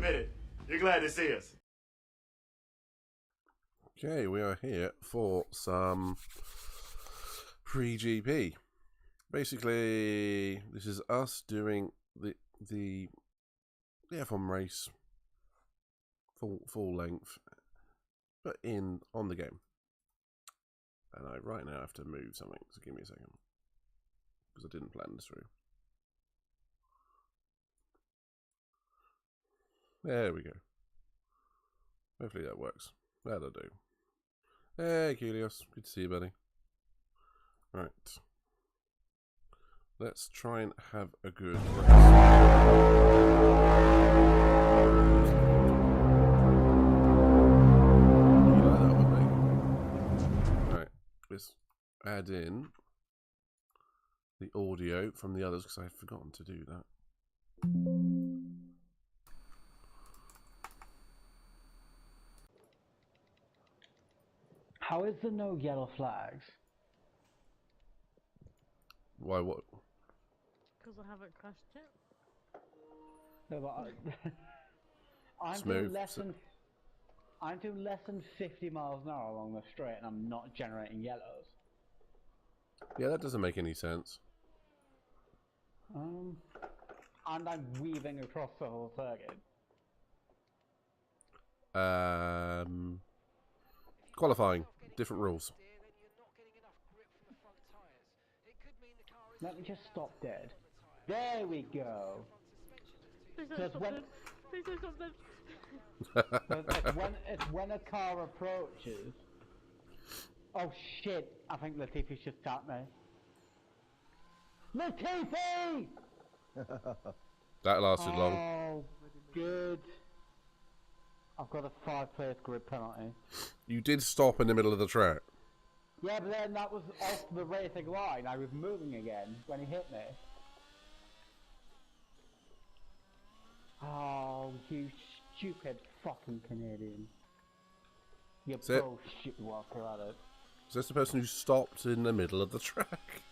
admit it. You're glad to see us. Okay, we are here for some pre-GP. Basically, this is us doing the F1 race full length, but on the game. And I right now have to move something, so give me a second, because I didn't plan this through. There we go. Hopefully that works. That'll do. Hey, Kelios. Good to see you, buddy. Right. Let's try and have a good race. You like that one, mate? Right. Let's add in the audio from the others, because I've forgotten to do that. How is there no yellow flags? Why, what? Because I haven't crashed it. No, but I'm doing less than 50 miles an hour along the straight, and I'm not generating yellows. Yeah, that doesn't make any sense. And I'm weaving across the whole circuit. Qualifying, different rules. Let me just stop dead. There we go. Please don't stop this. Please don't stop this. It's when a car approaches. Oh shit! I think Latifi's just tapped me. Latifi! That lasted long. Oh, good. I've got a 5-place grid penalty. You did stop in the middle of the track. Yeah, but then that was off the racing line. I was moving again when he hit me. Oh, you stupid fucking Canadian. You bullshit walker at it. Is this the person who stopped in the middle of the track?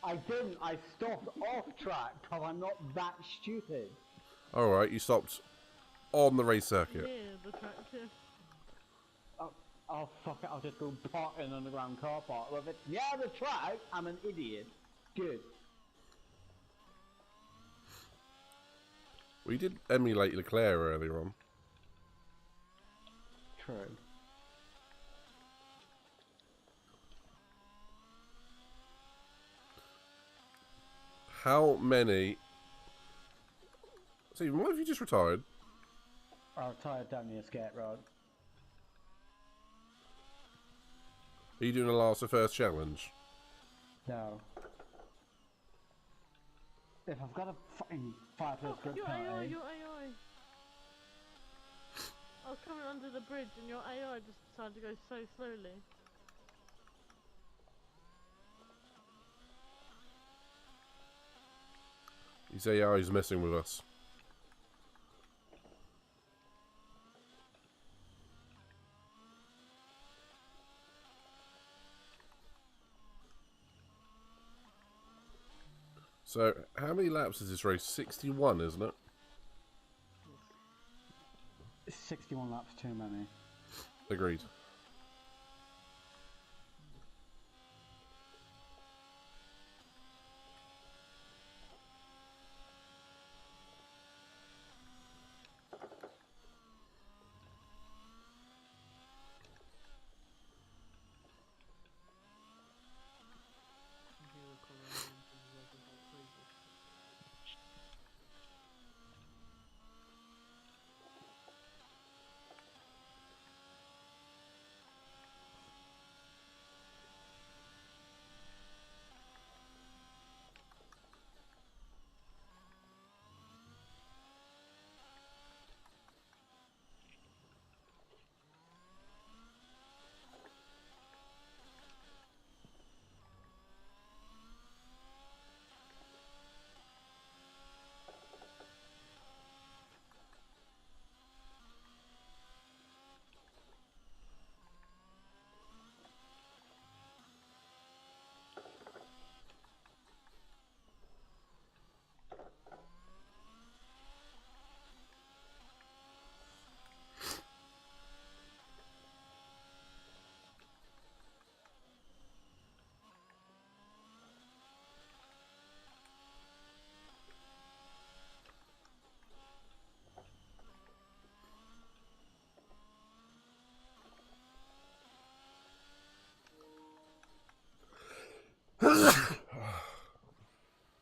I didn't. I stopped off track because I'm not that stupid. Alright, you stopped on the race circuit. Yeah, the track, yeah. Oh fuck it, I'll just go park in an underground car park. Well, if it's near the track, I'm an idiot. Good. We did emulate Leclerc earlier on. True. How many... Stephen, why have you just retired? I retired down the escape road. Are you doing a last or first challenge? No. If I've got a fucking 5-place grid Your penalty... AI, your AI. I was coming under the bridge and your AI just decided to go so slowly. His AI is messing with us. So, how many laps is this race? 61, isn't it? 61 laps too many. Agreed.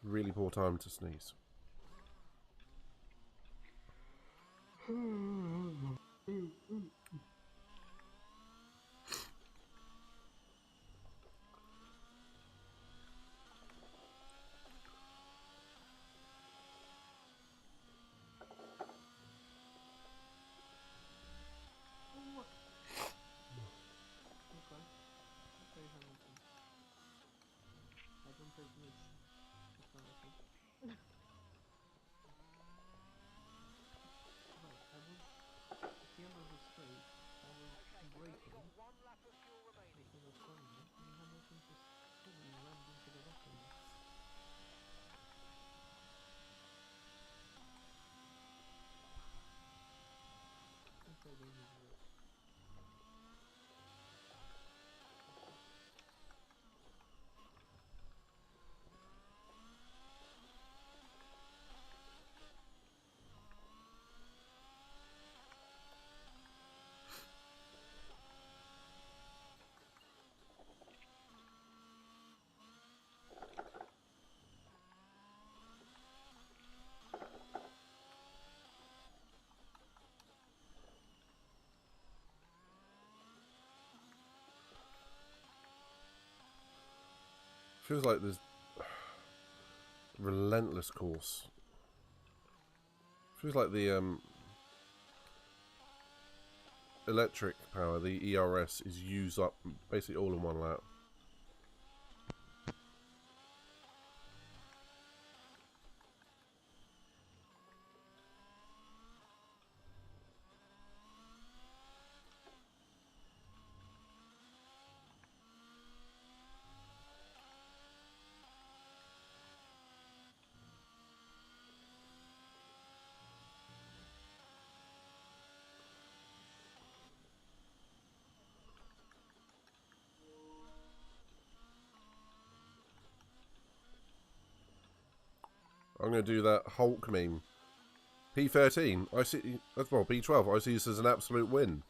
Really poor time to sneeze. Feels like there's relentless course. Feels like the electric power, the ERS, is used up basically all in one lap. I'm going to do that Hulk meme. P13, I see. Well, P12, I see this as an absolute win.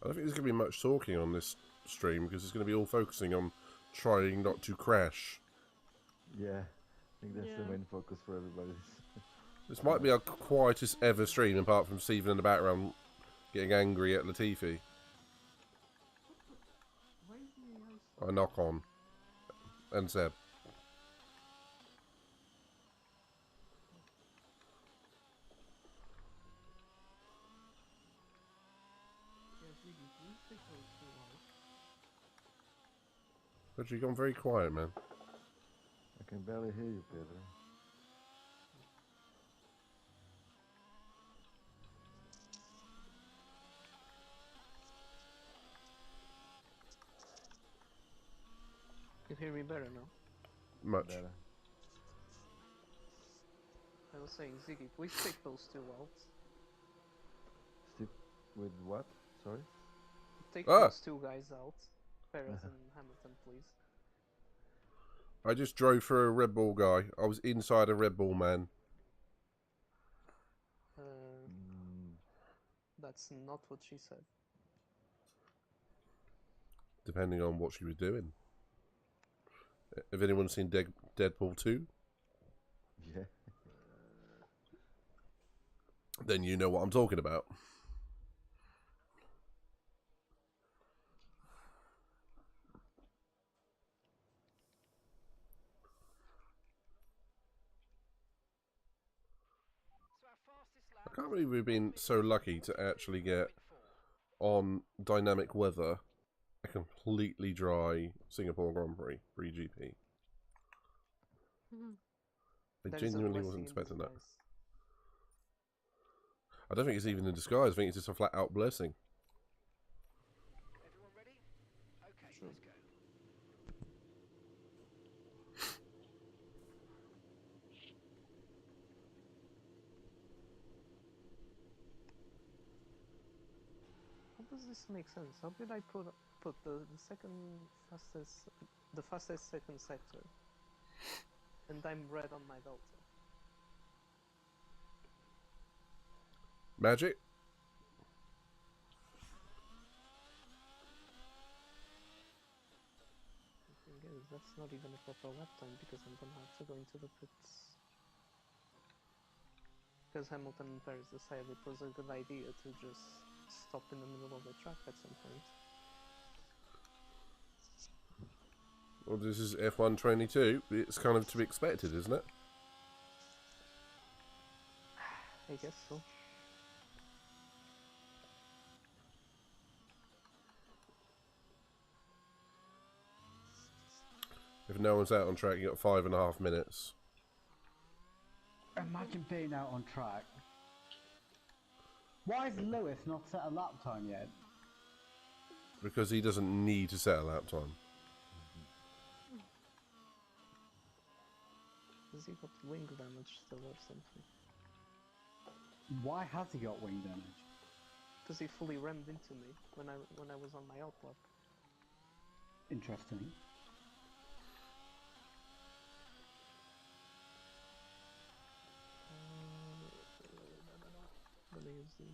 I don't think there's going to be much talking on this stream because it's going to be all focusing on trying not to crash. Yeah, I think that's the main focus for everybody. This might be our quietest ever stream, apart from Stephen in the background getting angry at Latifi. I knock on. And Seb. But you've gone very quiet, man. I can barely hear you, Pedro. You hear me better now? Much. Better. I was saying, Ziggy, please take those two out. Stick with what? Sorry? Take those two guys out. Perez and Hamilton, please. I just drove through a Red Bull guy. I was inside a Red Bull man. That's not what she said. Depending on what she was doing. Have anyone seen Deadpool 2? Yeah. Then you know what I'm talking about. I can't believe we've been so lucky to actually get on dynamic weather a completely dry Singapore Grand Prix pre-GP. I genuinely wasn't expecting that. I don't think it's even in disguise. I think it's just a flat out blessing. Everyone ready? Okay, Sure. let's go. How does this make sense? How did I put the second fastest, the fastest second sector, and I'm red on my delta? Magic? The thing is, that's not even a proper lap time because I'm gonna have to go into the pits. Because Hamilton and Paris decided it was a good idea to just stop in the middle of the track at some point. Well, this is F1 22. It's kind of to be expected, isn't it? I guess so. If no one's out on track, you got 5.5 minutes. Imagine being out on track. Why is Lewis not set a lap time yet? Because he doesn't need to set a lap time. Has he got wing damage still or something? Why has he got wing damage? Because he fully rammed into me when I was on my outlap. Interesting. Gonna use the...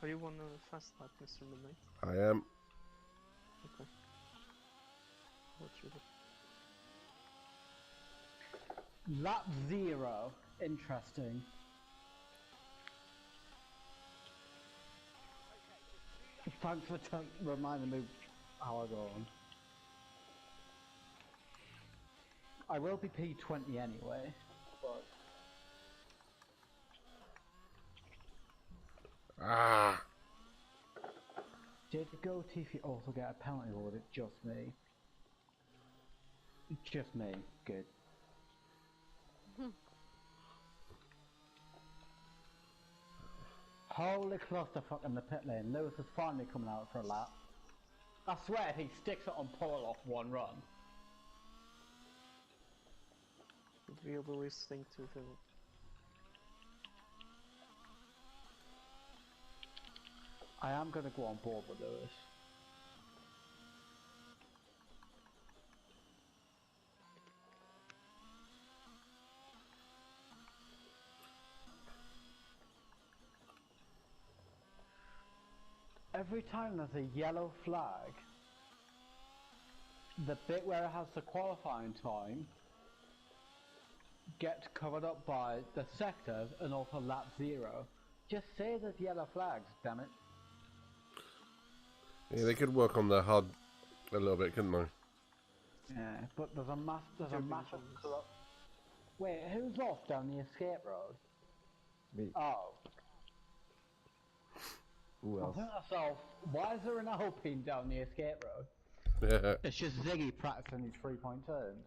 Are you on a fast lap, Mr. Midnight? I am. Okay. What's your... Lap 0. Interesting. Thanks for reminding me how I go on. I will be P20 anyway, but... Ah! Did Go Tiffy also get a penalty, or was it just me? Just me. Good. Holy clusterfuck in the pit lane. Lewis is finally coming out for a lap. I swear he sticks it on pole off one run. Would be a Lewis thing to do. I am going to go on board with Lewis. Every time there's a yellow flag, the bit where it has the qualifying time gets covered up by the sectors and also lap 0. Just say there's yellow flags, damn it. Yeah, they could work on the HUD a little bit, couldn't they? Yeah, but there's a massive club. Wait, who's off down the escape road? Me. Oh. Who I else? think to myself, why is there an Alpine down the escape road? Yeah. It's just Ziggy practicing his 3-point turns.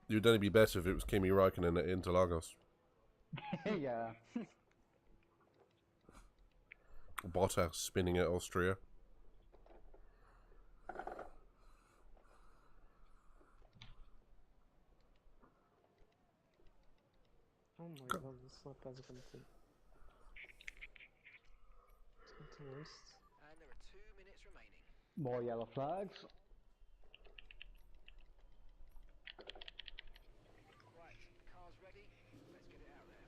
It would only be better if it was Kimi Raikkonen at Interlagos. Yeah. Bottas spinning at Austria. Oh my god, this lap has gone to... It's gone to waste. And there are 2 minutes remaining. More yellow flags. Right, car's ready. Let's get it out there.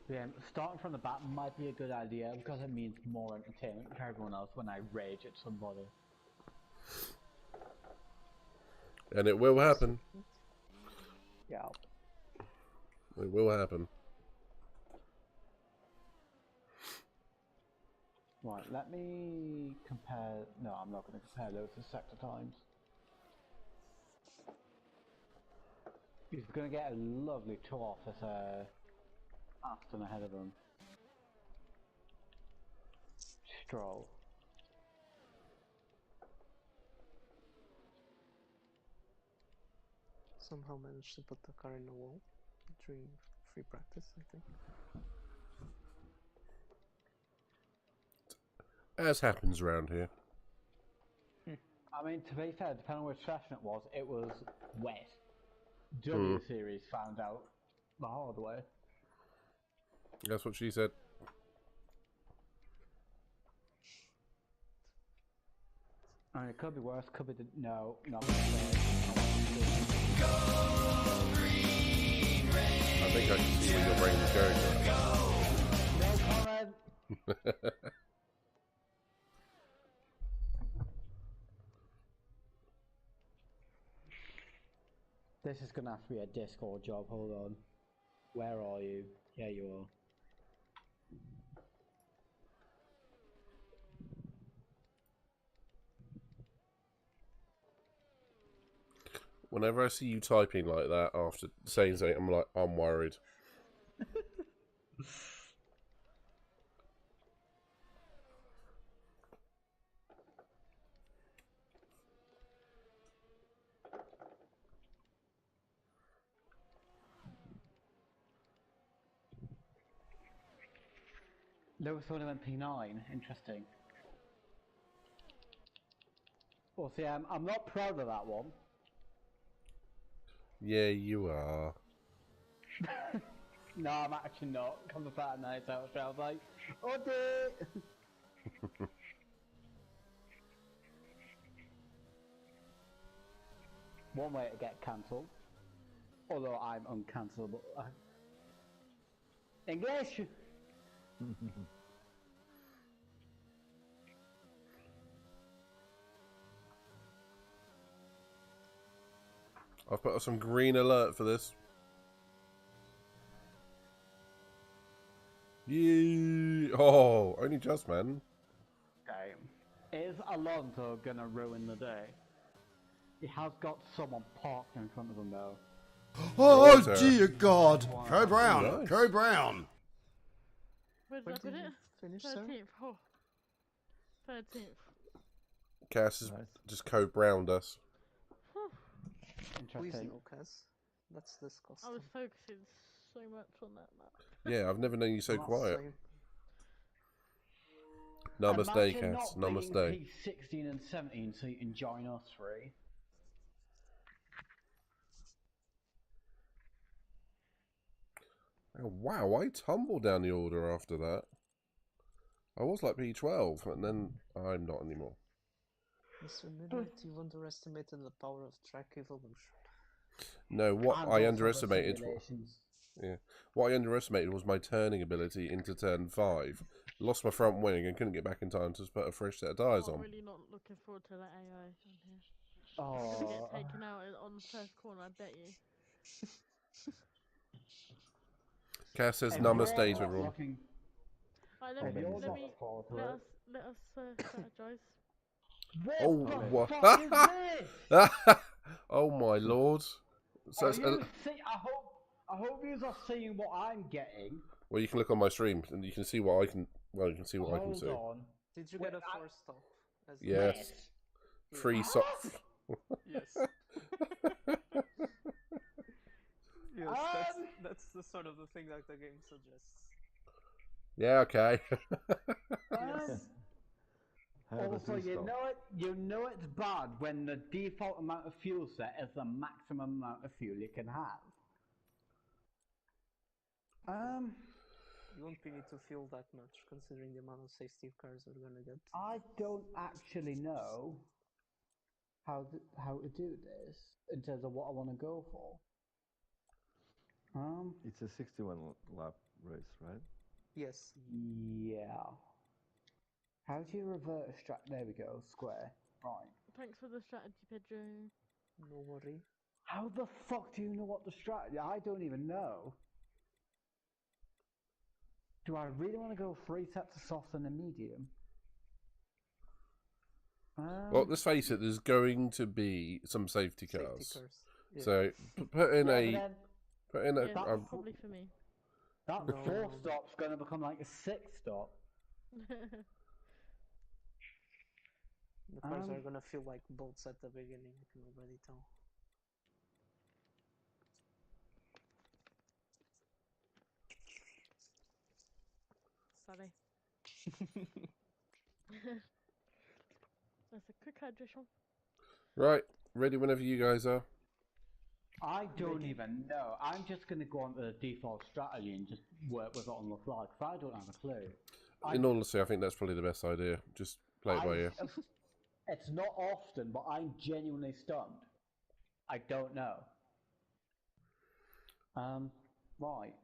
Yeah, starting from the back might be a good idea because it means more entertainment for everyone else when I rage at somebody. And it will happen. Yeah. It will happen. Right, let me compare... No, I'm not going to compare those to sector times. He's going to get a lovely tour off as Aston ahead of him. Stroll. Somehow managed to put the car in the wall during free practice, I think. As happens around here. I mean, to be fair, depending on which session it was wet. W Series found out the hard way. That's what she said. I mean, it could be worse, could be... No, not I think I can see where your brain is going. No comment! This is gonna have to be a Discord job, hold on. Where are you? Yeah, you are. Whenever I see you typing like that after saying something, I'm like, I'm worried. Lewis only went P9, interesting. Well, see, I'm not proud of that one. Yeah, you are. No, I'm actually not. Come to Saturday night out, I was like, oh dear! One way to get cancelled. Although I'm uncancelable. English! I've put some green alert for this. Yeah. Oh, only just, man. Okay. Is Alonso gonna ruin the day? He has got someone parked in front of him though. Oh, Daughter. dear God. Wow. Go Brown. Nice. Go Brown. Where did Where I put did it? you finish, sir? 13th. Oh. 13th. Cass has Nice. just co-browned us. Please Interesting. no, Kaz. That's disgusting. I was focusing so much on that map. Yeah, I've never known you so Not quiet. same. Namaste, Imagine Cass. not being Namaste. P16 and 17 so you can join us three. Oh, wow, I tumbled down the order after that. I was like P12, and then I'm not anymore. Mr. Midnight, you underestimated the power of track evolution. No, what And I also the underestimated... simulations. Yeah. What I underestimated was my turning ability into turn 5. Lost my front wing and couldn't get back in time to put a fresh set of tyres I'm on. really not looking forward to that AI on here. Oh. Gonna get taken out on the first corner, I bet you. Cass says If namaste you're to not everyone. looking- Alright, if let me you're let not me forward to let it- us strategize. What Oh, the what? fuck is this? Oh my lord. So Are it's, you I hope you are seeing what I'm getting. well, you can look on my stream and you can see what I can. Well, you can see what I can Hold see. on. Did you Wait, get a I- 4-stop? As the- Yes. Free so. Yes. Yes, that's the sort of the thing that the game suggests. Yeah. Okay. Yes. How does Also, he stop? you know it's bad when the default amount of fuel set is the maximum amount of fuel you can have. You won't be need to feel that much, considering the amount of safety cars we're gonna get. I don't actually know how to do this in terms of what I want to go for. It's a 61 lap race, right? Yes. Yeah. How do you revert a strat? There we go, square. Right. Thanks for the strategy, Pedro. No worry. How the fuck do you know what the strategy? I don't even know. Do I really want to go 3 sets of soft and a medium? Well, let's face it. There's going to be some safety Safety cars. cars. Yeah. So put in yeah, a but then put in a. Yeah, that's probably for me. that No. 4 stop's going to become like a 6 stop. The cars are gonna feel like boats at the beginning, I can already tell. Sorry. That's a quick hydration. Right, ready whenever you guys are. I don't even know. I'm just going to go on the default strategy and just work with it on the fly because I don't have a clue. In all honesty, I think that's probably the best idea. Just play it by ear. It's not often, but I'm genuinely stunned. I don't know. Right.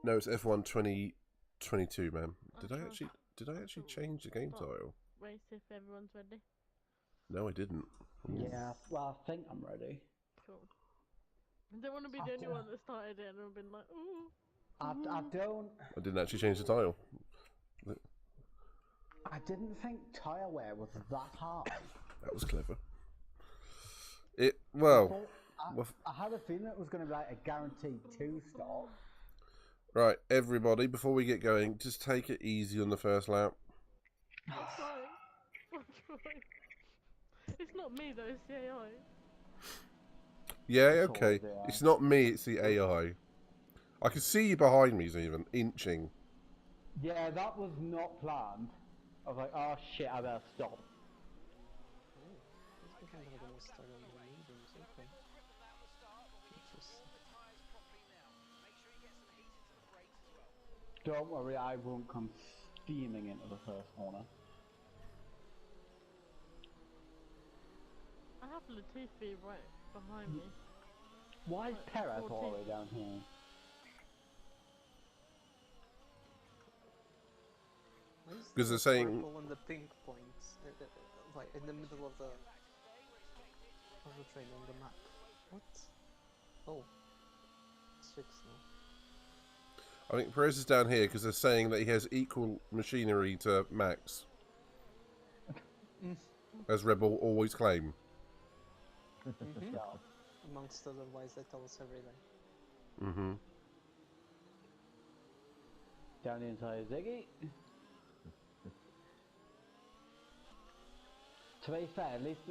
No, it's F1 2022, man. Did I Okay. actually change the game title? Race if everyone's ready. No, I didn't. Ooh. Yeah, well, I think I'm ready. Cool. I don't want to be the only one that started it and I've been like, ooh. I don't. I didn't actually change the title. I didn't think tyre wear was that hard. That was clever. I had a feeling it was going to be like a guaranteed 2 stop. Right, everybody, before we get going, just take it easy on the first lap. I'm trying. I'm trying. It's not me though, it's the AI. Yeah, okay. It's not me, it's the AI. I can see you behind me, even inching. Yeah, that was not planned. I was like, oh shit, I better stop. Oh, this guy had almost started on the mediums, okay. Interesting. Don't worry, I won't come steaming into the first corner. I have Latifi right behind me. Why is Perez all the way down here? Because they're saying purple and the pink points, like in the middle of the train on the map. What? Oh, it's fixed now. I think Perez is down here because they're saying that he has equal machinery to Max. As Red Bull always claim. Yeah. Amongst other lies they tell us every day. Mm-hmm. Down the inside Ziggy. To be fair, at least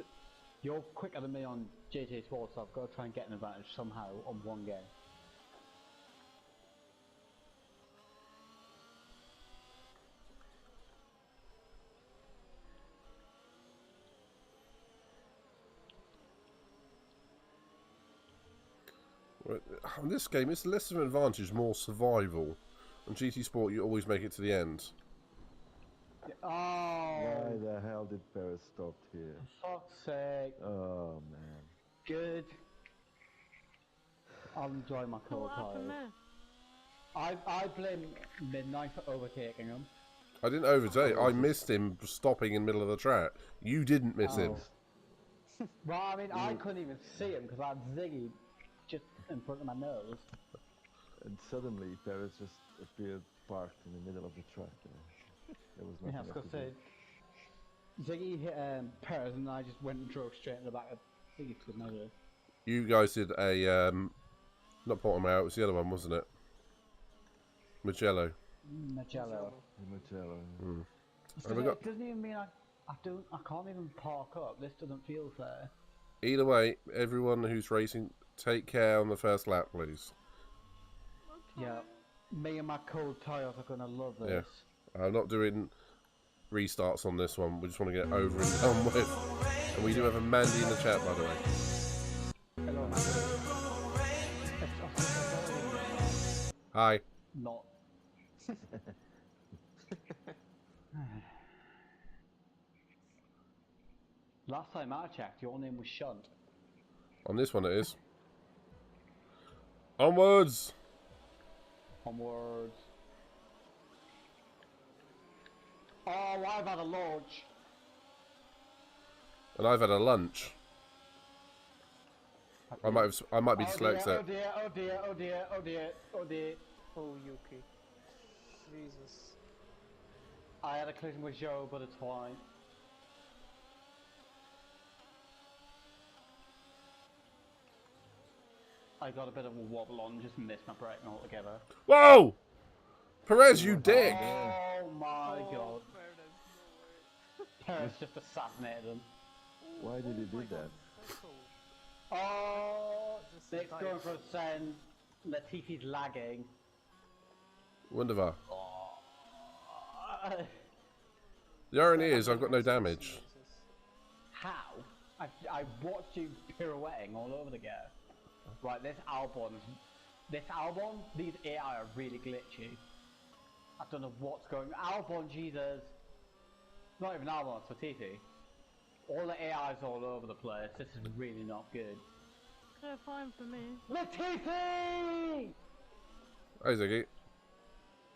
you're quicker than me on GTA Sports, so I've got to try and get an advantage somehow on one game. On this game, it's less of an advantage, more survival. On GT Sport, you always make it to the end. Oh! Why the hell did Perez stop here? For fuck's sake. Oh man. Good. I'll enjoy my cold What happened tires. there? I blame Midnight for overtaking him. I didn't overtake. I missed him stopping in the middle of the track. You didn't miss him. Well, I mean, I couldn't even see him because I had Ziggy just in front of my nose. And suddenly Perez just appeared parked in the middle of the track. There was nothing Yeah, I was left gonna to say, Ziggy hit Perez and I just went and drove straight in the back of Ziggy's good measure. You guys did a not Portimao. It was the other one, wasn't it? Magello. Magello. Magello. So it doesn't even mean I can't even park up. This doesn't feel fair. Either way, everyone who's racing, take care on the first lap, please. Yeah, me and my cold tyres are gonna love this. Yeah. I'm not doing restarts on this one. We just want to get over and done with. And we do have a Mandy in the chat, by the way. Hello, Hi. Not. Last time I checked, your name was Shunt. On this one it is. Onwards! Onwards. Oh, I've had a launch. And I've had a lunch. I might be Oh dyslexic. dear, oh dear, oh dear, oh dear, oh dear, oh dear. Oh, Yuki. Jesus. I had a collision with Joe, but it's fine. I got a bit of a wobble on, just missed my braking altogether. Whoa! Perez, you dick! Oh my god. Fairness, no way. Perez just assassinated him. Why did he do that? Oh, Just Nick's died. going for a send. Latifi's lagging. Wunderbar. Oh. The irony is, I've got no damage. How? I watched you pirouetting all over the gap. Right, these Albon, these AI are really glitchy. I don't know what's going on. Albon, Jesus. Not even Albon, it's Latifi. All the AI's all over the place. This is really not good. They're fine for me. Latifi! Hey, Ziggy.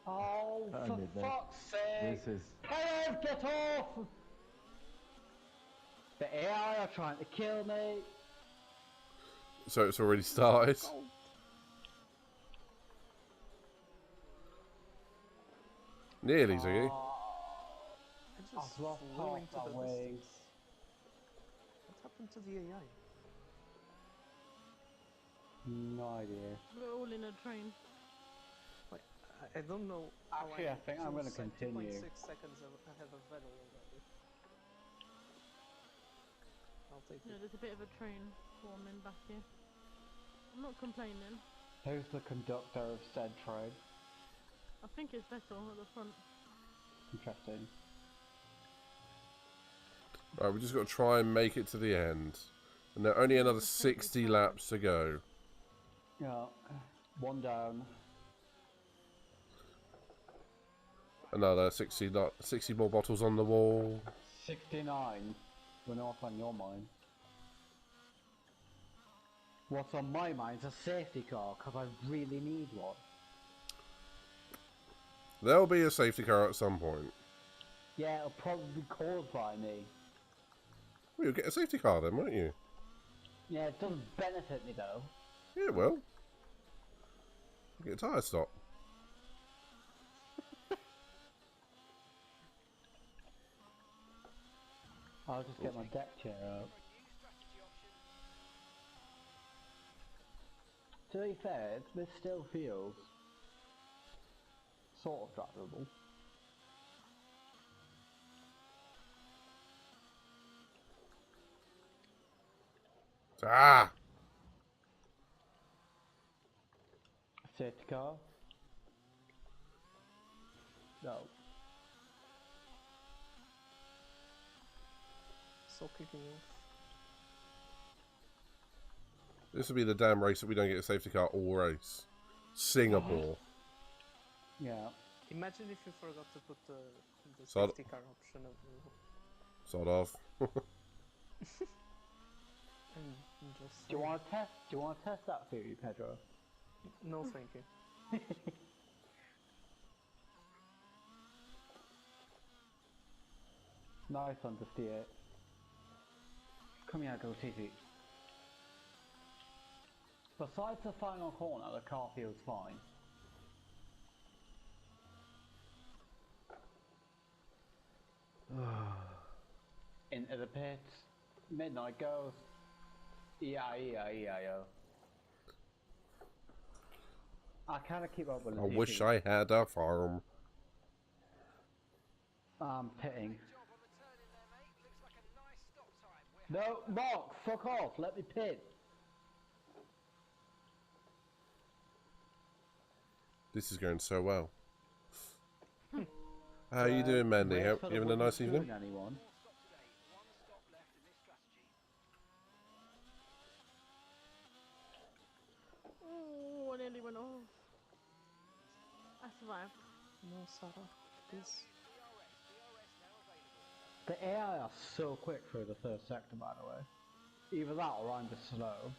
Oh, I for admit that. fuck's sake! This is Perez, get off! The AI are trying to kill me. So it's already started. Nearly, Ziggy. I just I've lost flew half into my the wings. distance. What happened to the AI? No idea. We're all in a train. Like, I don't know how Actually, I think I'm gonna 2.6 continue. seconds ahead of Vettel already. I'll take Yeah, it. there's a bit of a train forming back here. I'm not complaining. Who's the conductor of said train? I think it's Vettel at the front. Interesting. Right, we just got to try and make it to the end. And there are only another 60 laps to go. Yeah, one down. Another 60 more bottles on the wall. 69. We're not on your mind. What's on my mind is a safety car, because I really need one. There'll be a safety car at some point. Yeah, it'll probably be caused by me. Well, you'll get a safety car then, won't you? Yeah, it doesn't benefit me though. Yeah, it will. Get a tyre stop. I'll just get my deck chair out. To be fair, this still feels sort of drivable. Ah! Safety car? No. So kicking off. This will be the damn race that we don't get a safety car all race. Singapore. Yeah. Imagine if you forgot to put the So safety car option available. Sort of. And just Do you want to test? Do you want to test that theory, Pedro? no, thank you. Nice on the steer. Come here, go TC. Besides the final corner, the car feels fine. Into the pits. Midnight goes. E-I-E-I-E-I-O. I kind of keep up with the I wish I had a farm. I'm pitting. Job on the turn in there, mate. Looks like a nice stop time. We're No, Mark, fuck off. Let me pit. This is going so well. How you doing, Mandy? Race You for the having a nice wouldn't evening? suit anyone. stop today. One stop left in this strategy. Oh, I nearly went off. I survived. No, Sarah, please. The AI are so quick through the first sector, by the way. Either that or I'm just slow.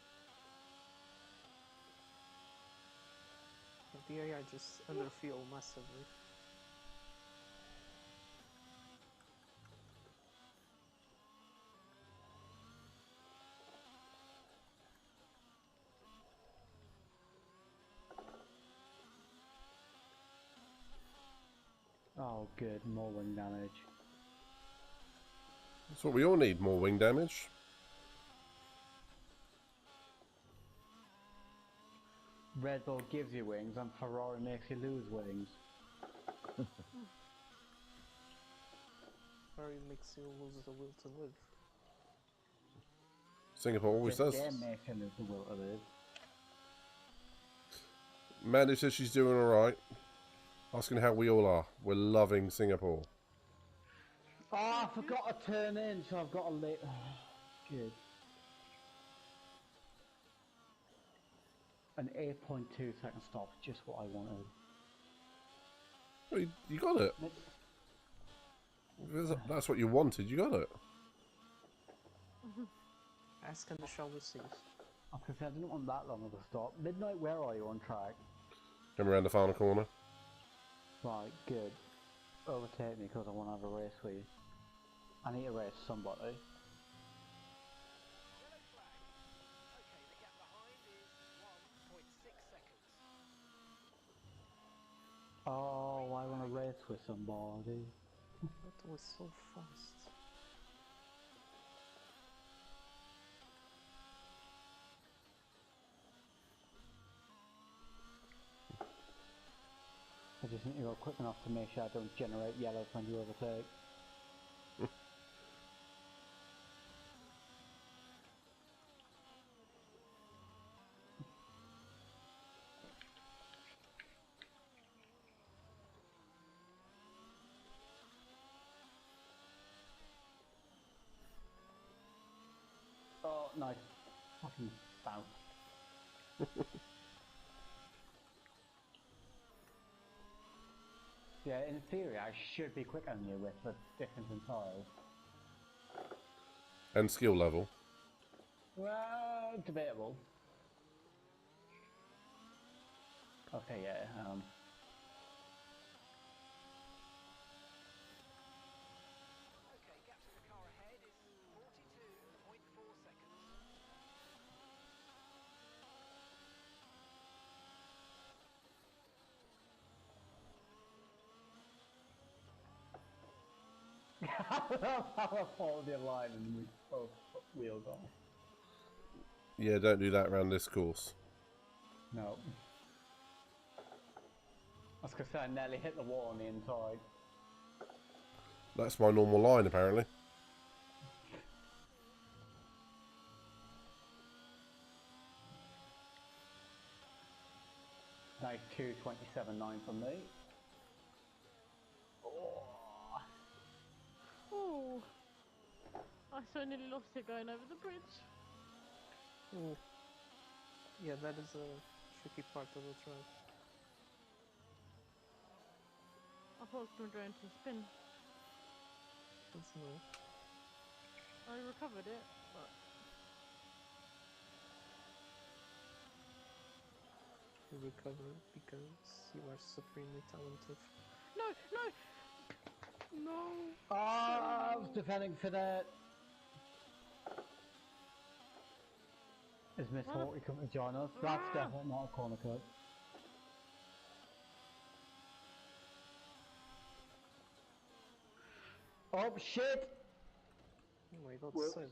the AI just underfuel massively. Oh, good. More wing damage. That's what we all need, more wing damage. Red Bull gives you wings, and Ferrari makes you lose wings. Ferrari makes you lose the will to live. Singapore always This does. game makes you lose the will to live. Mandy says she's doing alright. Asking how we all are. We're loving Singapore. Oh, I forgot to turn in, so I've got a late. Good. An 8.2 second stop, just what I wanted. Well, you got it. That's what you wanted. You got it. Ask and the shall receive. I was gonna say, I didn't want that long of a stop. Midnight, where are you on track? Come around the final corner. Right, good. Overtake me because I want to have a race with you. I need to race somebody. Yellow flag. Okay, the gap behind is 1.6 seconds. Oh, I want to race with somebody. That was so fast. I just need to go quick enough to make sure I don't generate yellows when you overtake. Oh, nice. Fucking bounce. Yeah, in theory I should be quicker than you with the difference in tiles. And skill level. Well, debatable. Okay, yeah, Okay, gap to the car ahead is 42.4 seconds. I followed your line and we both wheeled off. Yeah, don't do that around this course. No. I was gonna say I nearly hit the wall on the inside. That's my normal line, apparently. Nice 2:27.9 from me. Oh. Oh, I so nearly lost it going over the bridge. Ooh. Yeah, that is a tricky part of the track. I thought it was going to spin. That's no. I recovered it, but You recover because you are supremely talented. no. I was defending for that. Is Miss Hawkey coming to join us? That's definitely not a corner cut. Oh shit! Oh my god, Whoops. son.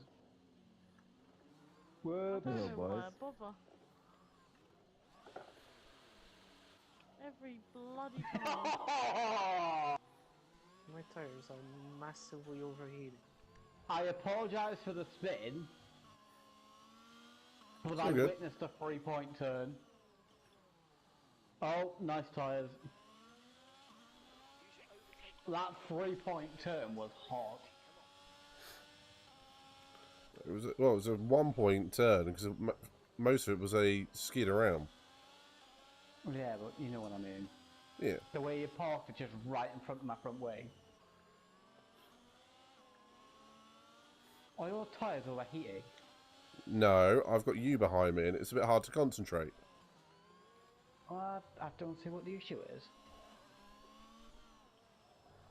I Whoops. don't Hello, know why I boys. bother. Every bloody time. My tires are massively overheating. I apologise for the spin, but It's I all good. witnessed a 3-point turn. Oh, nice tyres. That 3-point turn was hot. It was it was a 1-point turn because most of it was a skid around. Yeah, but you know what I mean. Yeah. The way you parked it just right in front of my front wing. Are your tyres overheating? No, I've got you behind me and it's a bit hard to concentrate. I don't see what the issue is.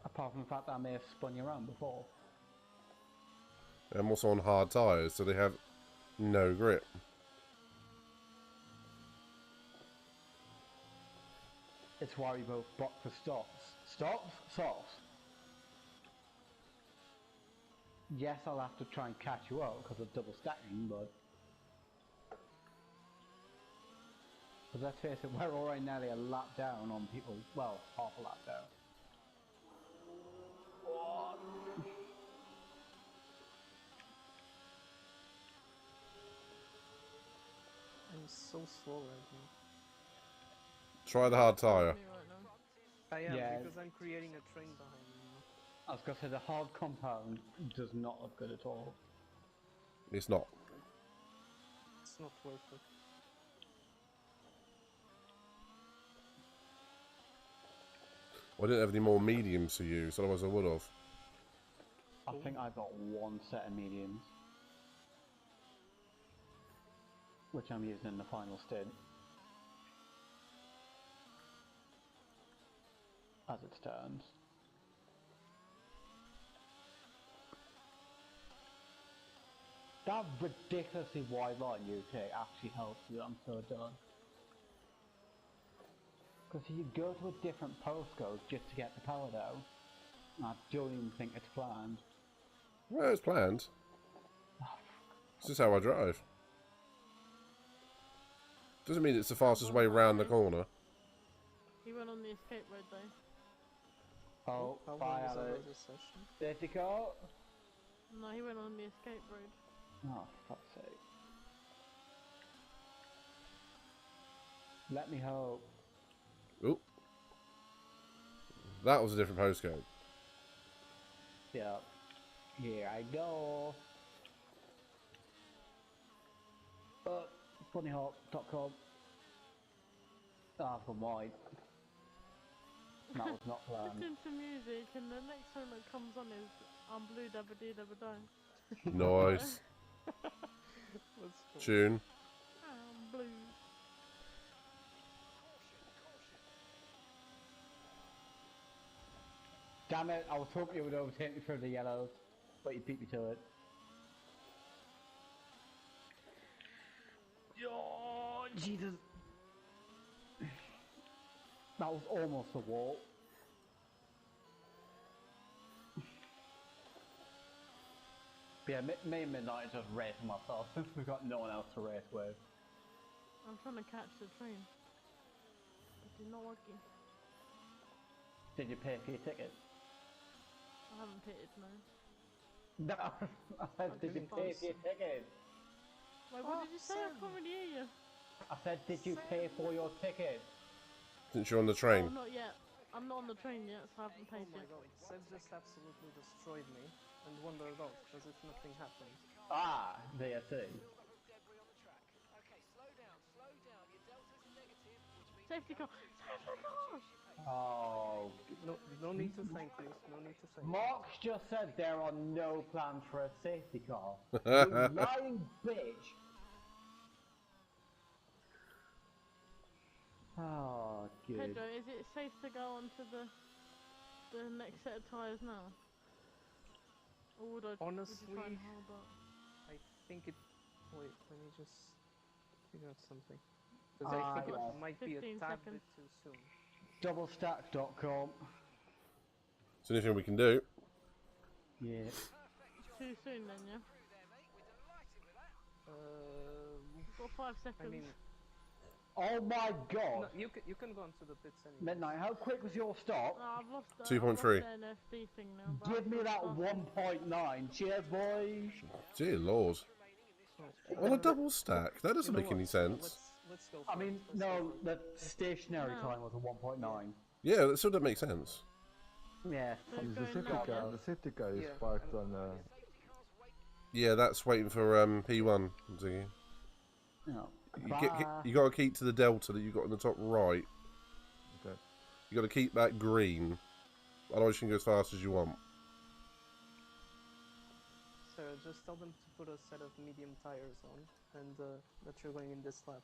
Apart from the fact that I may have spun you around before. I'm also on hard tyres, so they have no grip. It's why we both block for stops. Stops? Stops. Yes, I'll have to try and catch you out because of double stacking, but... But let's face it, we're already nearly a lap down on people, well, half a lap down. I'm so slow right now. Try the hard tyre. Me right now. I am, Yeah. because I'm creating a train behind me now. I was gonna say the hard compound does not look good at all. It's not. It's not worth it. Well, I didn't have any more mediums to use, otherwise I would have. I think I've got one set of mediums. Which I'm using in the final stint. As it stands. That ridiculously wide line you take actually helps you, I'm so done. Because you go to a different postcode just to get the power down. I don't even think it's planned. Well, it's planned. This is how I drive. Doesn't mean it's the fastest way round the corner. He went on the escape road though. Oh, How bye long is Alex. another session? Safety car? No, he went on the escape road. Oh, fuck's sake. Let me hope. Oop. That was a different postcode. Yeah. Here I go. Bunnyhawk.com. Ah, I've gone wide. That was not planned. Listen to music and the next song that comes on is I'm Blue Dabba Dee Dabba Die. Nice. Let's go. Tune. I'm blue. Damn it, I was hoping you would overtake me through the yellows, but you beat me to it. Oh, Jesus. That was almost a wall. But yeah, me and Midnight is just racing myself since we've got no one else to race with. I'm trying to catch the train. It is not working. Did you pay for your ticket? I haven't pitted, no. No, I said, did you pay for your ticket? Wait, what did you say? I can't really hear you. I said, did you pay for your ticket? Since you're on the train. Oh, not yet. I'm not on the train yet, so I haven't Oh paid my yet. god, Seb just absolutely destroyed me and wandered off as if nothing happened. Ah, there you see. Debris on the track. Okay, slow down, slow down. Your delta's negative, which means Safety car! Safety car! Oh. No need to thank me, no need to thank me. Mark's just said there are no plans for a safety car. You lying bitch! Oh, good. Pedro, is it safe to go onto the next set of tyres now? Or would I Honestly, would you try and hold up? I think it... Wait, let me just figure out something. Because I think yeah. it might be a 15 tad seconds. bit too soon. Doublestack.com. It's anything we can do. Yeah. Too soon then, yeah? You've got 5 seconds. I mean, Oh my god! no, you can go onto the pits anyway. Midnight, how quick was your stop? Oh, I've lost the 2.3. NFD thing now. but Give I've me got that faster. 1.9. Cheers, boys! Dear lord. On a double stack? That doesn't You know make any what? sense. Let's go I for mean, it. Let's no, go for the it. stationary No. time was a 1.9. Yeah, that still doesn't make sense. Yeah. So The going safety now, car, yeah? the safety car is Yeah, parked on. Yeah, that's waiting for P1. Ziggy. No. You got to keep to the delta that you got in the top right. Okay. You got to keep that green. Otherwise, you can go as fast as you want. So just tell them to put a set of medium tires on and that you're going in this lap.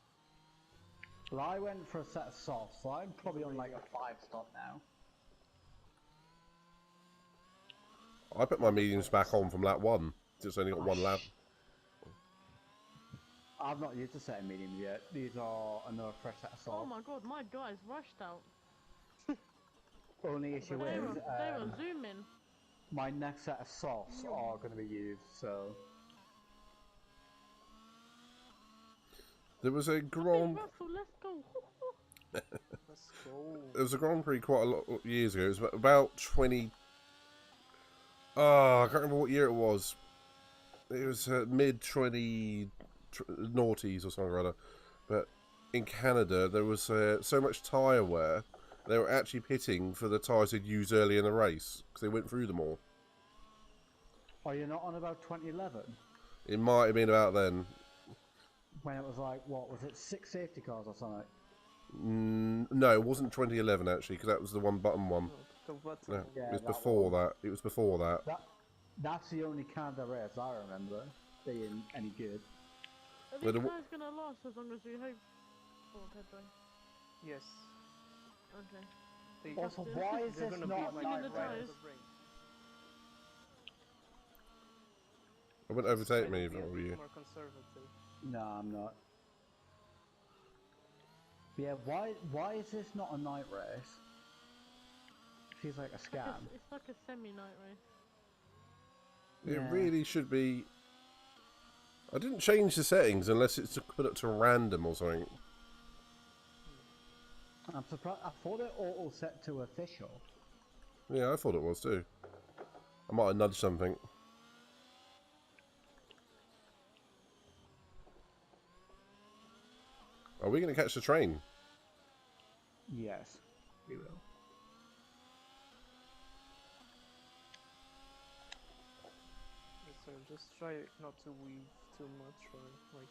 Well, I went for a set of softs, so I'm probably on like a 5-stop now. I put my mediums back on from lap 1. It's only got one lap. I've not used a set of mediums yet. These are another fresh set of softs. Oh my god, my guys rushed out. Only issue They is, were zooming. my next set of softs are going to be used, so... There was a Hey, Grand... Russell, let's go. Let's go. There was a Grand Prix quite a lot of years ago. It was about 20... Oh, I can't remember what year it was. It was mid-20 noughties or something or other. But in Canada, there was so much tyre wear, they were actually pitting for the tyres they'd used early in the race, because they went through them all. Are you not on about 2011? It might have been about then. When it was like, what, was it 6 safety cars or something? No, it wasn't 2011 actually, because that was the one-button one. The button. No, Yeah, it was that before one. that. It was before that. That's the only Canada race I remember being any good. Are But these the- guys gonna last as long as we hope for, Pedro? Yes. Okay. They, Also, Captain. why is they're this gonna not beat a my in the night right race? tyres. of the brain. I wouldn't overtake me if Try I to were be a you. bit more conservative. No, I'm not. Yeah, why is this not a night race? Feels like a scam. It's like a semi-night race. It Yeah. really should be... I didn't change the settings unless it's to put it to random or something. I'm surprised. I thought it auto set to official. Yeah, I thought it was too. I might have nudged something. Are we going to catch the train? Yes, we will. Yes, sir. Just try not to weave too much, or like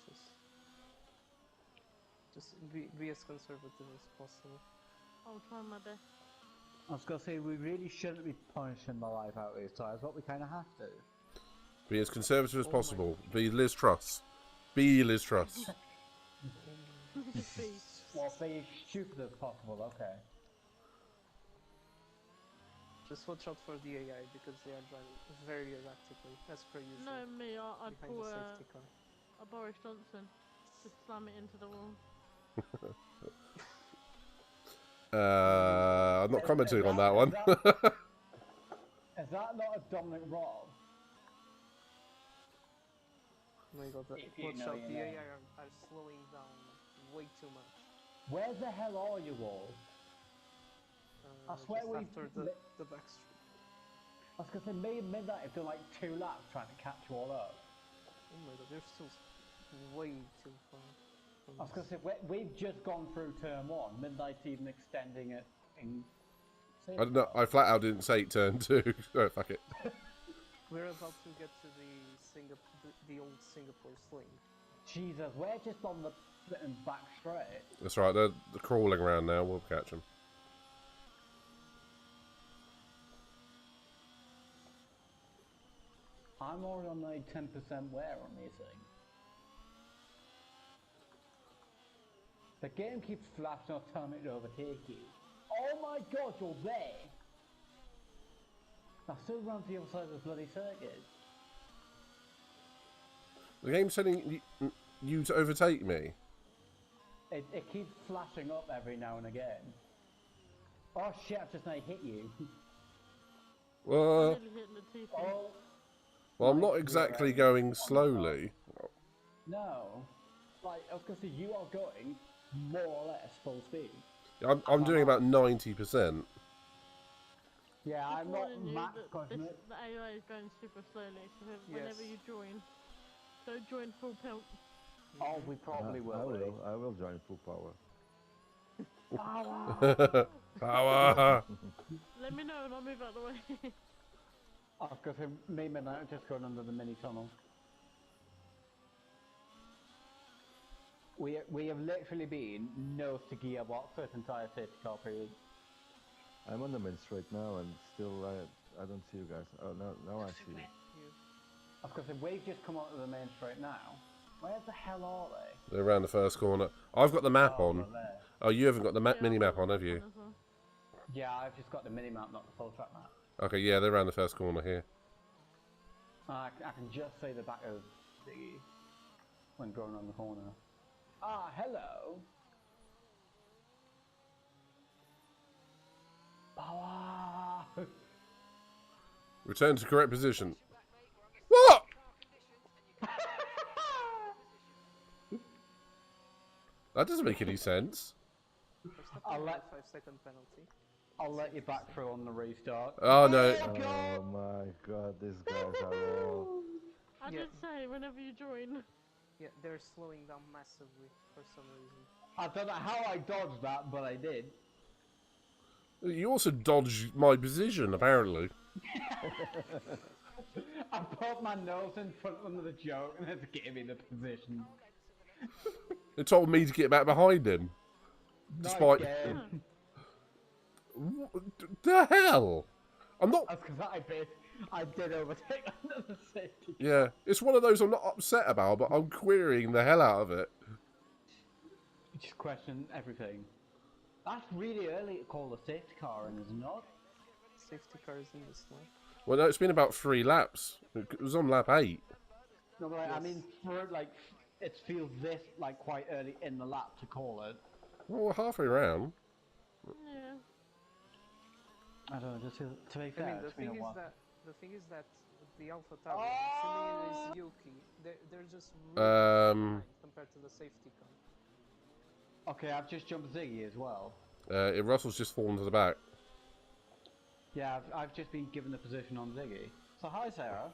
just be as conservative as possible. I'll try my best. I was gonna say we really shouldn't be punishing the life out of these tires, but we kind of have to. Be as conservative as Oh my possible. Be Liz Truss. Be Liz Truss. Well, be stupid as possible. Okay. Just watch out for the AI because they are driving very erratically, as per usual. No, me, I'd behind pull the a safety car. Boris Johnson. Just slam it into the wall. I'm not commenting on that one. Is that not a Dominic Robb? Oh my god, If you watch know out, your the name. AI are slowing down way too much. Where the hell are you all? I swear just we- after the back street. I was gonna say me and Midnight have done like 2 laps trying to catch you all up. Oh my god, they're still way too far. I was gonna say we've just gone through turn 1. Midnight's even extending it in. I don't know. I flat out didn't say turn 2. Oh, fuck it. We're about to get to the old Singapore sling. Jesus, we're just on the flipping back straight. That's right. They're crawling around now. We'll catch them. I'm already on like 10% wear on these things. The game keeps flashing or telling me to overtake you. Oh my god, you're there! I still run to the other side of the bloody circuit. The game's telling you to overtake me. It keeps flashing up every now and again. Oh shit, I've just now hit you. Well, Nearly hitting the teeth. Oh, well, I'm not exactly going slowly. no. Like, I was gonna say, you are going more or less full speed. I'm doing about 90%. Yeah, I'm not warning you max that pushing it. the AI is going super slowly, so whenever Yes. you join, don't join full pelt. Oh, we probably will. I will join full power. Power! Power! Let me know and I'll move out the way. I was gonna say, me and Midnight are just going under the mini tunnel. We have literally been nose to gearbox this entire safety car period. I'm on the main straight now, and still I don't see you guys. Oh, now I see you. I was gonna say, we've just come onto the main straight now. Where the hell are they? They're around the first corner. I've got the map Oh, on. they're there. Oh, you haven't got the Yeah, mini I've map got on, that have you? one as well. Yeah, I've just got the mini map, not the full track map. Okay, yeah, they're around the first corner here. I can just see the back of Ziggy when going on the corner. Ah, hello. Power. Return to correct position. What? That doesn't make any sense. I'll let 5-second penalty. I'll let you back through on the restart. Oh no. Oh my god, these guys are all... I Yeah. did say whenever you join. Yeah, they're slowing down massively for some reason. I don't know how I dodged that, but I did. You also dodged my position, apparently. I put my nose in front of the joke and it gave me the position. It told me to get back behind him. Despite... Nice game. What the hell? I'm not... That's because I did overtake under the safety. Yeah, it's one of those I'm not upset about, but I'm querying the hell out of it. Just question everything. That's really early to call the safety car in, is it not? Safety car is in this lap. Well, no, it's been about 3 laps. It was on lap 8. No, but I mean, for like, it feels this like quite early in the lap to call it. Well, we're halfway around. Yeah. I don't know. Just to be I fair, mean, it's been a while. the thing is that the Alpha Tower, Simeon is Yuki. They're just really Um, behind compared to the safety car. Okay, I've just jumped Ziggy as well. Russell's just fallen to the back. Yeah, I've just been given the position on Ziggy. So hi, Sarah.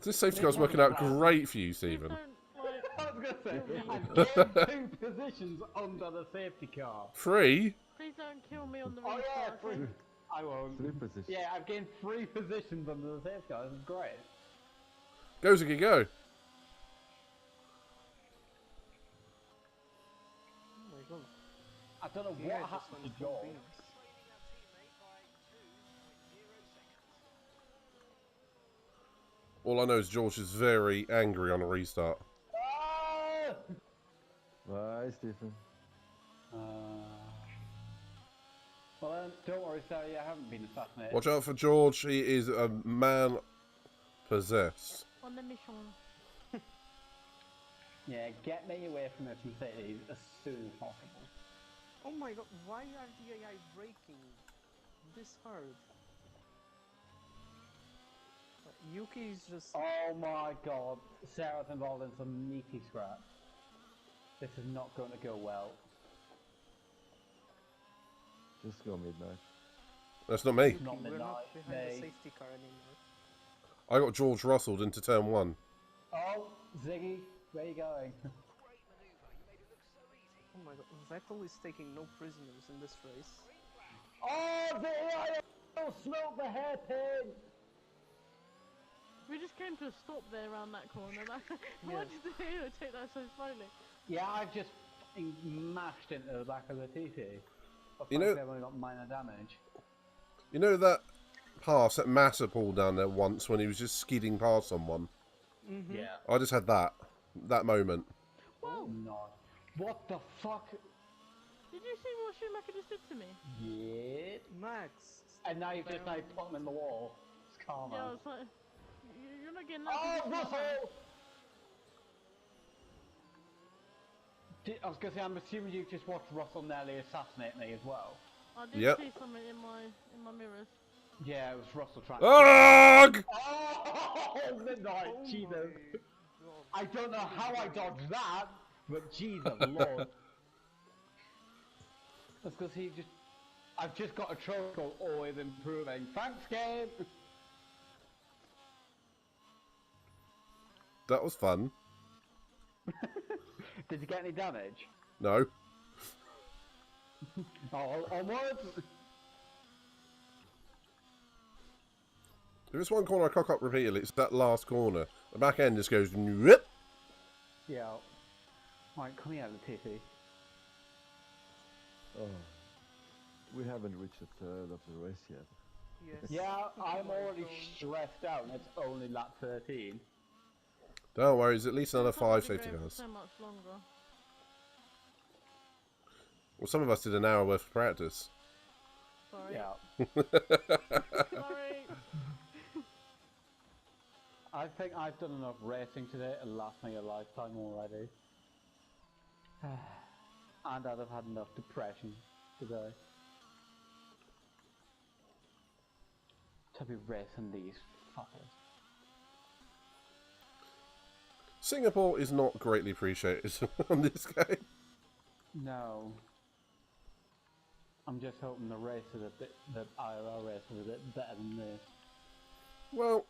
This safety car's working out great for you, Please Stephen. don't, like, I was gonna say, I've gained 2 positions under the safety car. 3? please don't kill me on the Oh restart. yeah, okay? 3. I won't. 3 positions. Yeah, I've gained 3 positions under the safety car. This is great. Go, Ziggy, go. Oh my god. I don't know Yeah, what just happened went to George. beans. All I know is George is very angry on a restart. Ah! Bye, Stephen. Well, don't worry, Sarah. I haven't been assassinated. Watch out for George. He is a man possessed. On the mission. Yeah, get me away from this Mercedes as soon as possible. Oh my god, why are the AI braking this hard? Yuki is just... Oh my god, Sarah's involved in some meaty scraps. This is not going to go well. Just go midnight. That's not me. Yuki, Not we're midnight, not behind the mate. safety car anymore. I got George Russelled into turn 1. Oh, Ziggy, where are you going? Oh my god, Vettel is taking no prisoners in this race. Oh, the AI smoke the hairpin! We just came to a stop there around that corner. Like, Yeah. why did the hero take that so slowly? Yeah, I've just mashed into the back of the TT. But You know- they've only got minor damage. You know that pass that Massa pulled down there once when he was just skidding past someone? Mm-hmm. Yeah. I just had that moment. Whoa! No. What the fuck? Did you see what Schumacher just did to me? Yeah. Max! And now you've just like put him in the wall. It's karma. Yeah, I was like, you're not getting that. Oh, position on that. Russell! I was gonna say, I'm assuming you just watched Russell nearly assassinate me as well. I did Yep. see something in my mirrors. Yeah, it was Russell trying. Ugh! Oh, midnight, Oh Jesus! my god. I don't know how I dodged that, but Jesus Lord. That's because he just. I've just got a trophy called Always Improving. Thanks, game! That was fun. Did you get any damage? No. Oh, onwards! If it's one corner I cock up repeatedly, it's that last corner. The back end just goes whip. Yeah. Right, come here, Latifi. Oh. We haven't reached the third of the race yet. Yes. Yeah, I'm Oh my already God. stressed out and it's only lap 13. Don't worry, there's at least another It's not gonna 5 be safety going for cars. so much longer. Well, some of us did an hour worth of practice. Sorry. Yeah. Sorry. I think I've done enough racing today to last me a lifetime already. And I'd have had enough depression today. To be racing these fuckers. Singapore is not greatly appreciated on this game. No. I'm just hoping the IRL race is a bit better than this. Well,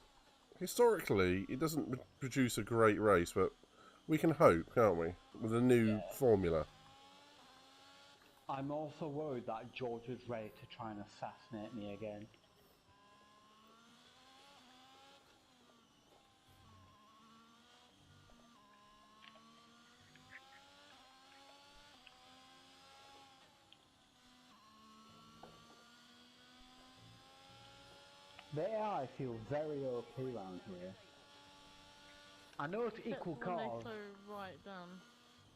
historically, it doesn't produce a great race, but we can hope, can't we? With a new formula. I'm also worried that George is ready to try and assassinate me again. The AI feels very okay around here. I know it's Except equal when they cars. slow right down.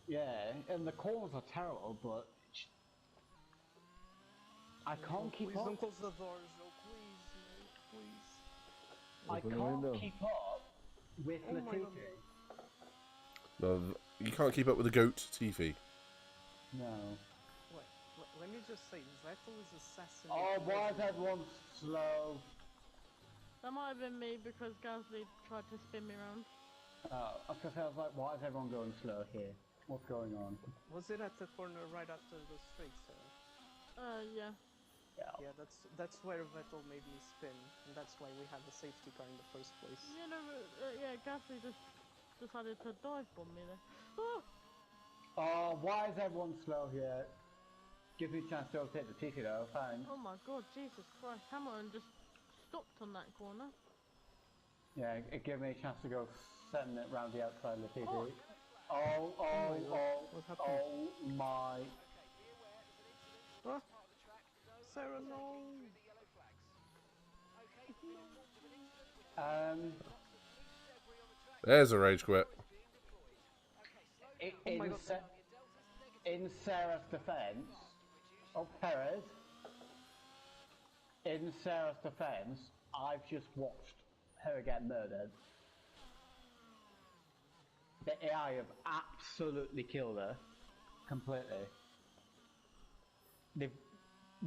Yeah, and the corners are terrible, but I can't keep Please up. don't close the doors, Joe. Please, no, please. I Open the can't window. keep up with Oh my Latifi. God. No, you can't keep up with the goat Tifi. No. Wait, let me just say, Vettel is assassinating. Oh, why is everyone. everyone slow? That might have been me because Gasly tried to spin me around. I was like, why is everyone going slow here? What's going on? Was it at the corner right after the straight, Sarah? Yeah. Yeah, that's where Vettel made me spin, and that's why we had the safety car in the first place. You know, yeah, Gasly just decided to dive bomb me there. Oh! Oh, why is everyone slow here? Give me a chance to overtake the ticket though, thanks. Oh my god, Jesus Christ. Hamilton just stopped on that corner. Yeah, it gave me a chance to go send it round the outside of the ticket. Oh. Oh, my oh, God, oh, what happened? oh my. Ah, Sarah, no! There's a rage quit. Oh my God. In Sarah's defense, oh, Perez, in Sarah's defense, I've just watched her get murdered. The AI have absolutely killed her. Completely.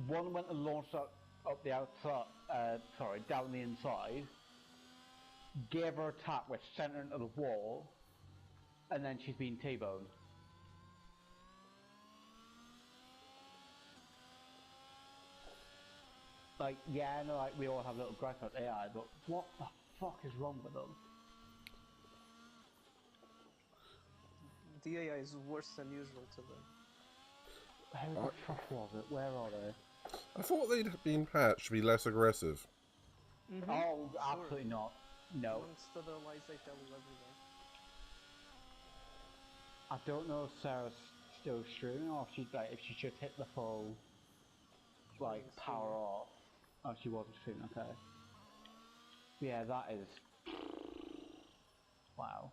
One went and launched up the outside, down the inside, gave her a tap which sent her into the wall, and then she's been T-boned. Like, yeah, I know, like, we all have little gripes about AI, but what the fuck is wrong with them? The AI is worse than usual today. How the fuck was it? Where are they? I thought they'd been patched to be less aggressive. Oh, absolutely not. No. Amongst other lies they tell you every day. I don't know if Sarah's still streaming or if she should hit the full like power off. Oh, she wasn't streaming. Okay. Yeah, that is. Wow.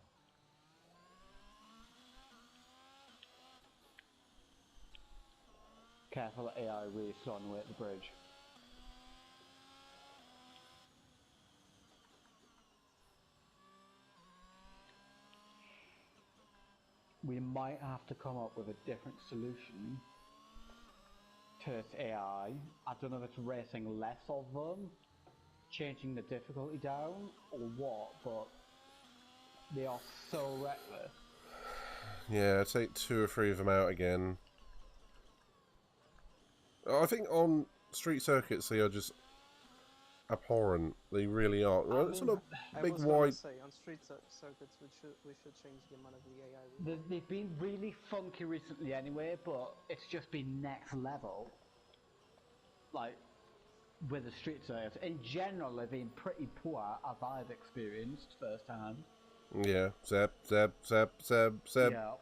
Careful, the AI really slowing away at the bridge. We might have to come up with a different solution to this AI. I don't know if it's racing less of them, changing the difficulty down, or what, but they are so reckless. Yeah, take 2 or 3 of them out again. I think on street circuits they are just abhorrent. They really are. Well, it's not a big I was gonna wide. say, on street circuits we should change the amount of the AI we have. They've been really funky recently anyway, but it's just been next level. Like, with the street circuits. In general, they've been pretty poor, as I've experienced firsthand. Yeah, zap, zap, zap, zap, zap. Yeah.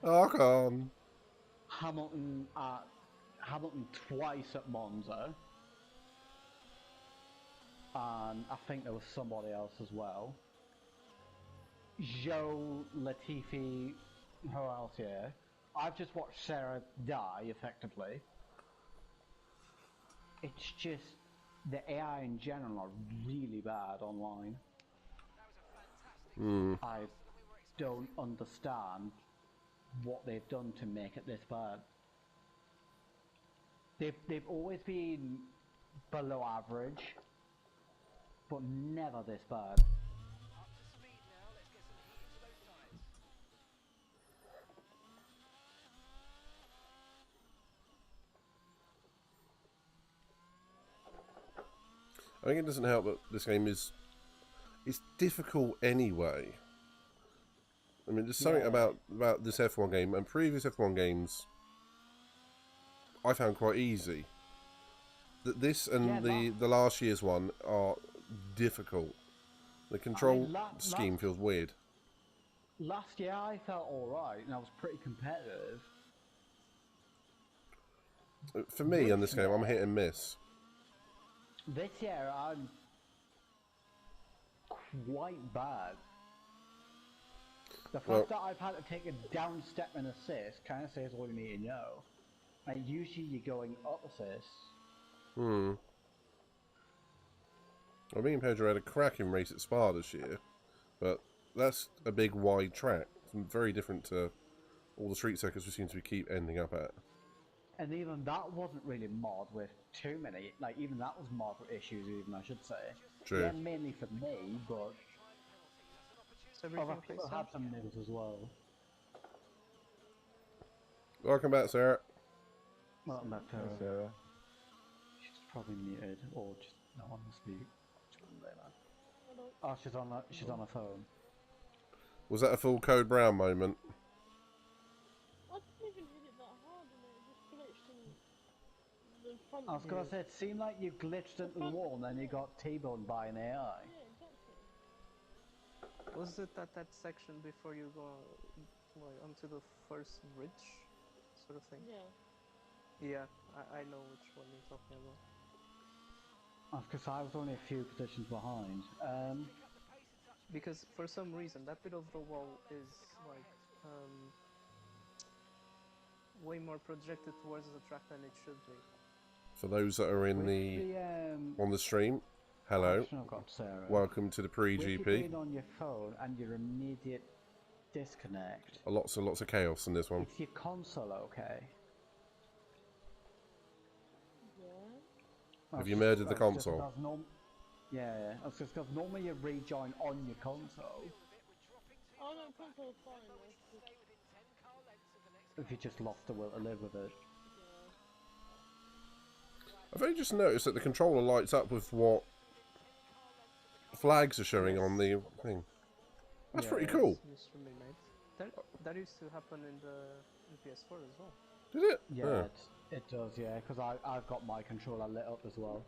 Oh, come. Hamilton twice at Monza. And I think there was somebody else as well. Joe, Latifi, who else here? I've just watched Sarah die, effectively. It's just the AI in general are really bad online. I don't understand what they've done to make it this bad. They've always been below average, but never this bad. Up to speed now. Let's get some heat into those tyres. I think it doesn't help that this game is it's difficult anyway. I mean, there's something about this F1 game and previous F1 games I found quite easy. That this and the last year's one are difficult. The control scheme feels weird. Last year I felt alright and I was pretty competitive. For me, in this game, I'm hit and miss. This year I'm quite bad. The fact that I've had to take a down step in assist kind of says all you need to know. And usually you're going up assists. Well, me and Pedro had a cracking race at Spa this year, but that's a big wide track. It's very different to all the street circuits we seem to keep ending up at. And even that wasn't really mod with too many, like even that was mod with issues even, I should say. True. Yeah, mainly for me, but other people had some news as well. Welcome back, Sarah. Welcome back, Hi, Sarah. Sarah. She's probably muted, or just not on the speak. Oh, she's on her phone. Was that a full Code Brown moment? I didn't even hit it that hard and it just glitched in the front. I was gonna say, it seemed like you glitched into the wall and then you got T-boned by an AI. Yeah, exactly. Was it at that section before you go like, onto the first bridge, sort of thing? Yeah. Yeah, I know which one you're talking about. Because I was only a few positions behind. Because for some reason that bit of the wall is like way more projected towards the track than it should be. For those that are in on the stream, hello. I've got Sarah. Welcome to the With you pre-GP. being on your phone and your immediate disconnect. Lots of chaos in this one. Is your console okay? Yeah. Have you murdered the console? Yeah, that's just because normally you rejoin on your console. Oh no, console's fine. It's just, If you just lost the will to live with it. I've only just noticed that the controller lights up with what flags are showing on the thing. That's pretty cool. Used to be made. That used to happen in the PS4 as well. Did it? Yeah, it does, yeah, because I've got my controller lit up as well.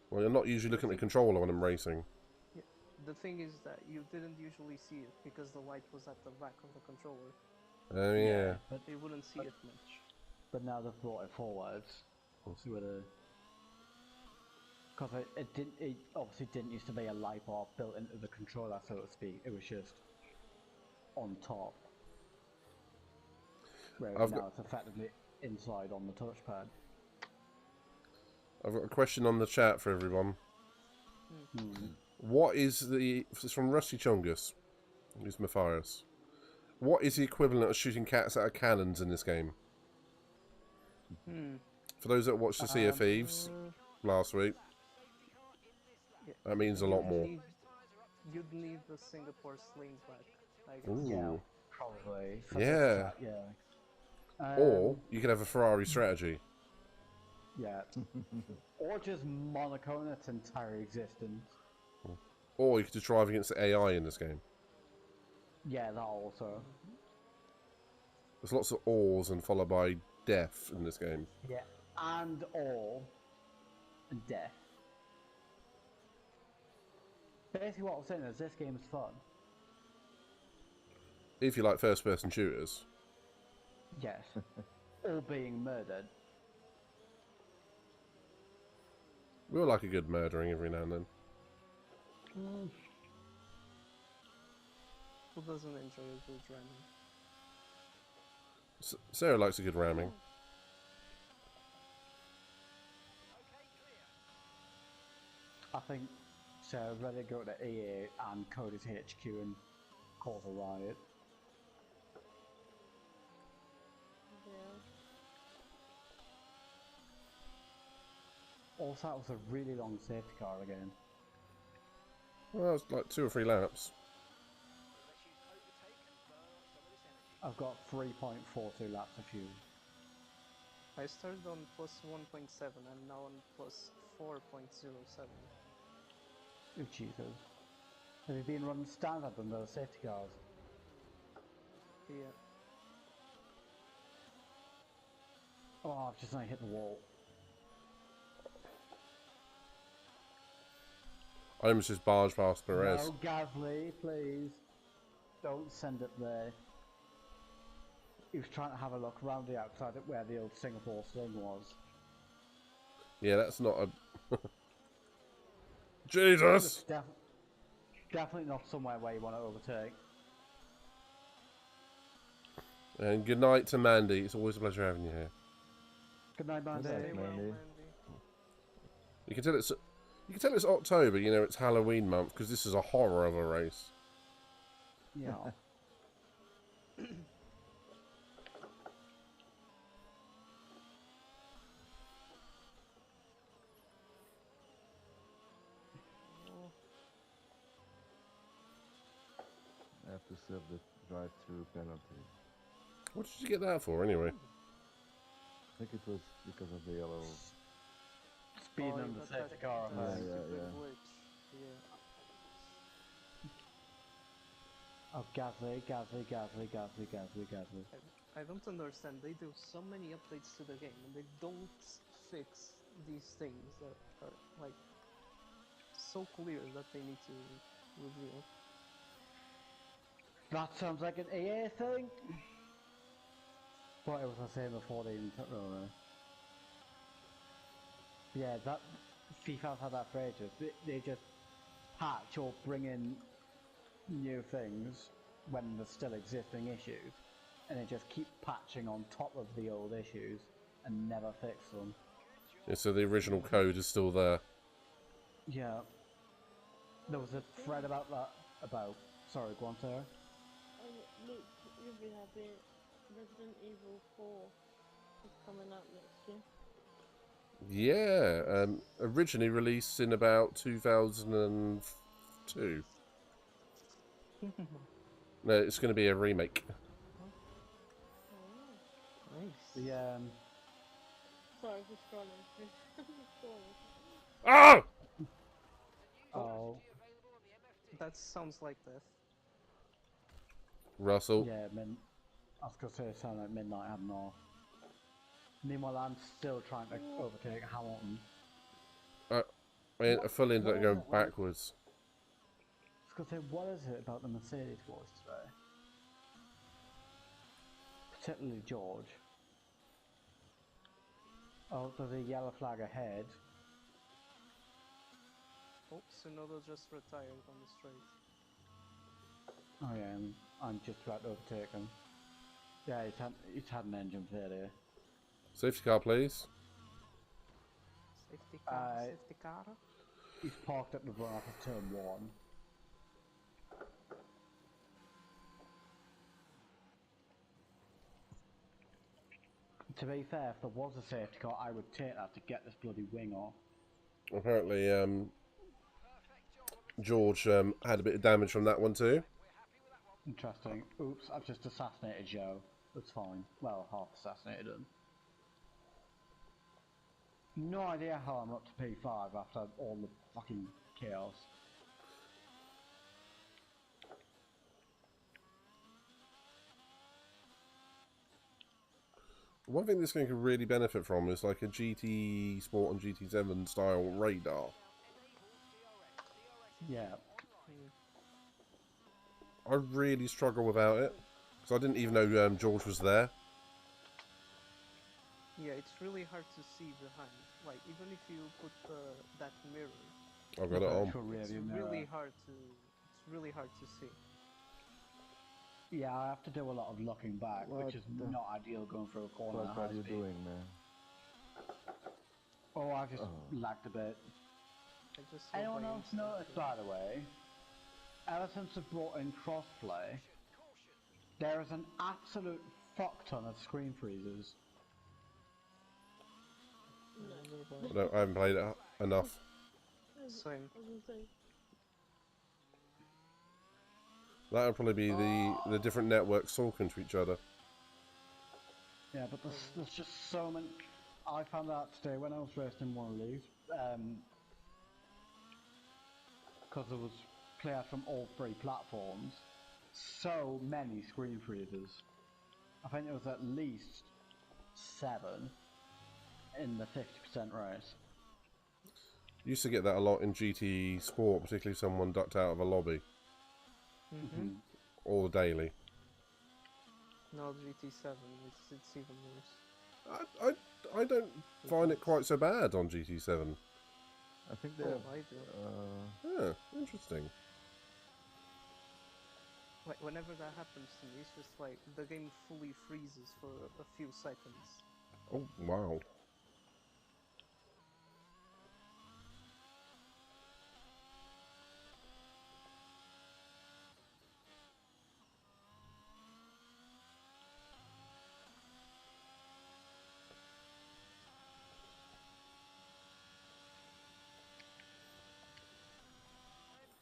Well, you're not usually looking at the controller when I'm racing. Yeah. The thing is that you didn't usually see it because the light was at the back of the controller. Oh, yeah. But You wouldn't see it much. But now they've brought it forwards. See what because it obviously didn't used to be a light bar built into the controller, so to speak. It was just on top. Whereas now it's effectively inside on the touchpad. I've got a question on the chat for everyone. What is it's from Rusty Chungus, who's Matthias. What is the equivalent of shooting cats out of cannons in this game? For those that watched the Sea of Thieves last week, that means a lot more. You'd need the Singapore slingback, I guess. Ooh. Yeah, probably. Yeah. Yeah. Or you could have a Ferrari strategy. Yeah. Or just Monaco its entire existence. Or you could just drive against the AI in this game. Yeah, that also. There's lots of ors and followed by death in this game. Yeah. And death. Basically what I'm saying is this game is fun. If you like first-person shooters. Yes. Or being murdered. We all like a good murdering every now and then. Who doesn't enjoy a good ramming? Sarah likes a good ramming. I think Sarah's ready to go to EA and Cody's HQ and cause a riot. Yeah. Also, that was a really long safety car again. Well, it's like 2 or 3 laps. I've got 3.42 laps of fuel. I started on plus 1.7, I'm now on plus 4.07. Oh, Jesus. Have you been running standard on those safety cars? Yeah. Oh, I've just not hit the wall. I almost just barged past Perez. No, Gasly, please. Don't send it there. He was trying to have a look around the outside at where the old Singapore Sling was. Yeah, that's not a... Jesus! It's definitely not somewhere where you want to overtake. And good night to Mandy. It's always a pleasure having you here. Good night, Mandy. Good night, Stay well, Mandy. Mandy. You can tell it's October. You know it's Halloween month because this is a horror of a race. Yeah. I have to serve the drive-through penalty. What did you get that for, anyway? I think it was because of the yellow. Speeding Oh, on the that- safety that- car. that Yeah, man. yeah, stupid yeah. glitch. Yeah. Oh, Gasly, Gasly, Gasly, Gasly, Gasly, Gasly. I don't understand. They do so many updates to the game and they don't fix these things that are like so clear that they need to reveal. That sounds like an EA thing. But it was the same before they even took over. Yeah, that FIFA's had that for ages. They just patch or bring in new things when there's still existing issues, and they just keep patching on top of the old issues and never fix them. Yeah, so the original code is still there. Yeah. There was a thread about that. Sorry, go on, Sarah. Luke, you'll be happy. Resident Evil 4 is coming out next year. Yeah, originally released in about 2002. No, it's going to be a remake. Oh. Nice. The Sorry for scrolling. Scrolling. Ah! oh That sounds like death. Russell. yeah, I was gonna say it sounded like Midnight had off. Meanwhile, I'm still trying to overtake Hamilton. I fully ended up going backwards. I was gonna say, what is it about the Mercedes boys today? Particularly George. Oh, there's a yellow flag ahead. Oh, Tsunoda just retired on the straight. Oh yeah, and I'm just about to overtake him. Yeah, he's had an engine failure. Safety car, please. Safety car, safety car. He's parked at the run off of turn 1. To be fair, if there was a safety car, I would take that to get this bloody wing off. Apparently, George had a bit of damage from that one too. Interesting. Oops, I've just assassinated Joe. That's fine. Well, half assassinated him. No idea how I'm up to P5 after all the fucking chaos. One thing this game could really benefit from is like a GT Sport and GT7 style radar. Yeah. I really struggle without it because I didn't even know George was there. Yeah, it's really hard to see behind. Like, even if you put that mirror, I've got it on. Virtual it's rearview mirror. really hard to see. Yeah, I have to do a lot of looking back, What which is the not ideal going through a corner. What at are high you speed. doing, man? Oh, I've just Oh. lagged a bit. I just saw Anyone by else instinct notice, here. by the way, ever since they've brought in crossplay, there is an absolute fuck ton of screen freezes. I wonder I, why. don't, I haven't played it enough. Same. I was gonna say, That would probably be the different networks talking to each other. Yeah, but there's just so many. I found out today when I was racing one of these, because there was players from all three platforms, so many screen freezers. I think it was at least 7 in the 50% race. Used to get that a lot in GT Sport, particularly if someone ducked out of a lobby Mm-hmm. or daily. Now GT7, it's even worse. I don't find it quite so bad on GT7. I think they Oh, have. I do. Yeah, interesting. Like, whenever that happens to me, it's just like the game fully freezes for a few seconds. Oh, wow.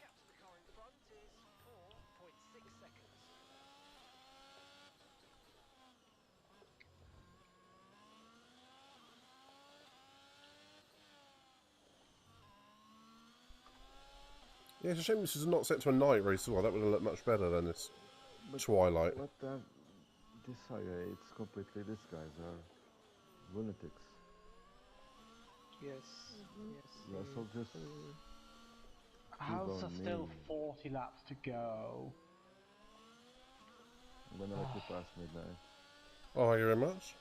Gap to the car in front is 4.6 seconds. Yeah, it's a shame this is not set to a night race as well. That would have looked much better than this But twilight. What the? This it's completely. These guys are lunatics. Yes. Mhm. Yes. Yeah, so just How's there on still me. 40 laps to go? I'm gonna let you pass midnight. Oh, thank you very much.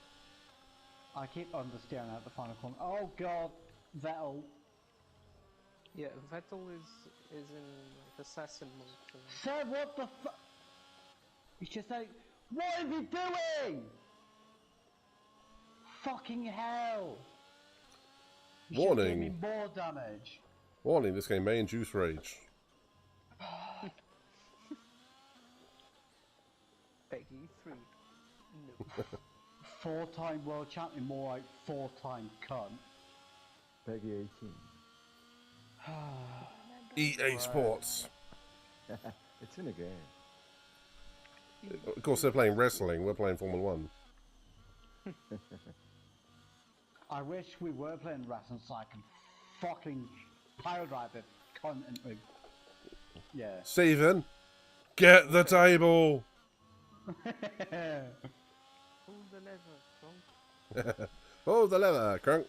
I keep understeering out the final corner. Oh god, Vettel. Yeah, Vettel is in like assassin mode. Sir, what the fuck? He's just like, what is he doing? Fucking hell! You should give me Warning. more damage. Warning, this game may induce rage. Peggy 3. No. 4-time world champion, more like 4-time cunt. Peggy 18. EA Sports. It's in a game. Of course, they're playing wrestling. We're playing Formula 1. I wish we were playing wrestling so I can fucking pile drive this cunt into... Yeah. Stephen, get the table. Pull the lever, Trump. Oh, the lever, crunk.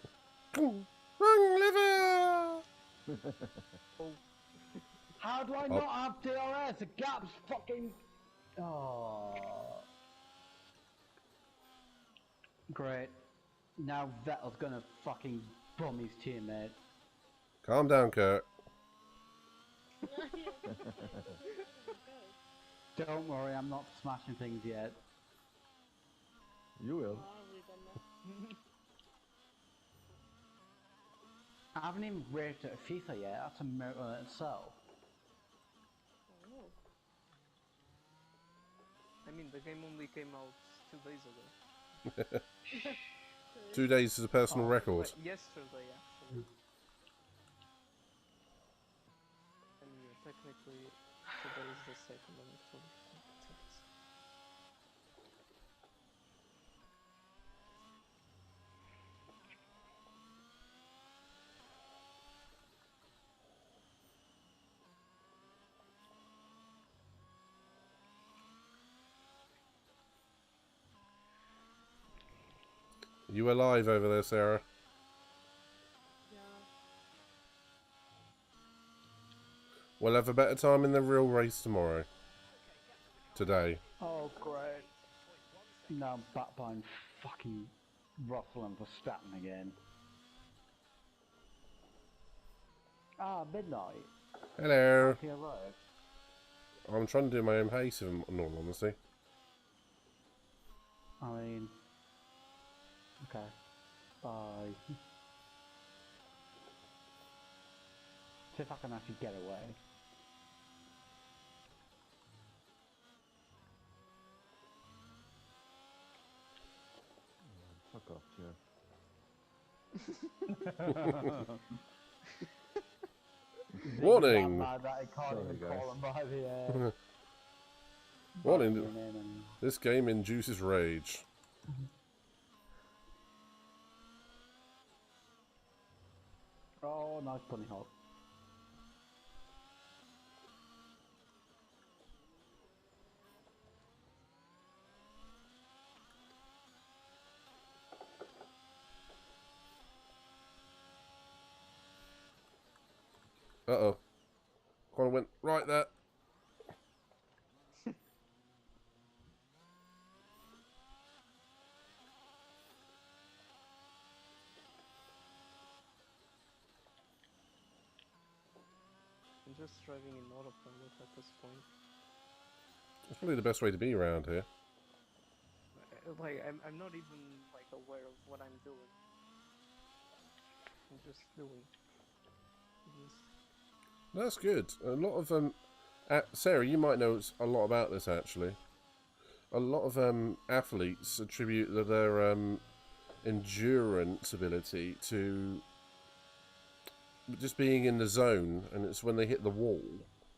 Wrong lever. Oh, How do I not have DRS? The gap's fucking... Oh. Great. Now Vettel's gonna fucking bum his teammate. Calm down, Kurt. Don't worry, I'm not smashing things yet. You will. I haven't even raced at FIFA yet, that's a miracle in itself. I mean, the game only came out 2 days ago. 2 days is a personal record. Like, yesterday, actually. And yeah, technically, today is the 2nd of October. You alive over there, Sarah? Yeah. We'll have a better time in the real race tomorrow. Today. Oh great. Now I'm back behind fucking Russell and Verstappen again. Ah, midnight. Hello. He arrived. I'm trying to do my own pace, in all honesty. I mean, okay. Bye. See if I can actually get away. Fuck off, Jeff. Warning! That I can't Sorry, even guys. call him by the Warning! your name anymore. This game induces rage. Oh, nice bunny hop. Uh-oh. Connor went right there. I'm just driving in autopilot at this point. It's probably the best way to be around here. Like, I'm not even, like, aware of what I'm doing. I'm just doing. Just... That's good. A lot of Sarah, you might know a lot about this actually. A lot of athletes attribute their endurance ability to just being in the zone, and it's when they hit the wall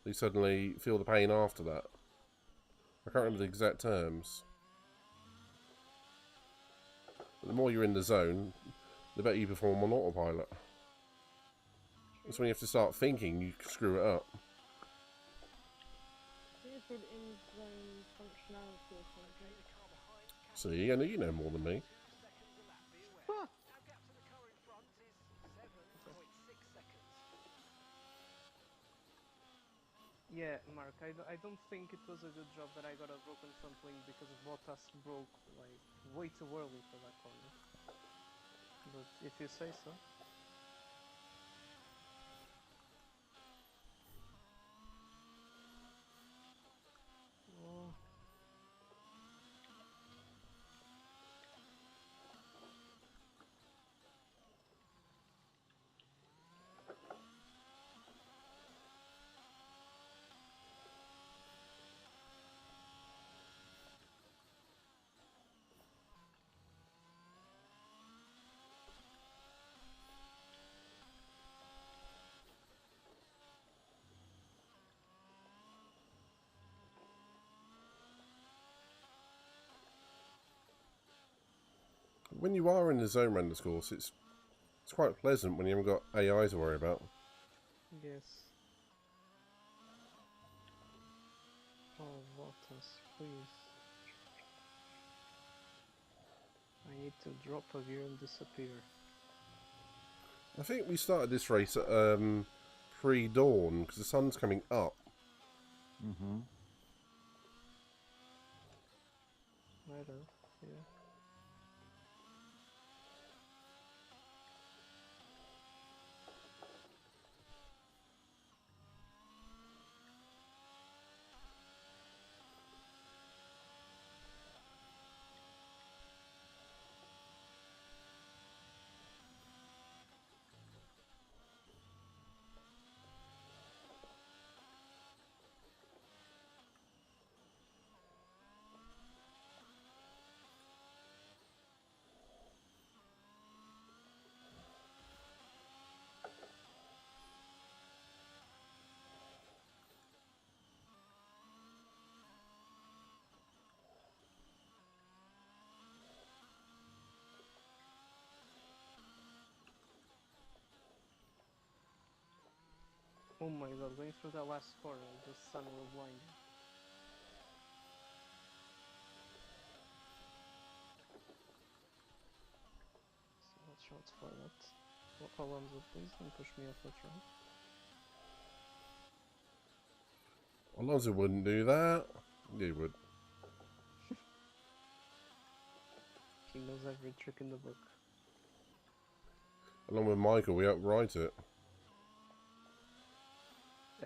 they suddenly feel the pain after that. I can't remember the exact terms. But the more you're in the zone, the better you perform on autopilot. That's when you have to start thinking you screw it up. I think it's called in-zone functionality or something. See, I know you know more than me. Yeah, Mark, I don't think it was a good job that I got a broken front wing because Bottas broke, like, way too early for that corner. But if you say so. Oh. When you are in the zone around this course, it's quite pleasant when you haven't got AI to worry about. Yes. Oh, Bottas, please. I need to drop a gear and disappear. I think we started this race at pre-dawn because the sun's coming up. Mm-hmm. Might have, yeah. Oh my god, going through that last corner, the sun will blind you. So watch out for that. Alonso, please don't push me off the track. Alonso wouldn't do that. He would. He knows every trick in the book. Along with Michael, we outright it.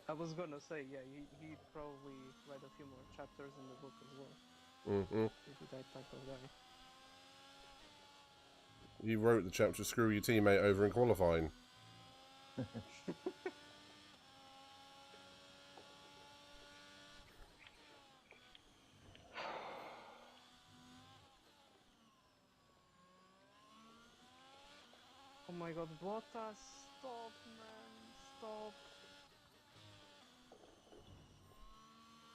I was gonna say, yeah, he'd probably write a few more chapters in the book as well. Mm-hmm. He'd be that type of guy. You wrote the chapter to screw your teammate over in qualifying. Oh my god, Bottas, stop, man, stop.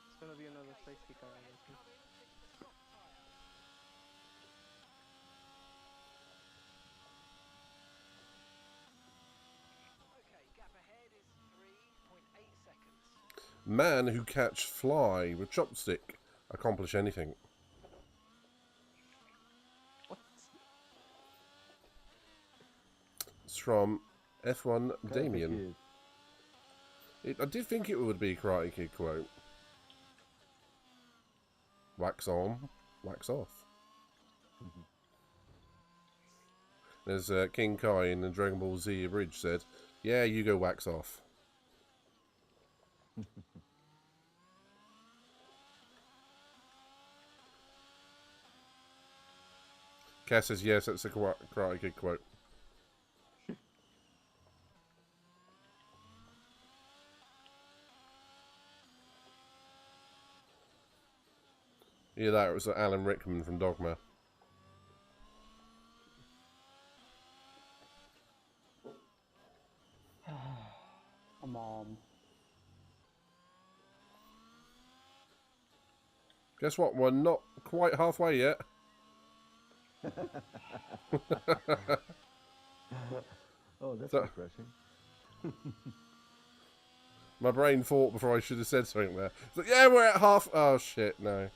It's gonna be another safety car, I think. Okay, gap ahead is 3.8 seconds. Man who catch fly with chopstick accomplish anything. What? It's from F1 Karate Damien. Kid. I did think it would be a Karate Kid quote. Wax on, wax off. There's King Kai in the Dragon Ball Z Abridged said, "Yeah, you go wax off." Cass says, "Yes, that's a Karate Kid quote." Yeah, that was Alan Rickman from Dogma. Come on. Guess what? We're not quite halfway yet. Oh, that's So- refreshing. My brain thought before I should have said something there. It's like, yeah, we're at half. Oh shit, no.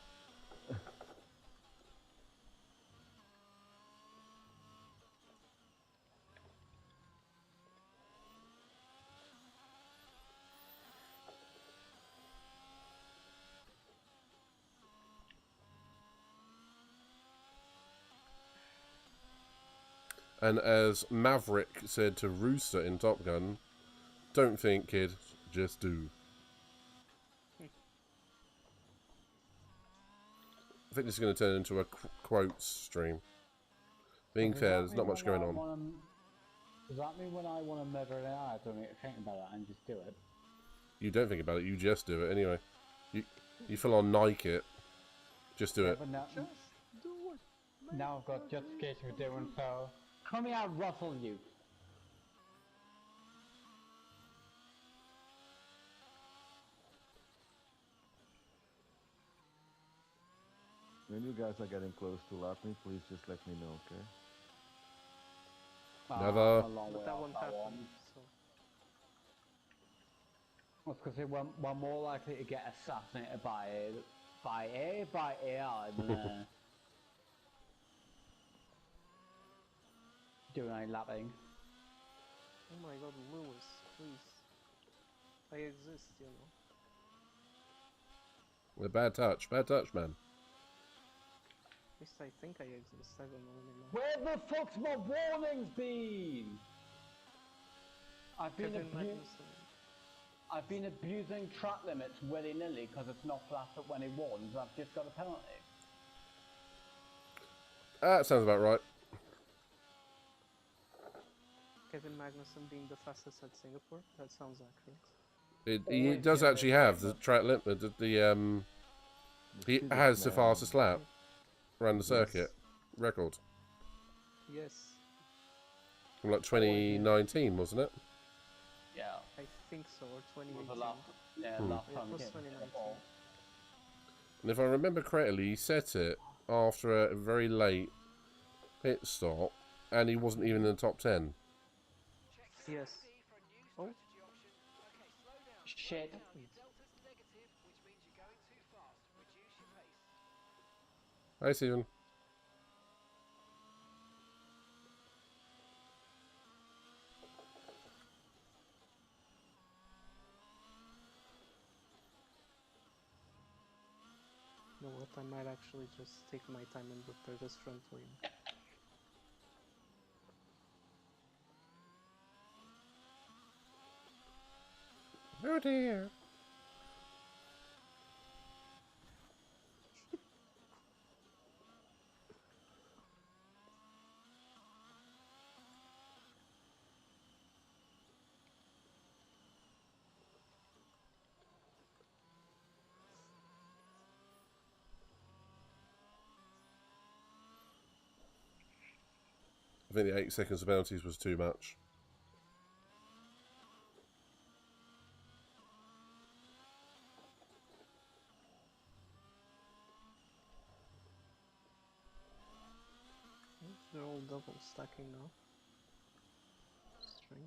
And as Maverick said to Rooster in Top Gun, "Don't think, kid, just do." I think this is going to turn into a quotes stream. Being Does fair, that there's mean not much when going I on. does that mean when I want to murder an AI, I don't need to think about it and just do it? You don't think about it, you just do it anyway. You full on Nike it. Just do Yeah, it. but now, Just do it. now I've got justification for doing so. Come here, Russell, you. When you guys are getting close to lap me, please just let me know, okay? Never. I'm a long way But that off won't that happen, one. so... That's because we're more likely to get assassinated by AI than doing any lapping. Oh my god, Lewis, please. I exist, you know. With bad touch, man. At least I think I exist, I don't know anymore. Where the fuck's my warnings been? Kevin Magnussen. I've been abusing track limits willy-nilly because it's not flapped up when he warns. I've just got a penalty. That sounds about right. Kevin Magnussen being the fastest at Singapore? That sounds accurate. He does actually have the track limit. He has the fastest lap around the circuit record Yes, from like 2019, wasn't it? Yeah. I think so, or Was 2018. the last, yeah, Hmm. last Yeah, time it was he hit 2019. ball. And if I remember correctly, he set it after a very late pit stop, and he wasn't even in the top 10. Yes. Oh, Shit. Delta's negative, which means you're going too fast. Reduce your pace. Hi, Stephen. you know what, I might actually just take my time and repair this front wing. Oh dear. I think the 8 seconds of penalties was too much. They're all double stacking now. Strange.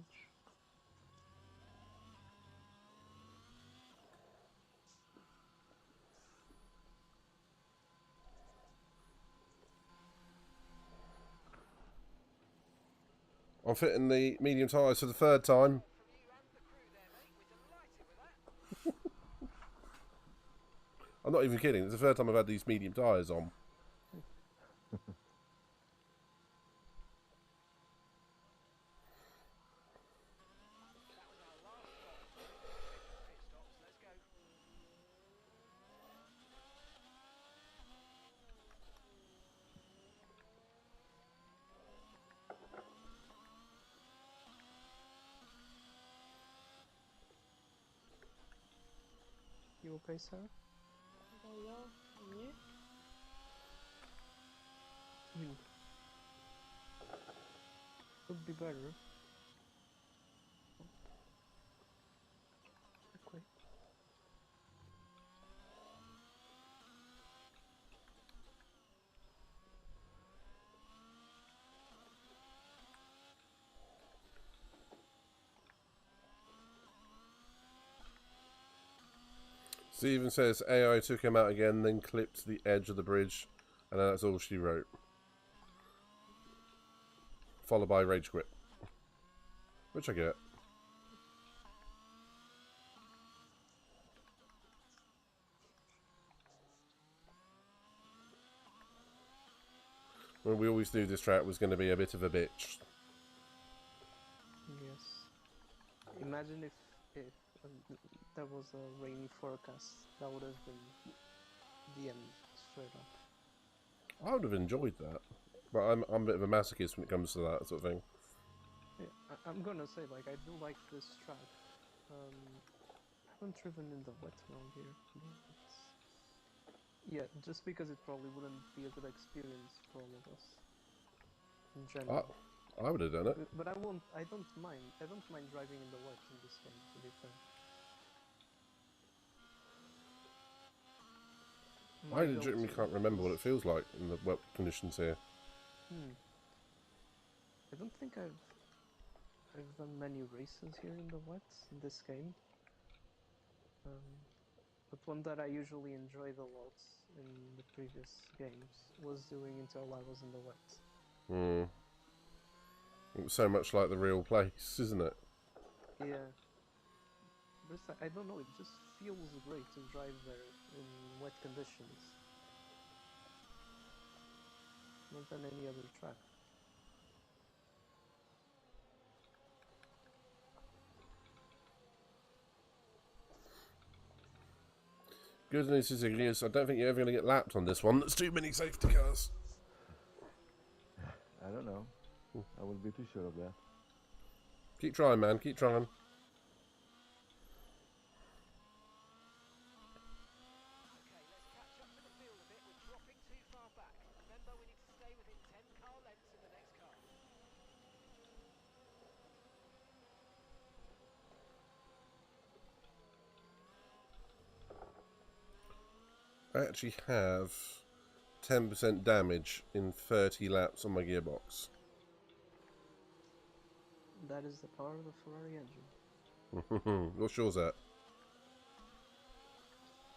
I'm fitting the medium tyres for the 3rd time. From you and the crew there, mate. We're delighted with that. I'm not even kidding. It's the 3rd time I've had these medium tyres on. That was our last stop before the pit stops. Let's go. You okay, sir? There you are. And you? I mean, could be better. Okay. Steven says AI took him out again, then clipped the edge of the bridge, and that's all she wrote. Followed by rage quit. Which I get. Well, we always knew this track was going to be a bit of a bitch. Yes. Imagine if there was a rainy forecast. That would have been the end, straight up. I would have enjoyed that. But I'm a bit of a masochist when it comes to that sort of thing. Yeah, I'm gonna say, like, I do like this track. I haven't driven in the wet around here. But yeah, just because it probably wouldn't be a good experience for all of us in general. I would have done it. But I won't. I don't mind. I don't mind driving in the wet in this game. To be fair. I legitimately can't remember what it feels like in the wet conditions here. I don't think I've done many races here in the wet in this game. But one that I usually enjoyed a lot in the previous games was doing until I was in the wet. It was so much like the real place, isn't it? Yeah. But it's like, I don't know, it just feels great to drive there in wet conditions. More than any other track. Good news is, I don't think you're ever going to get lapped on this one. There's too many safety cars. I don't know. I wouldn't be too sure of that. Keep trying, man. Keep trying. Okay, let's catch up to the field a bit. We're dropping too far back. Remember, we need to stay within 10 car lengths of the next car. I actually have 10% damage in 30 laps on my gearbox. That is the power of the Ferrari engine. What's yours at?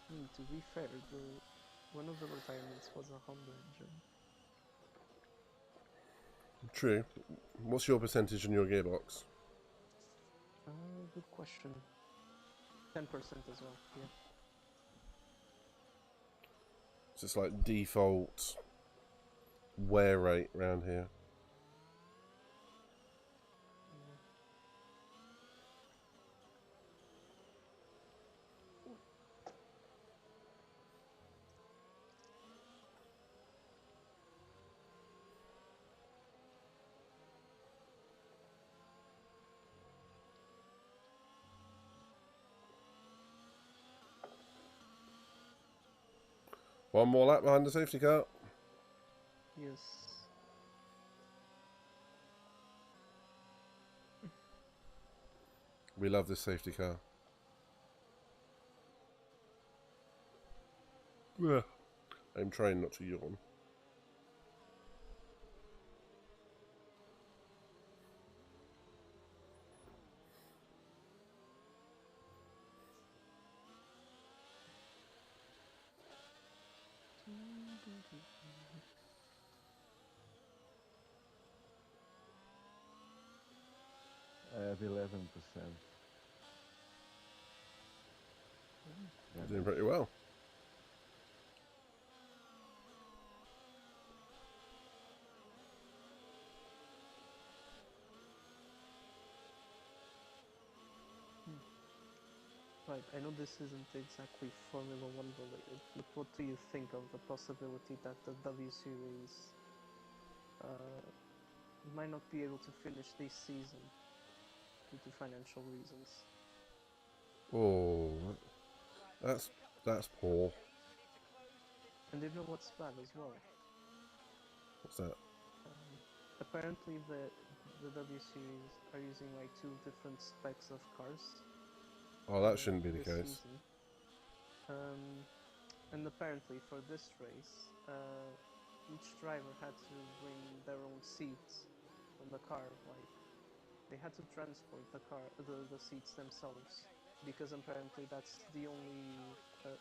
To be fair, one of the retirements was a Honda engine. True. What's your percentage on your gearbox? Good question. 10% as well, yeah. It's just like default wear rate around here. One more lap behind the safety car. Yes. We love this safety car. Yeah. I'm trying not to yawn. I have 11%. Yeah, Doing pretty well. Right, I know this isn't exactly Formula One related, but what do you think of the possibility that the W Series might not be able to finish this season due to financial reasons? Oh, that's poor. And you know what's bad as well? What's that? Apparently the W Series are using like 2 different specs of cars. Oh, that shouldn't be the this case. season. And apparently for this race, each driver had to bring their own seats on the car. Like they had to transport the seats themselves, because apparently that's the only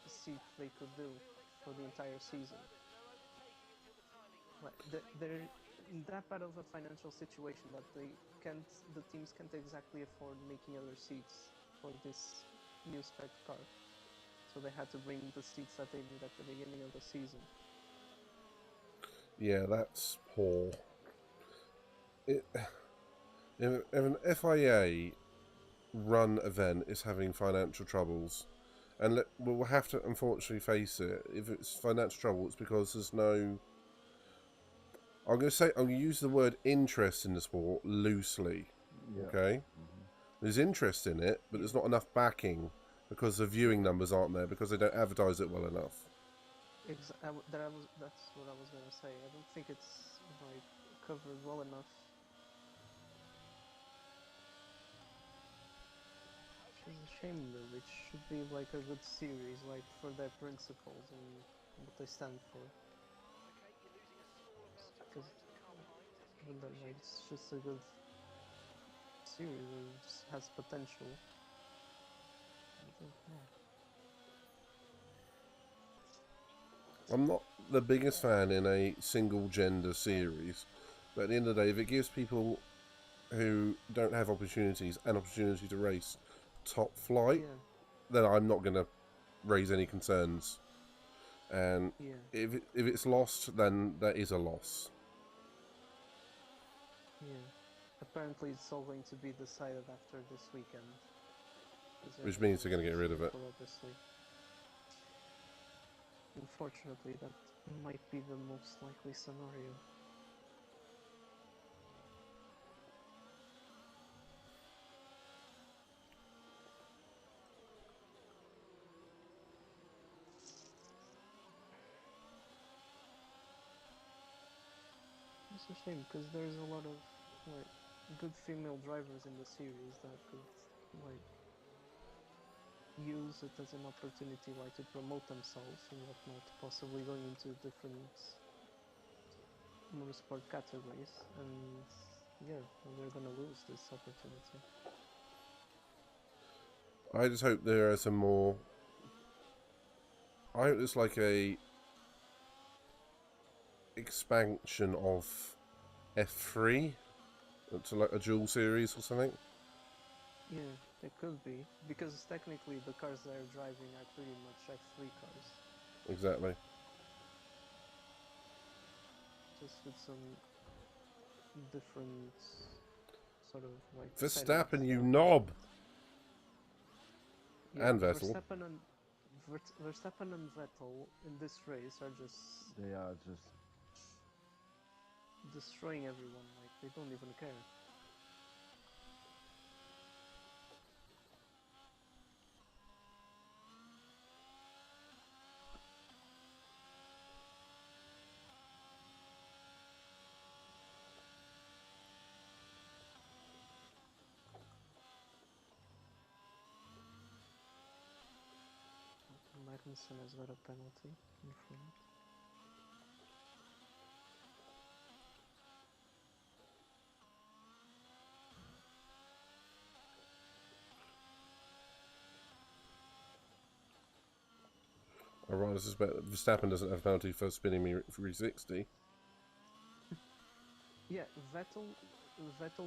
seat they could do for the entire season. Like they're in that bad of a financial situation that the teams can't exactly afford making other seats for this new spec car. So they had to bring the seats that they did at the beginning of the season. Yeah, that's poor. If an FIA run event is having financial troubles, and we'll have to unfortunately face it, if it's financial trouble, it's because there's no... I'm going to use the word interest in the sport loosely, yeah. okay? There's interest in it, but there's not enough backing because the viewing numbers aren't there, because they don't advertise it well enough. That's what I was gonna say. I don't think it's like covered well enough. Which is a shame though. It should be like a good series, like for their principles and what they stand for. Because even though like it's just a good series, it just has potential. I don't know. I'm not the biggest fan in a single gender series, but at the end of the day, if it gives people who don't have opportunities an opportunity to race top flight, Yeah. then I'm not going to raise any concerns. And Yeah. if it's lost, then that is a loss. Yeah. Apparently it's all going to be decided after this weekend. Which means they're going to get rid of it. Obviously. Unfortunately, that might be the most likely scenario. It's a shame because there's a lot of like good female drivers in the series that could like use it as an opportunity like to promote themselves and whatnot, possibly going into different motorsport categories, and yeah, they're gonna lose this opportunity. I just hope there are some more... I hope there's like a expansion of F3 to like a dual series or something. Yeah, it could be, because technically the cars they're driving are pretty much F3 cars. Exactly. Just with some different sort of like Verstappen, settings. you knob! Yeah, And Vettel. Verstappen and Vettel in this race are just They are just... destroying everyone, like they don't even care. Magnussen has got a penalty in front. I rather suspect that Verstappen doesn't have a penalty for spinning me 360. Yeah, Vettel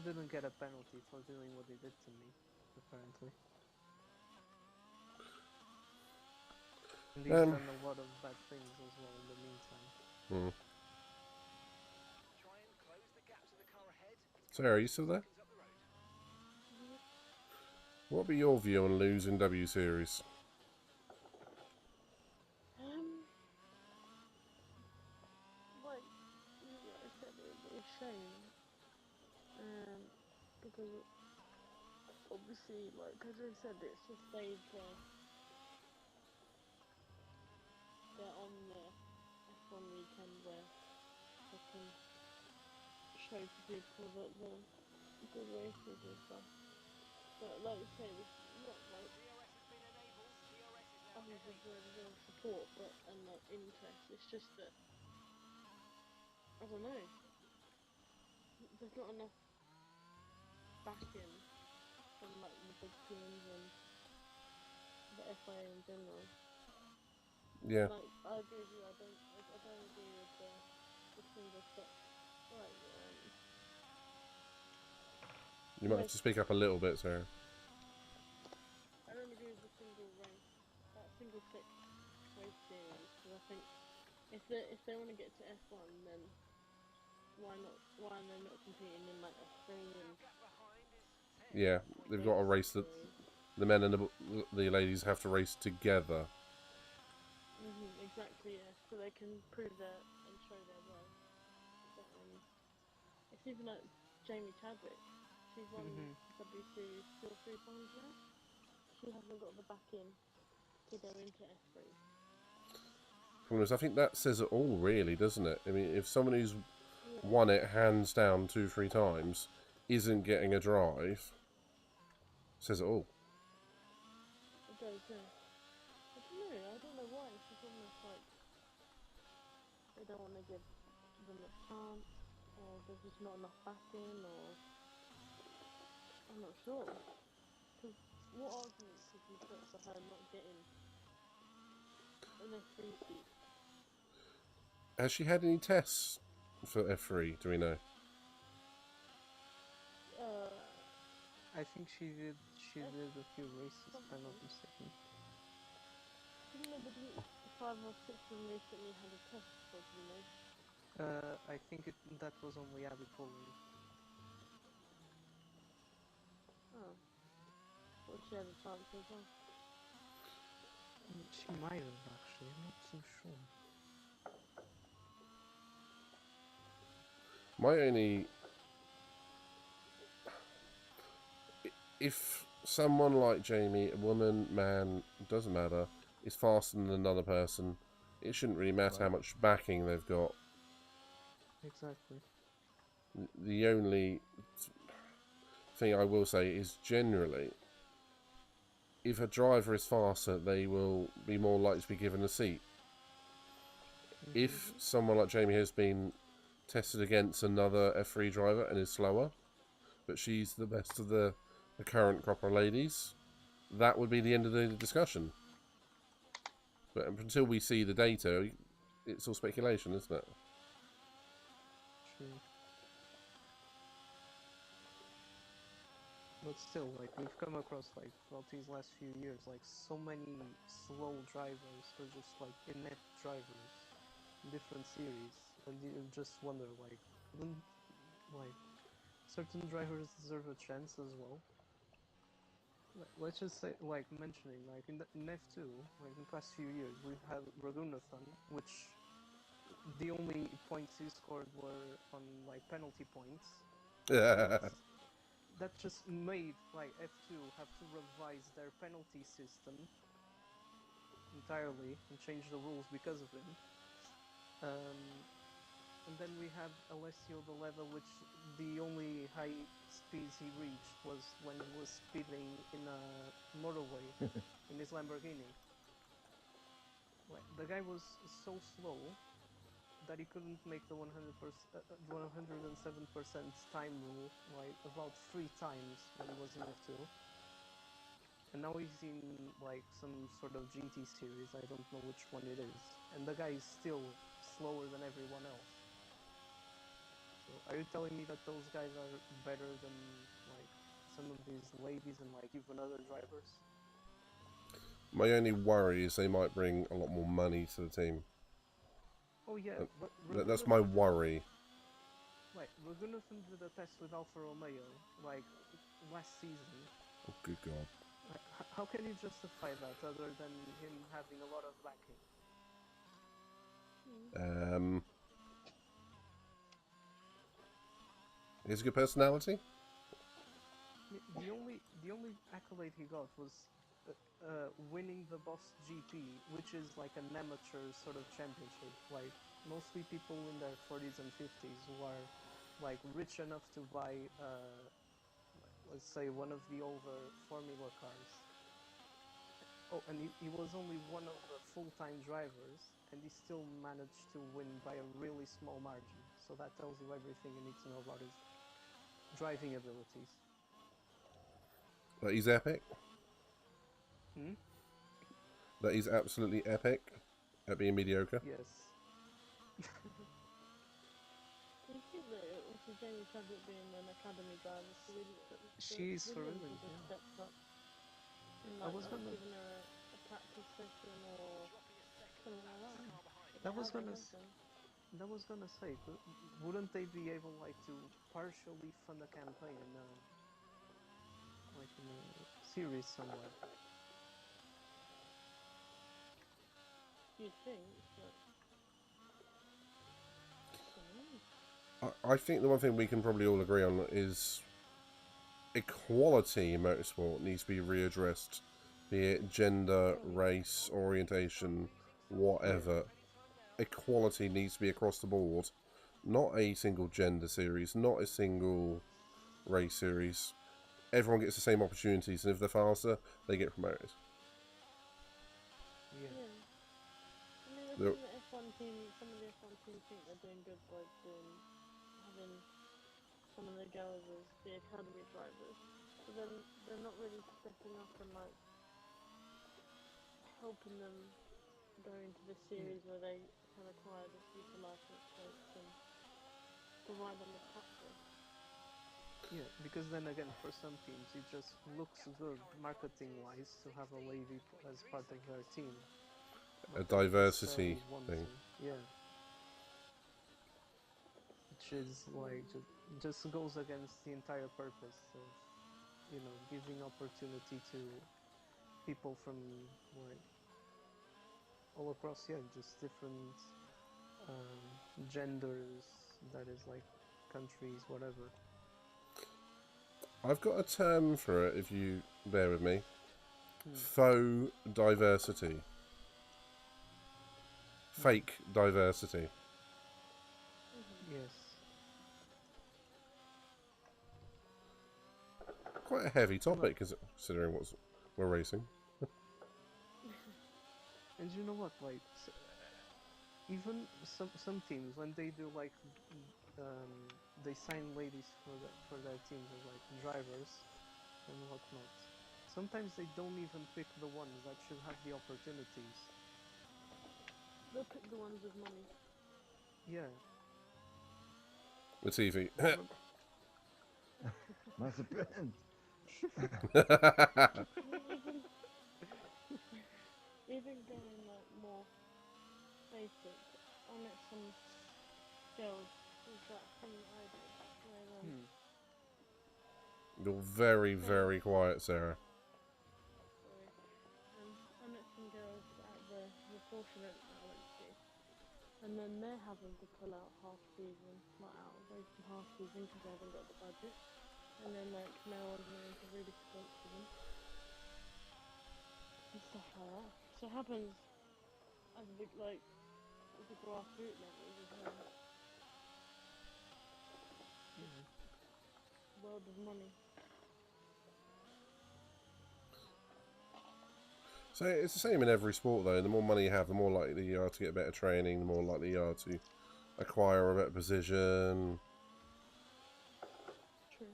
didn't get a penalty for doing what he did to me, apparently. And he's done a lot of bad things as well in the meantime. Try and close the gap to the car ahead. Sarah, are you still there? Seconds up the road. What would be your view on losing W Series? Like, I said, it would be a shame. Because obviously, like, as I said, it's just they're on the F1 weekend where they can show to people that they're good races and stuff. But like you say, it's not like DRS has been enabled. DRS is now hundreds of enabled. of support, but and like interest. It's just that I don't know. There's not enough backing from like the big teams and the FIA in general. Yeah. Like I agree with you. I don't agree with the single set. Like You might have to speak up a little bit, Sarah. I don't agree with the single race, single six race series, because I think if they want to get to F1, then why not? Why are they not competing in like F3 and? Yeah, they've got to race the men and the ladies have to race together. Exactly, yeah. So they can prove their and show their worth. But it's even like Jamie Chadwick. She's won W Series 2 or 3 times now. She hasn't got the back in to go into F3. Problem is, I think that says it all, really, doesn't it? I mean, if someone who's won it hands down 2-3 times isn't getting a drive, says it all. It does, yeah. I don't know why. It's just almost like they don't want to give them a chance, or there's just not enough backing, or I'm not sure. Because what argument could you put for her not getting an F3 seat? Has she had any tests for F3? Do we know? I think she did a few races, if I'm not mistaken. Didn't 5 or 6 of them recently had a test for, you know? I think that was only Abby Pollard. Oh. Well, she had a chance as well. She might have, actually, I'm not so sure. My only... If someone like Jamie, a woman, man, doesn't matter, is faster than another person, it shouldn't really matter how much backing they've got. Exactly. The only thing I will say is generally, if a driver is faster, they will be more likely to be given a seat. If someone like Jamie has been tested against another F3 driver and is slower, but she's the best of the current crop of ladies, that would be the end of the discussion. But until we see the data, it's all speculation, isn't it? True. But still, like, we've come across, like, throughout these last few years, like, so many slow drivers or just, like, inept drivers in different series, and you just wonder, like, certain drivers deserve a chance as well. Let's just say, like, mentioning, like, in F2, like, in the past few years, we've had Raghunathan, which the only points he scored were on, like, penalty points. That just made, like, F2 have to revise their penalty system entirely and change the rules because of him. And then we had Alessio De Leva, which the only high speeds he reached was when he was speeding in a motorway in his Lamborghini. Like the guy was so slow that he couldn't make the 107% time rule like about 3 times when he was in F2. And now he's in like some sort of GT series, I don't know which one it is. And the guy is still slower than everyone else. So are you telling me that those guys are better than like some of these ladies and like even other drivers? My only worry is they might bring a lot more money to the team. Oh yeah, but That's my worry. Like Ragunathan did a test with Alfa Romeo like last season. Oh, good God. Like, how can you justify that other than him having a lot of backing? He's a good personality. The only accolade he got was winning the Boss GP, which is like an amateur sort of championship. Like mostly people in their 40s and 50s who are like rich enough to buy, let's say, one of the older Formula cars. Oh, and he was only one of the full-time drivers, and he still managed to win by a really small margin. So that tells you everything you need to know about his driving abilities. That he's epic. Hmm? That he's absolutely epic at being mediocre. Yes. Do you think that also Jamie Chadwick being an academy driver, so really She's for Williams Williams, has yeah. stepped up and I like was gonna, given her a practice session or something like that. If that they was haven't, gonna, have them. that was gonna say, wouldn't they be able like to partially fund a campaign in like in a series somewhere? You'd think, but I think the one thing we can probably all agree on is equality in motorsport needs to be readdressed, be it gender, race, orientation, whatever. Equality needs to be across the board, not a single gender series, not a single race series. Everyone gets the same opportunities, and if they're faster, they get promoted. Yeah. I mean, I There- think the F1 team, some of the F1 teams think they're doing good by having some of the girls as the academy drivers, but then they're not really stepping up and like helping them go into the series where they can acquire the super license plates and provide them with practice. Yeah, because then again, for some teams, it just looks good marketing-wise to have a lady as part of their team. A But they don't diversity necessarily want thing. to. Yeah. Which is like just goes against the entire purpose of, you know, giving opportunity to people from like all across, yeah, just different genders. That is like countries, whatever. I've got a term for it, if you bear with me. Faux diversity. Fake diversity. Yes. Quite a heavy topic, considering what we're racing. And you know what? Like, even some teams when they do like, they sign ladies for their teams as like drivers and whatnot. Sometimes they don't even pick the ones that should have the opportunities. They'll pick the ones with money. Yeah. The TV. Massive bend. Even going like more basic, I met some girls with that thing that I did, where You're very, very quiet, Sarah. sorry, I met some girls at the fortunate that I went to, and then they're having to pull out half season, not out, racing half season because they haven't got the budget, and then like no one's willing to really sponsor them and stuff like that. So it happens at the like the grassroots levels as well. World of money. So it's the same in every sport, though. The more money you have, the more likely you are to get better training, the more likely you are to acquire a better position. True.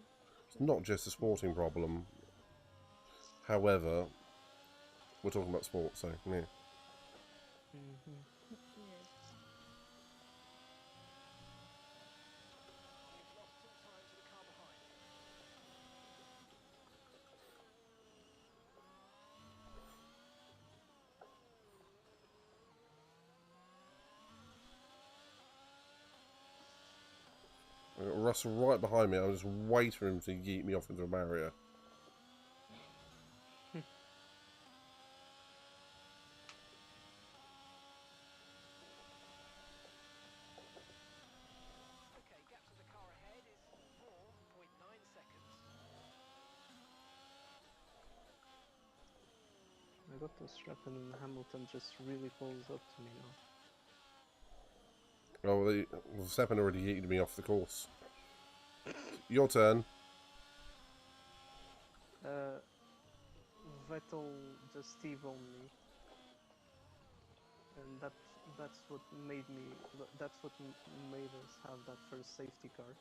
It's not just a sporting problem. However, we're talking about sports, so yeah. Mm-hmm. Yeah. You've lost some time to the car behind. I've got Russell right behind me. I'm just waiting for him to yeet me off into a barrier. Okay, gap to the car ahead is 4.9 seconds. I got the strap and Hamilton just really close up to me now. Oh, well, Verstappen already yeeted me off the course. Your turn. Vettel just T-boned me, and that's what made me. That's what made us have that first safety car.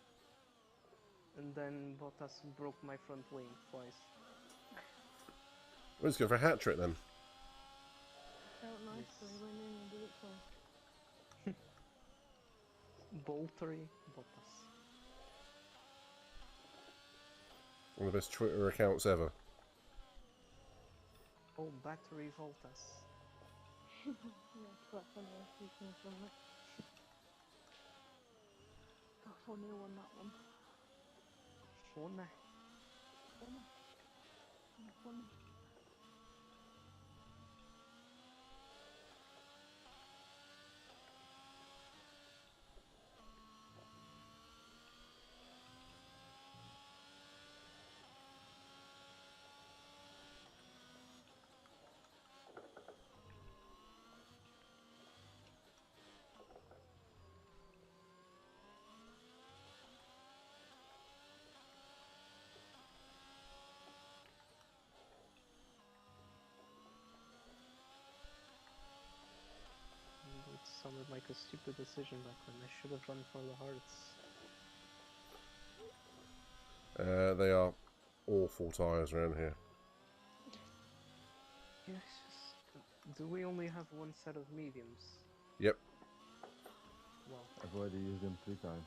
And then Bottas broke my front wing twice. We're just going for a hat trick then. Felt nice Yes. so he went in and did it twice. Boltery Bottas. One of the best Twitter accounts ever. Oh, battery Voltas. Yeah, quite funny actually came from it. Got 4-0 on that one. Funny. Funny. Funny. It sounded like a stupid decision back then. I should have run for the hearts. They are awful tyres around here. Yeah, it's just... Do we only have one set of mediums? Yep. Well, I've already used them 3 times.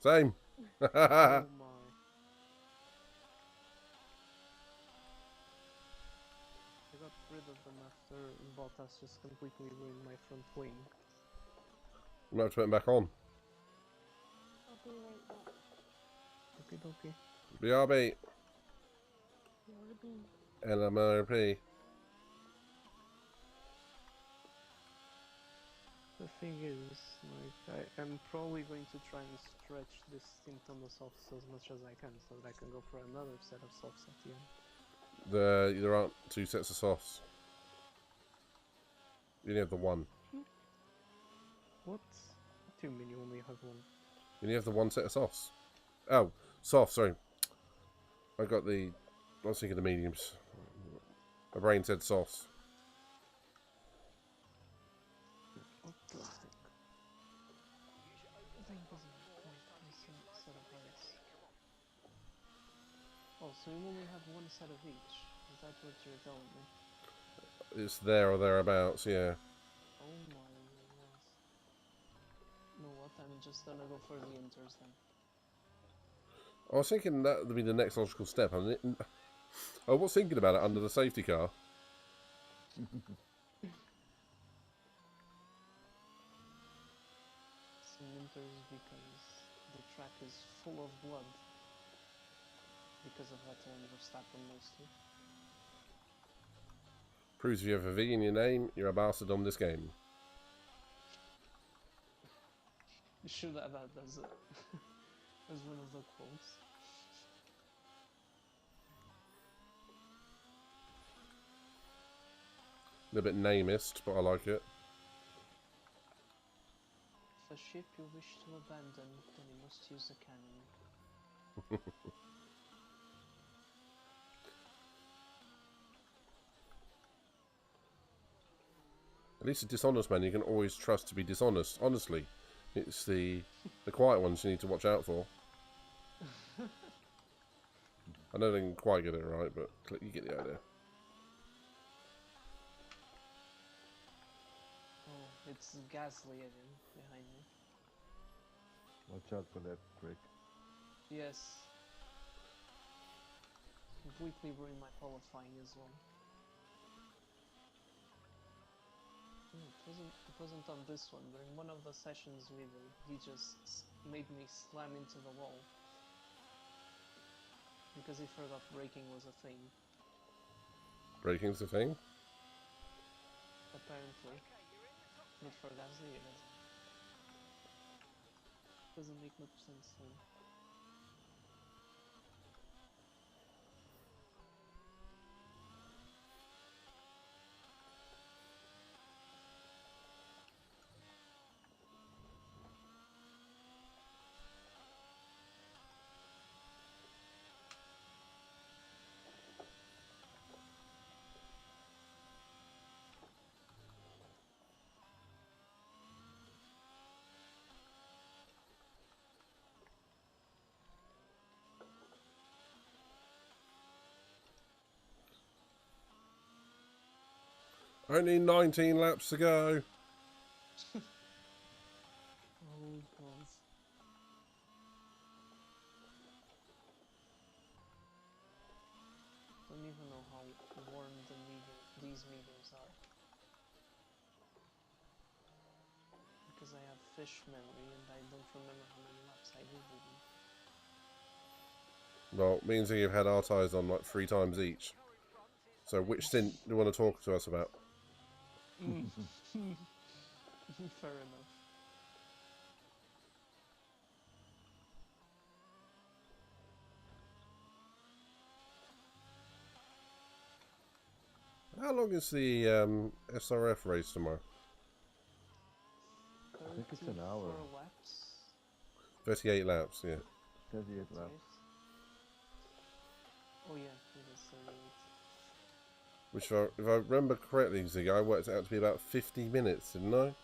Same. oh my. I got rid of them after Bottas just completely ruined my front wing. I'm going to have to put them back on. I'll be right back. Okie dokie. BRB. You're a bee. LMRP. The thing is, like, I'm probably going to try and stretch this stint on the softs as much as I can so that I can go for another set of softs at the end. There aren't 2 sets of softs. You only have the one. What? What do you mean you only have one? You only have the 1 set of softs. Oh, soft, sorry. I got the... I was thinking the mediums. My brain said softs. What the heck? Use your I think overtake this button is before quite it's time to a hit set of drive hearts. safely. Come on. Oh, so you only have one set of each? Is that what you're telling me? It's there or thereabouts, yeah. Oh my goodness. You know what, I'm just gonna go for the inters then. I was thinking that would be the next logical step. I was thinking about it under the safety car. Some inters because the track is full of blood. Because of Vettel and Verstappen mostly. Proves if you have a V in your name, you're a bastard on this game. You should have that as, a as one of the quotes. A little bit namist, but I like it. If a ship you wish to abandon, then you must use a cannon. At least a dishonest man you can always trust to be dishonest. Honestly, it's the quiet ones you need to watch out for. I know they didn't quite get it right, but you get the idea. Oh, it's Gasly again behind me. Watch out for that prick. Yes. Completely ruined my qualifying as well. It wasn't on this one, but in one of the sessions with him, he just made me slam into the wall. Because he forgot braking was a thing, Braking's the thing. apparently. But for Gasly, it doesn't make much sense then. Only 19 laps to go. Oh god. Don't even know how warm these mediums are. Because I have fish memory and I don't remember how many laps I did with them. Well, it means that you've had our tyres on like 3 times each. So which stint do you want to talk to us about? Fair enough. How long is the SRF race tomorrow? I think it's an hour. 34 laps. 38 laps, yeah. 38 Right? laps. Oh yeah, it is 38. Which, if I remember correctly, Ziggy, I worked it out to be about 50 minutes, didn't I?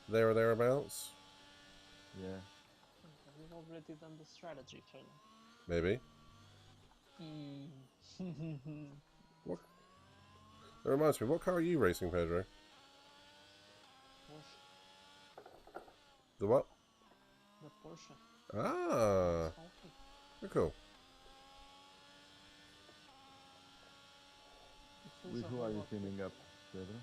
There or thereabouts? Yeah. Okay, we've already done the strategy turn. Maybe. What? That reminds me, what car are you racing, Pedro? Porsche. The what? The Porsche. Ah, Healthy. very cool. It feels With a who whole are you lot teaming up, Pedro?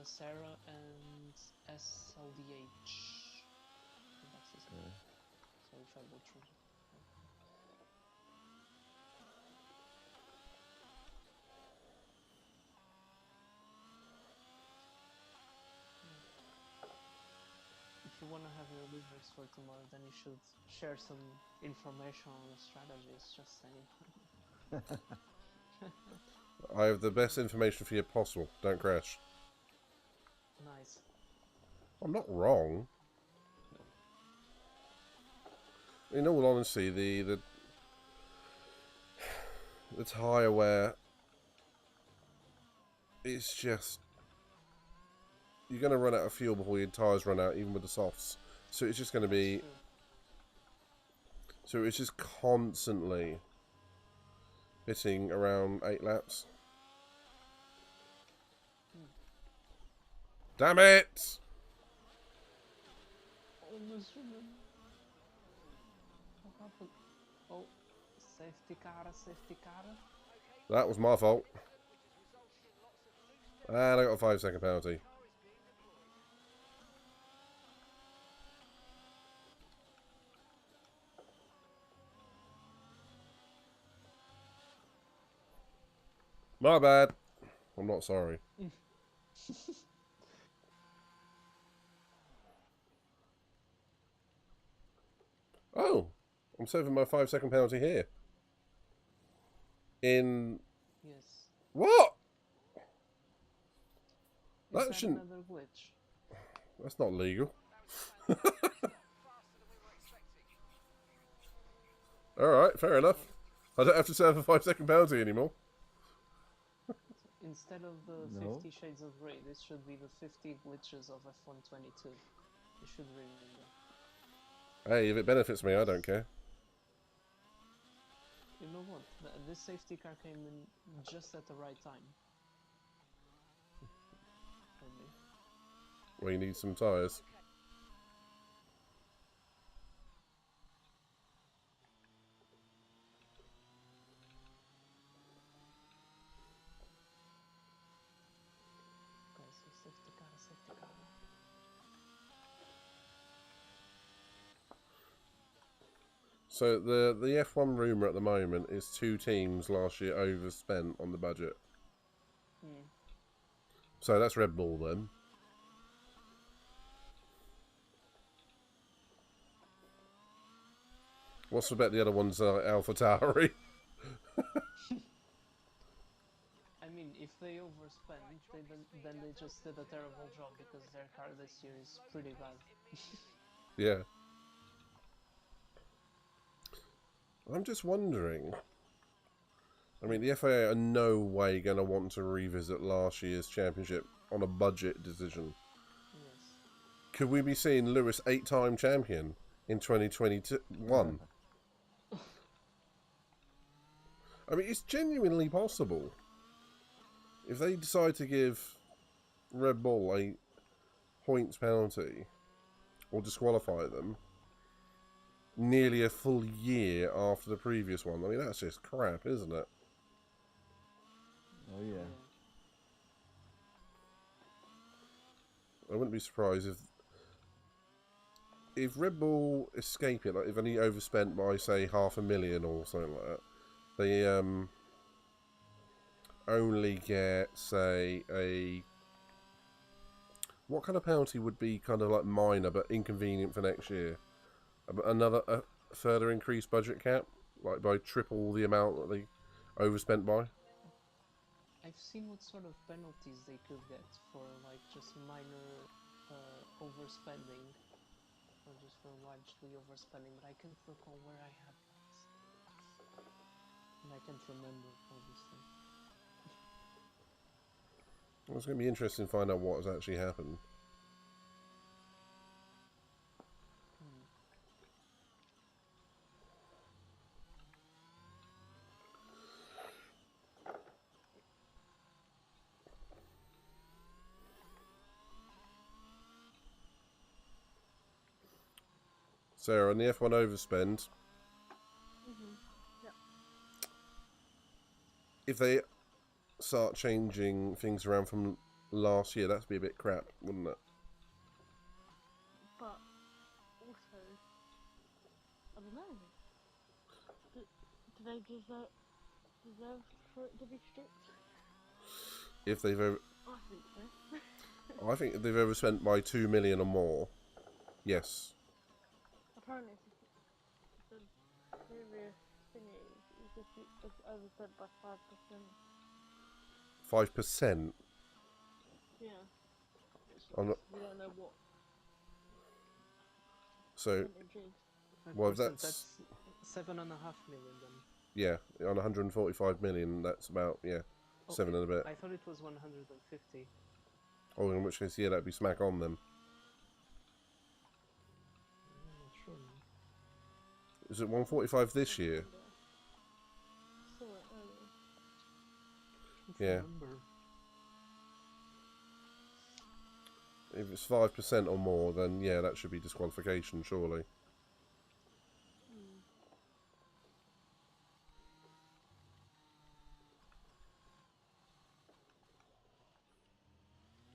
Sarah and SLDH. That's his name. Okay. Sorry if I butchered it. If you want to have your liveries for tomorrow, then you should share some information on the strategies, just saying. I have the best information for you possible. Don't crash. Nice. I'm not wrong. In all honesty, the tyre wear, it's just, you're going to run out of fuel before your tyres run out, even with the softs. So it's just going to be, True. so it's just constantly hitting around 8 laps. Damn it! Almost remember. What happened? Oh, safety car, safety car. That was my fault. And I got a 5-second penalty. My bad. I'm not sorry. Oh, I'm saving my 5-second penalty here. In Yes. what? Is That that shouldn't. another glitch? That's not legal. All right, fair enough. I don't have to serve a 5-second penalty anymore. Instead of the No. 50 Shades of Grey, this should be the 50 glitches of F122. You should remember. Hey, if it benefits me, I don't care. You know what? This safety car came in just at the right time. For me. We need some tyres. Guys, a safety car, a safety car. So the F1 rumour at the moment is 2 teams last year overspent on the budget. Hmm. So that's Red Bull then. What's to bet the other one's AlphaTauri? I mean, if they overspend, then they just did a terrible job because their car this year is pretty bad. Yeah. I'm just wondering. I mean, the FAA are no way going to want to revisit last year's championship on a budget decision. Yes. Could we be seeing Lewis 8-time champion in 2021? I mean, it's genuinely possible. If they decide to give Red Bull a points penalty or disqualify them nearly a full year after the previous one, I mean, that's just crap, isn't it? Oh yeah. I wouldn't be surprised if Red Bull escape it, like if only overspent by say $500,000 or something like that, they only get say what kind of penalty would be kind of like minor but inconvenient for next year? Another further increased budget cap, like by triple the amount that they overspent by. I've seen what sort of penalties they could get for like just minor overspending, or just for largely overspending, but I can't recall where I had that. And I can't remember, obviously. Well, it's going to be interesting to find out what has actually happened. Sarah, on the F1 overspend, Yep. if they start changing things around from last year, that'd be a bit crap, wouldn't it? But also, I don't know. Do they deserve for it to be strict? If they've over, I think so. I think if they've overspent by 2 million or more, yes. Apparently, the previous thingy is just overspent by 5%. 5%. Yeah. I'm not, We don't know what so percentage is. well, if 5%, that's 7.5 million then. yeah, on 145 million, that's about Oh, 7 and a bit. I thought it was 150. Oh, in which case, yeah, that'd be smack on them. I'm not sure now. Is it 145 this year? Saw it earlier. Can't Yeah. remember. If it's 5% or more, then yeah, that should be disqualification, surely.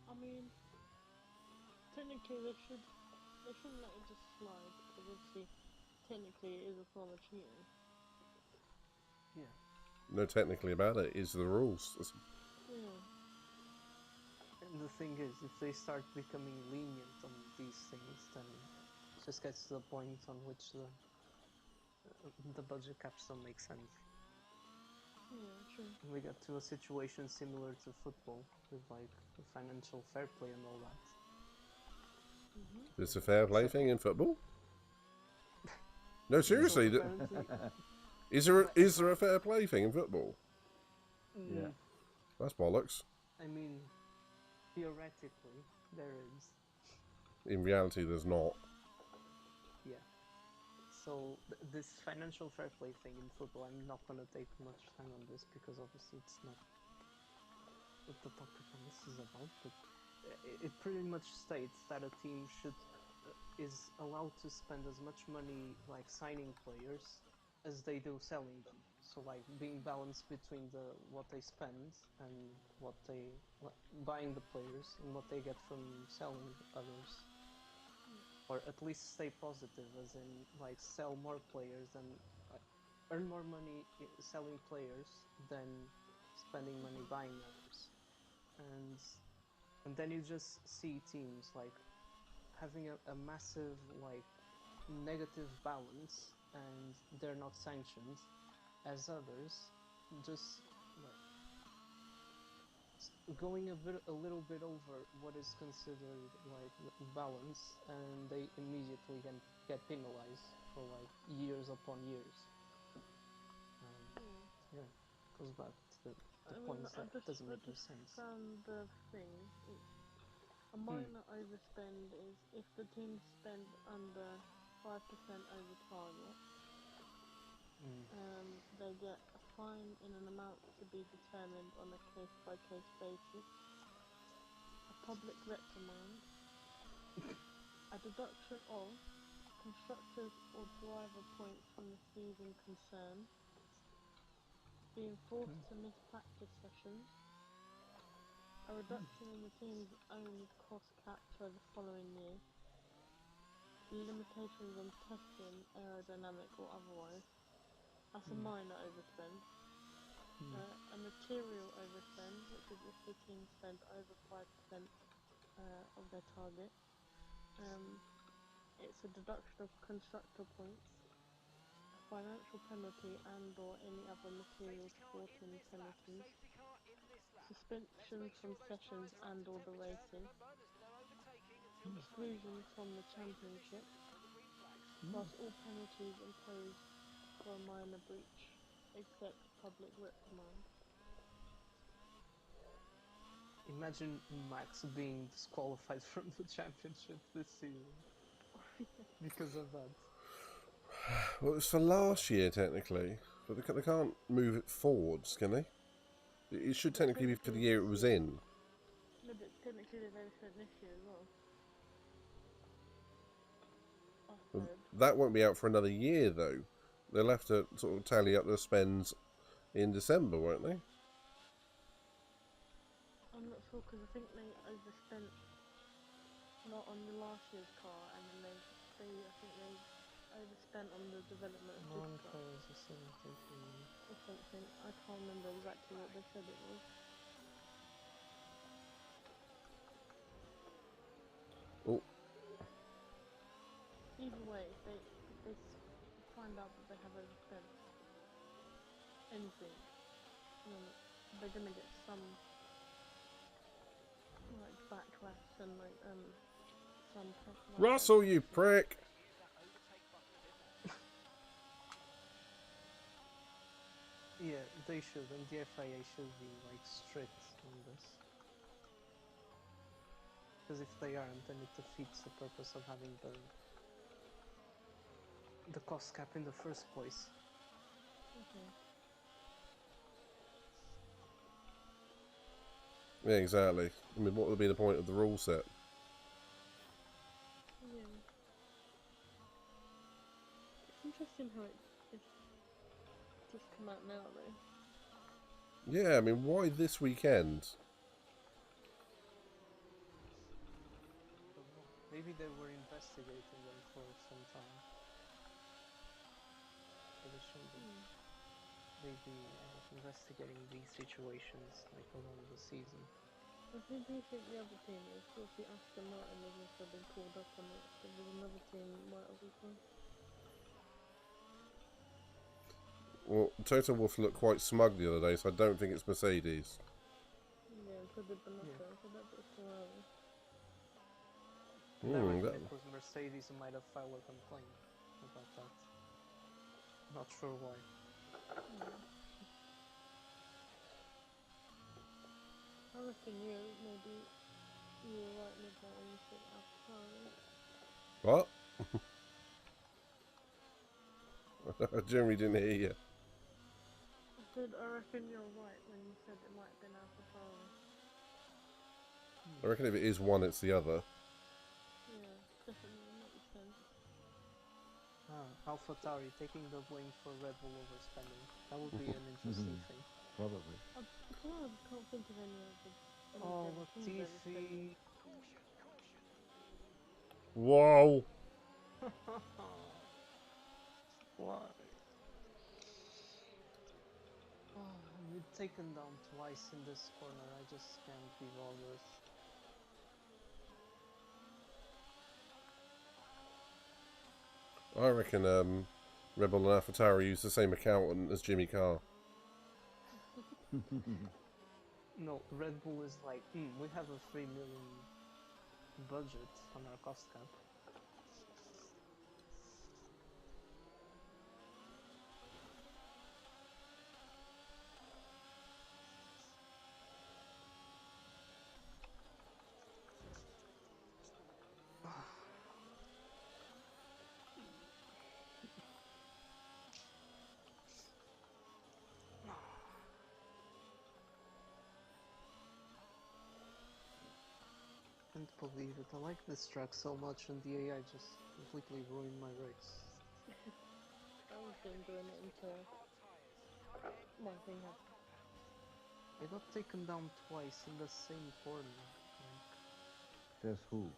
I mean, technically they shouldn't let it just slide, because obviously, technically it is a form of cheating. Yeah. No, technically about it is the rules. Yeah. And the thing is, if they start becoming lenient on these things, then it just gets to the point on which the budget caps don't make sense. Yeah, true. And we got to a situation similar to football, with like the financial fair play and all that. It's a fair play thing in football. No, seriously, So apparently, is there a fair play thing in football? Yeah. That's bollocks. I mean, theoretically, there is. In reality, there's not. Yeah. So this financial fair play thing in football, I'm not gonna take much time on this because obviously it's not what the topic on this is about. But it pretty much states that a team is allowed to spend as much money like signing players as they do selling them. So like being balanced between what they spend and what they buying the players and what they get from selling others. Or at least stay positive, as in like sell more players and earn more money selling players than spending money buying others. And then you just see teams like having a massive like negative balance and they're not sanctioned, as others just like going a little bit over what is considered like balance, and they immediately get penalized for like years upon years. Yeah, goes back to the points that doesn't make any sense. Found the thing. A minor overspend is if the team spend under 5% over target. They get a fine in an amount to be determined on a case-by-case basis, a public reprimand, a deduction of constructors or driver points from the season concerned, being forced to miss practice sessions, a reduction in the team's own cost cap for the following year, limitations on testing, aerodynamic or otherwise. That's a minor overspend. A material overspend, which is if the team spend over 5% of their target. It's a deduction of constructor points, a financial penalty and or any other material sporting penalties, suspension from sessions and or the racing, exclusion from the championship, plus all penalties imposed for a minor breach, except public reprimand. Imagine Max being disqualified from the championship this season because of that. Well, it's for last year, technically. But they can't move it forwards, can they? It should technically be for the year it was in. No, but technically they've overspent this year as well. Well, that won't be out for another year, though. They'll have to sort of tally up their spends in December, won't they? I'm not sure because I think they overspent not on the last year's car, and then I think they overspent on the development of this car or something. I can't remember exactly what they said it was. Oh. Either way, if they find out that they have overspent anything, then they're gonna get some like backlash and like some. Russell, you prick! Yeah, they should, and the FIA should be like strict on this. Because if they aren't, then it defeats the purpose of having the cost cap in the first place. Okay. Yeah, exactly. I mean, what would be the point of the rule set? Yeah. It's interesting how it's just come out now, though. Yeah, I mean, why this weekend? Don't know. Maybe they were investigating them for some time. Maybe shouldn't be. Maybe investigating these situations like along the season. Who do you think the other team is? Obviously Aston Martin has also been pulled up on it, so there's another team might have as well. Well, Toto Wolff looked quite smug the other day, so I don't think it's Mercedes. Yeah, because they've been up there, so that's what's too early. I reckon if it was Mercedes, who might have filed a complaint about that. Not sure why. reckon maybe you were right midnight when you said Alpha. What? I generally didn't hear you. I said I reckon you're right when you said it might have been Alpha Tauri. I reckon if it is one, it's the other. Yeah, definitely makes sense. Alpha Tauri taking the blame for Red Bull overspending. That would be an interesting thing. Probably. I can't think of any other Oh, teams overspending. Latifi! Whoa! Why? Oh, we've taken down twice in this corner. I just can't be bothered. I reckon Rebel and AlphaTauri use the same accountant as Jimmy Carr. No, Red Bull is like, we have a 3 million budget on our cost cap. Can't believe it. I like this track so much and the AI just completely ruined my race. I was doing it until my thing happened. I got taken down twice in the same corner. Says who?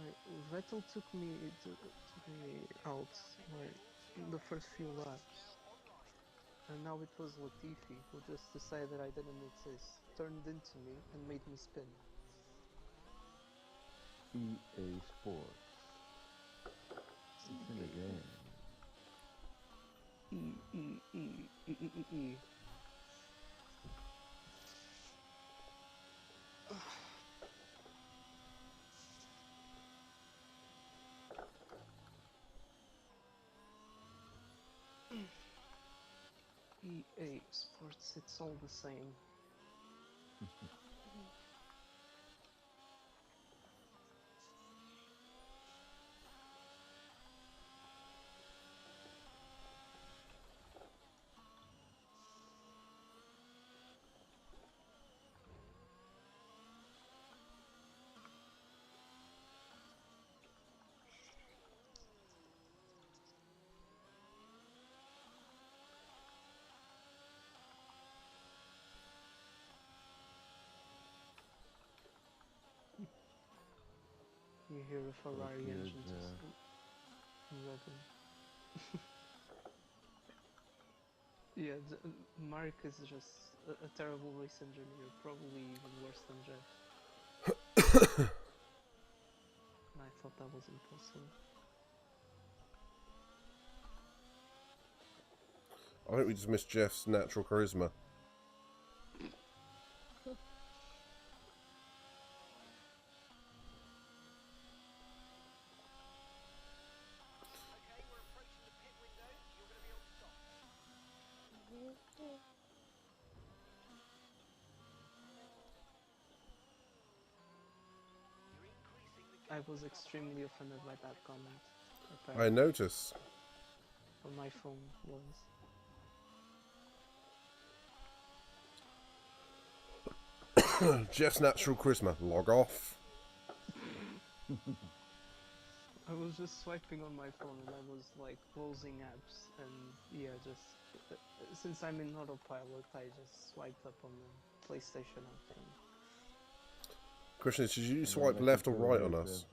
Like, Vettel took me out in the first few laps. And now it was Latifi who just decided I didn't exist, turned into me and made me spin. EA Sports. It's in the game. E. EA Sports, it's all the same. You hear a Ferrari Okay, engine yeah. just revving. Yeah, Mark is just a terrible race engineer, probably even worse than Jeff. And I thought that was impossible. I think we just missed Jeff's natural charisma. Okay, we're approaching the pit window. You're going to be on stop. You're increasing the I gap was to about extremely 5 offended by laps that ahead of the comment. pack. I Apparently, notice. on my phone was. Jeff's natural charisma. Log off. I was just swiping on my phone and I was like closing apps and yeah, just since I'm in autopilot, I just swiped up on the PlayStation app. And Question is, did you And swipe then left or Mexico right on has us?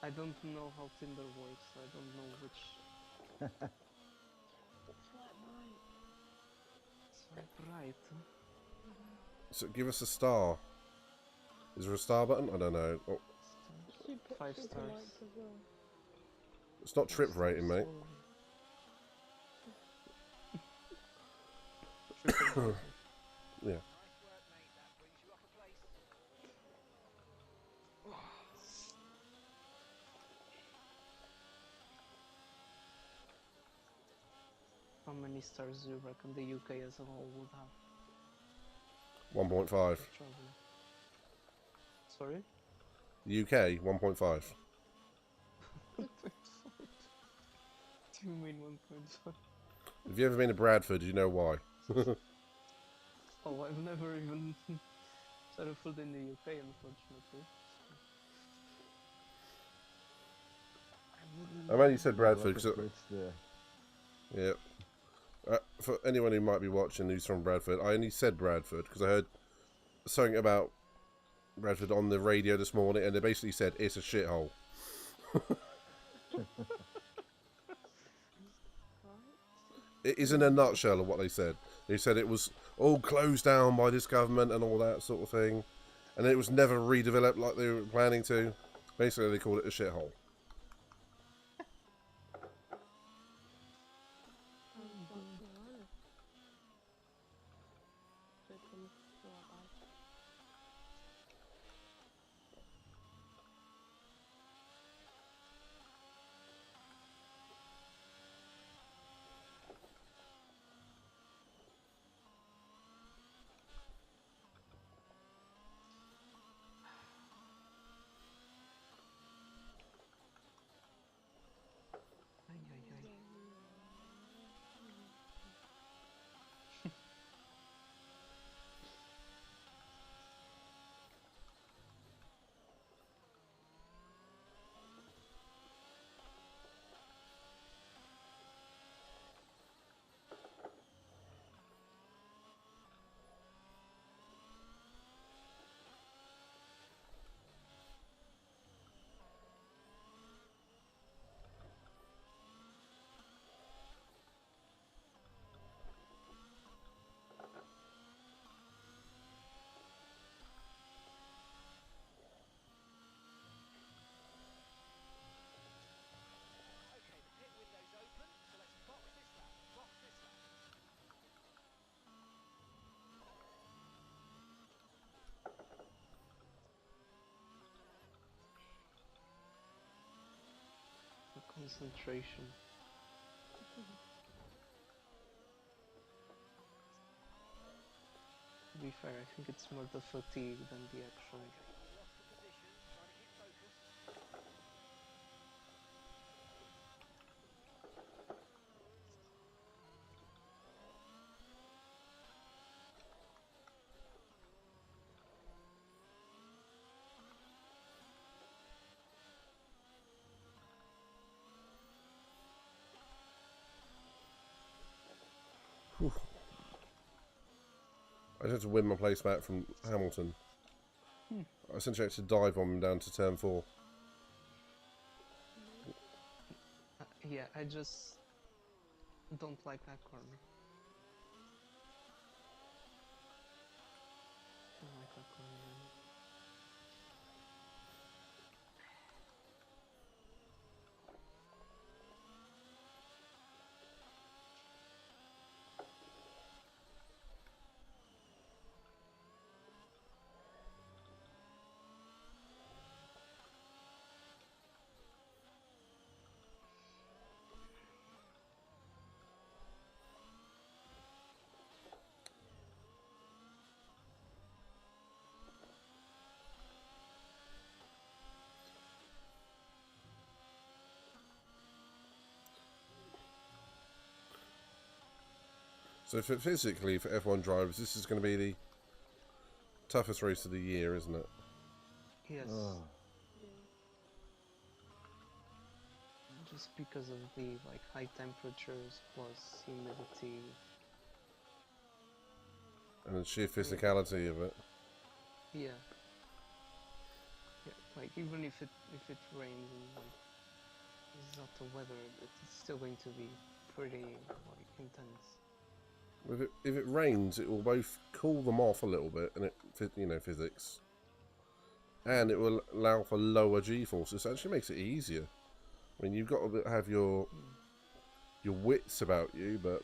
I don't know how Tinder works. I don't know which swipe right. So give us a star. Is there a star button? I don't know. Oh, Super, 5 super stars. likes as well. it's not trip rating, mate. Triple Yeah. Nice work, mate. That brings you up a place. how many stars do you reckon the UK as a whole would have 1.5. for traveling? Sorry? UK 1.5. What do you mean 1.5? Have you ever been to Bradford? You know why. Oh, I've never even set a foot in the UK, unfortunately. I I'm wouldn't. only said There's a Bradford lot because of Brits there. yeah. For anyone who might be watching who's from Bradford, I only said Bradford because I heard something about Bradford on the radio this morning, and they basically said it's a shithole. It is in a nutshell of what they said. They said it was all closed down by this government and all that sort of thing, and it was never redeveloped like they were planning to. Basically, they called it a shithole. Ay, ay, ay. Okay, the pit window's open, so let's box this lap. Box this lap. The concentration. To be fair, I think it's more the fatigue than the actual. Okay, lost the position, trying to get focus. I just had to win my place back from Hamilton. I essentially had to dive on him down to turn 4. Yeah, I just don't like that corner. Don't like that corner. So physically, for F1 drivers, this is going to be the toughest race of the year, isn't it? Yes. Oh, Just because of the high temperatures plus humidity. And the sheer physicality of it. Yeah. Yeah, even if it rains and it's not the weather, it's still going to be pretty intense. If it rains, it will both cool them off a little bit, and physics, and it will allow for lower G-forces. So it actually makes it easier. I mean, you've got to have your wits about you, but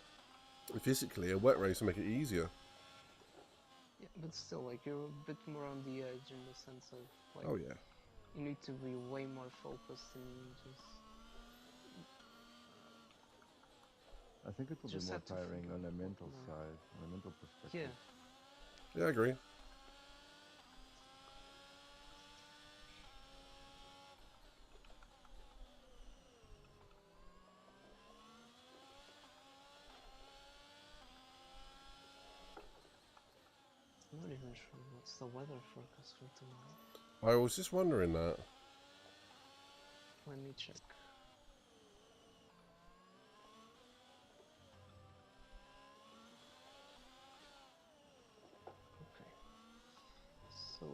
physically, a wet race will make it easier. Yeah, but still, you're a bit more on the edge in the sense of Oh yeah. you need to be way more focused and just I think it will be Just more have to tiring figure on a out mental what side, on a mental perspective. Yeah. Yeah, I agree. I'm not even sure what's the weather forecast for tomorrow. I was just wondering that. Let me check. Okay. So,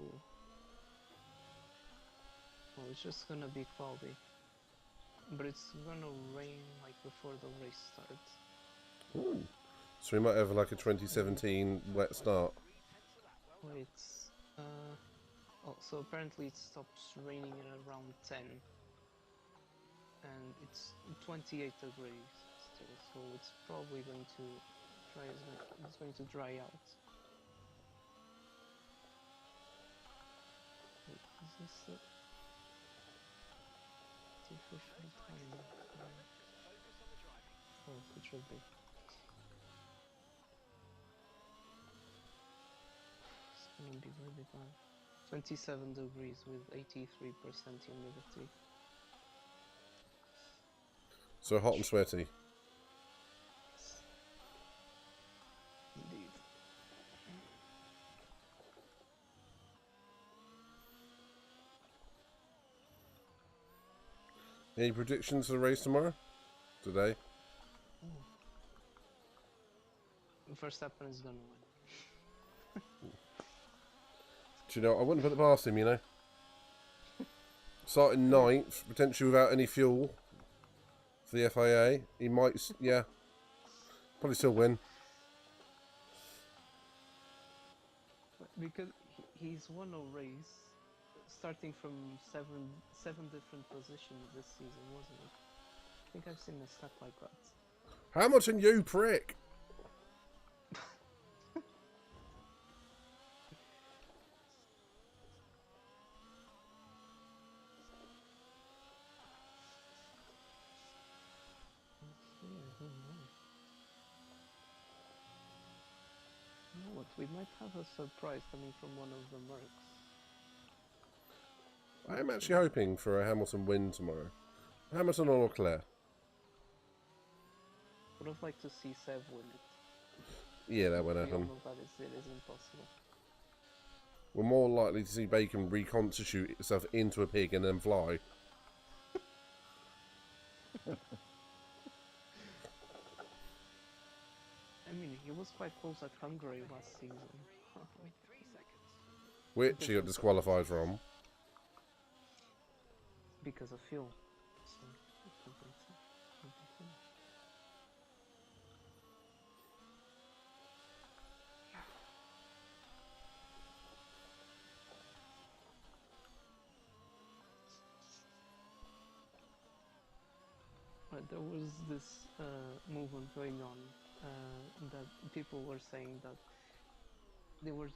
well, it's just gonna be cloudy, but it's gonna rain like before the race starts. Ooh. So we might have like a 2017 wet start. Wait, oh, so apparently it stops raining at around 10, and it's 28 degrees still, so it's probably going to dry. It's going to dry out. Wait, is this the artificial time? Oh, it should be. It's gonna be really bad. 27 degrees with 83% humidity. So hot and sweaty. Indeed. Any predictions for the race tomorrow? Today? Verstappen is gonna win. Do you know, I wouldn't put it past him, you know. Starting ninth, potentially without any fuel for the FIA. He might, yeah, probably still win. Because he's won a race starting from seven different positions this season, wasn't it? I think I've seen a stat like that. Hamilton, you prick! Yeah, I don't know. You know what? We might have a surprise coming from one of the Mercs. I am actually hoping for a Hamilton win tomorrow. Hamilton or Leclerc. Would have liked to see Sev win it. Yeah, that won't We all happen. know that it is impossible. We're more likely to see Bacon reconstitute itself into a pig and then fly. I mean, he was quite close at Hungary last season. Which he got disqualified from. Because of fuel. So, it could be fun. Right, there was this movement going on that people were saying that they were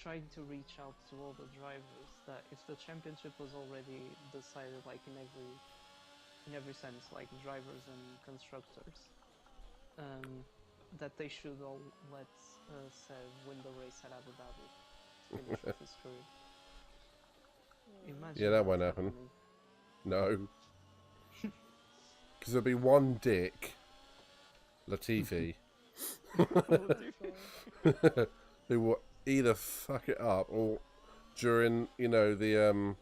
trying to reach out to all the drivers, that if the championship was already decided, like in every sense, like drivers and constructors, that they should all let Sev win the race at Abu Dhabi to finish off his career. Imagine Yeah, that won't happen. happening. No. Because there'll be one dick, Latifi, who will either fuck it up or during, you know, the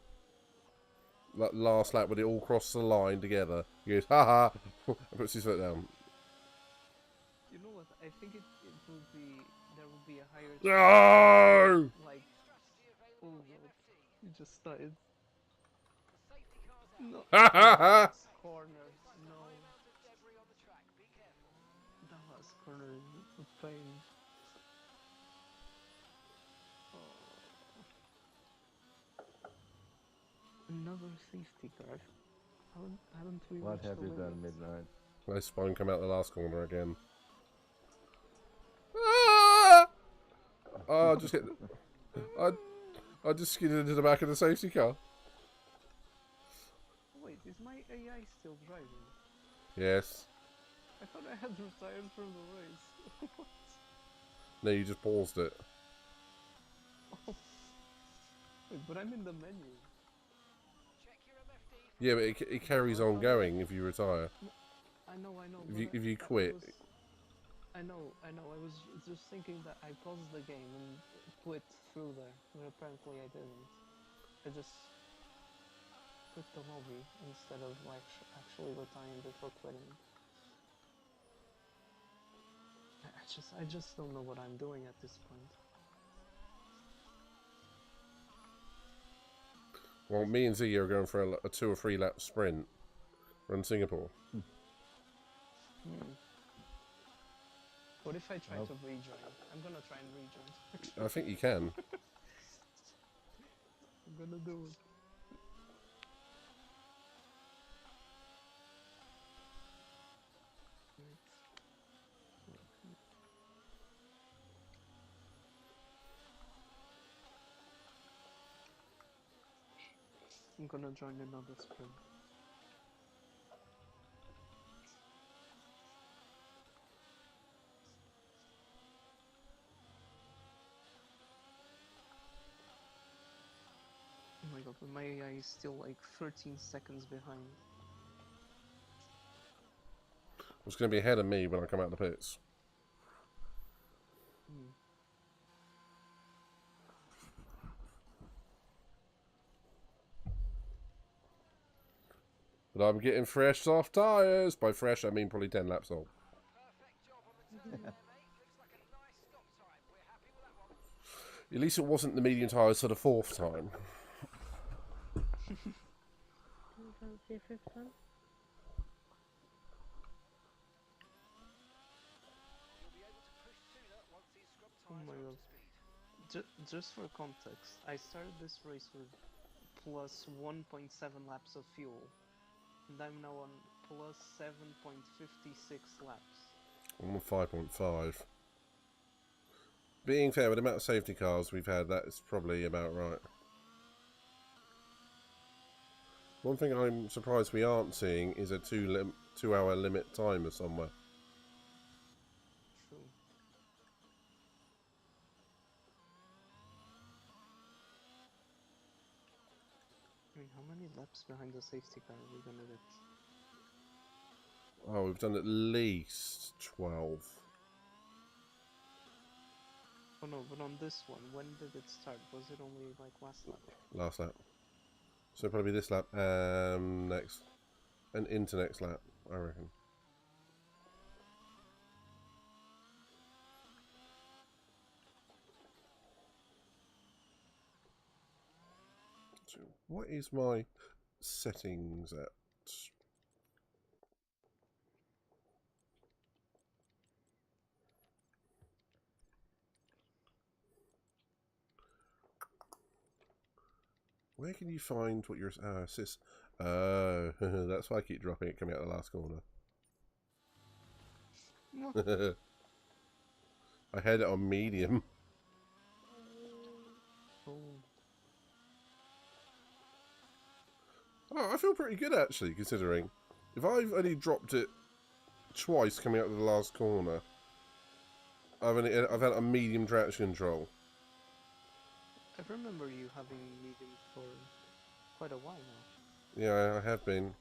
last lap when it all crossed the line together, he goes, haha, and puts his foot down. You know what? I think it will be, there will be a higher No! chance, like, oh god, you just started. No, last corner, no. That last corner is a pain. Oh. Another safety car. Haven't we What reached have the you limit? done, Midnight? My spine come out the last corner again. Ah! Oh, I just hit. I just skidded into the back of the safety car. Wait, is my AI still driving? Yes. I thought I had retired from the race. What? No, you just paused it. Wait, but I'm in the menu. Check your MFD. Yeah, but it carries on going if you retire. I know. If you that quit, was- I know. I was just thinking that I paused the game and quit through there, but apparently I didn't. I just quit the lobby instead of like actually retiring before quitting. I just don't know what I'm doing at this point. well, me and Z are going for a 2 or 3 lap sprint around Singapore. What if I try Well- to rejoin? I'm gonna try and rejoin. I think you can. I'm gonna do it. I'm gonna join another sprint. Oh my god, but my AI is still like 13 seconds behind. It's going to be ahead of me when I come out of the pits. But I'm getting fresh soft tyres. By fresh, I mean probably 10 laps old. Perfect job on the turn there, mate. Looks like a nice stop time. We're happy with that one. At least it wasn't the medium tyres for the 4th time. Do you fancy a fifth time? You'll be able to push sooner once these scrub Oh tyres my are god. up to speed. Just for context, I started this race with plus 1.7 laps of fuel, and I'm now on plus 7.56 laps. I'm on 5.5. Being fair, with the amount of safety cars we've had, that's probably about right. One thing I'm surprised we aren't seeing is a 2-hour limit timer somewhere. True. I mean, how many laps behind the safety car are we gonna get? Oh, we've done at least 12. Oh no, but on this one, when did it start? Was it only like last lap? Last lap. So probably this lap, next, and into next lap, I reckon. So what is my settings at? Where can you find what your assist? Oh, that's why I keep dropping it coming out of the last corner. I had it on medium. Oh, Oh, I feel pretty good actually, considering if I've only dropped it twice coming out of the last corner, I've had a medium traction control. I remember you having medium for quite a while now. Yeah, I have been.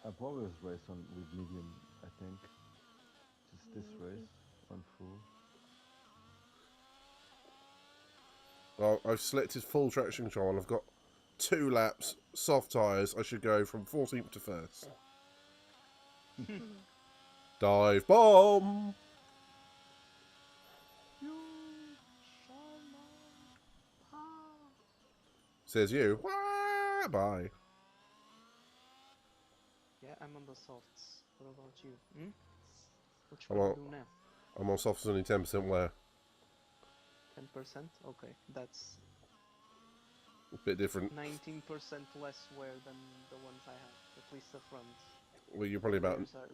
I've always raced on with medium, I think. Just this race on full. Well, I've selected full traction control and I've got 2 laps, soft tyres. I should go from 14th to 1st. Dive bomb! Says you. Wah! Bye. Yeah, I'm on the softs. What about you? Hmm? What I'm should I on- do now? I'm on softs only 10% wear. 10%? Okay, that's A bit different. 19% less wear than the ones I have, at least the front. Well, you're probably about. Rears are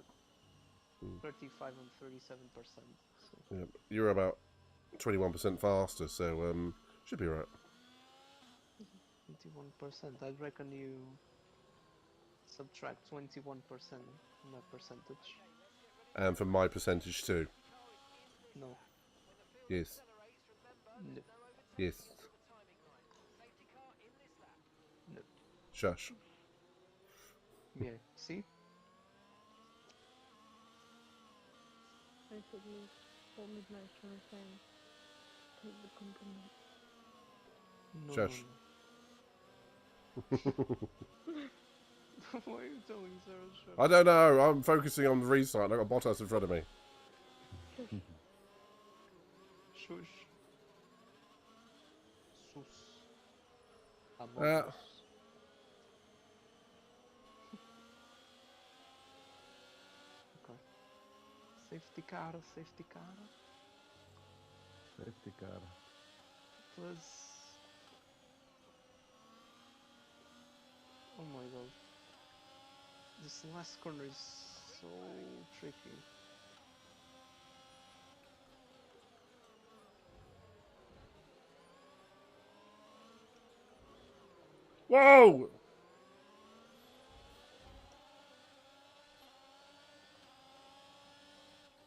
35 and 37%. So. Yeah, you're about 21% faster, so should be right. 21%. I'd reckon you subtract 21% from that percentage. And for my percentage too. No. Yes. No. Yes. No. Shush. Yeah, see? Basically, what Midnight's trying to say, take the compliment. No, Shush. Why are you telling Sarah shut I don't know. I'm focusing on the restart. I've got Bottas in front of me. Shush. Sus. Uh, Amamos. Okay. Safety car, safety car. Safety car. Please. Oh my god. This last corner is so tricky. Whoa!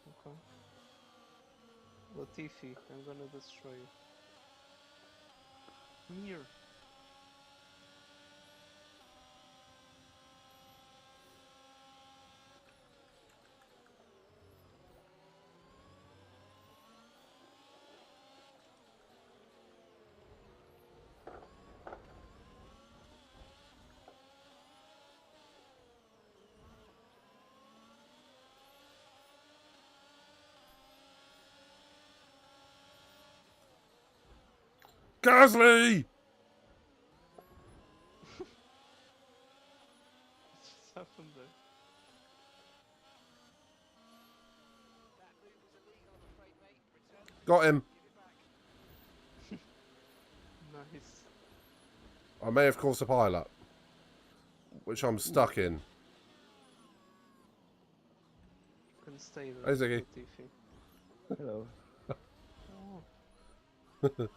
Okay. Latifi, I'm gonna destroy you. Mir. Gasly! What just happened there? That move was illegal, I'm afraid, mate. Return the Got him. give it back. Nice. I may have caused a pileup, which I'm stuck in. You can stay Hey, there, Ziggy. Latifi. Hello. Oh.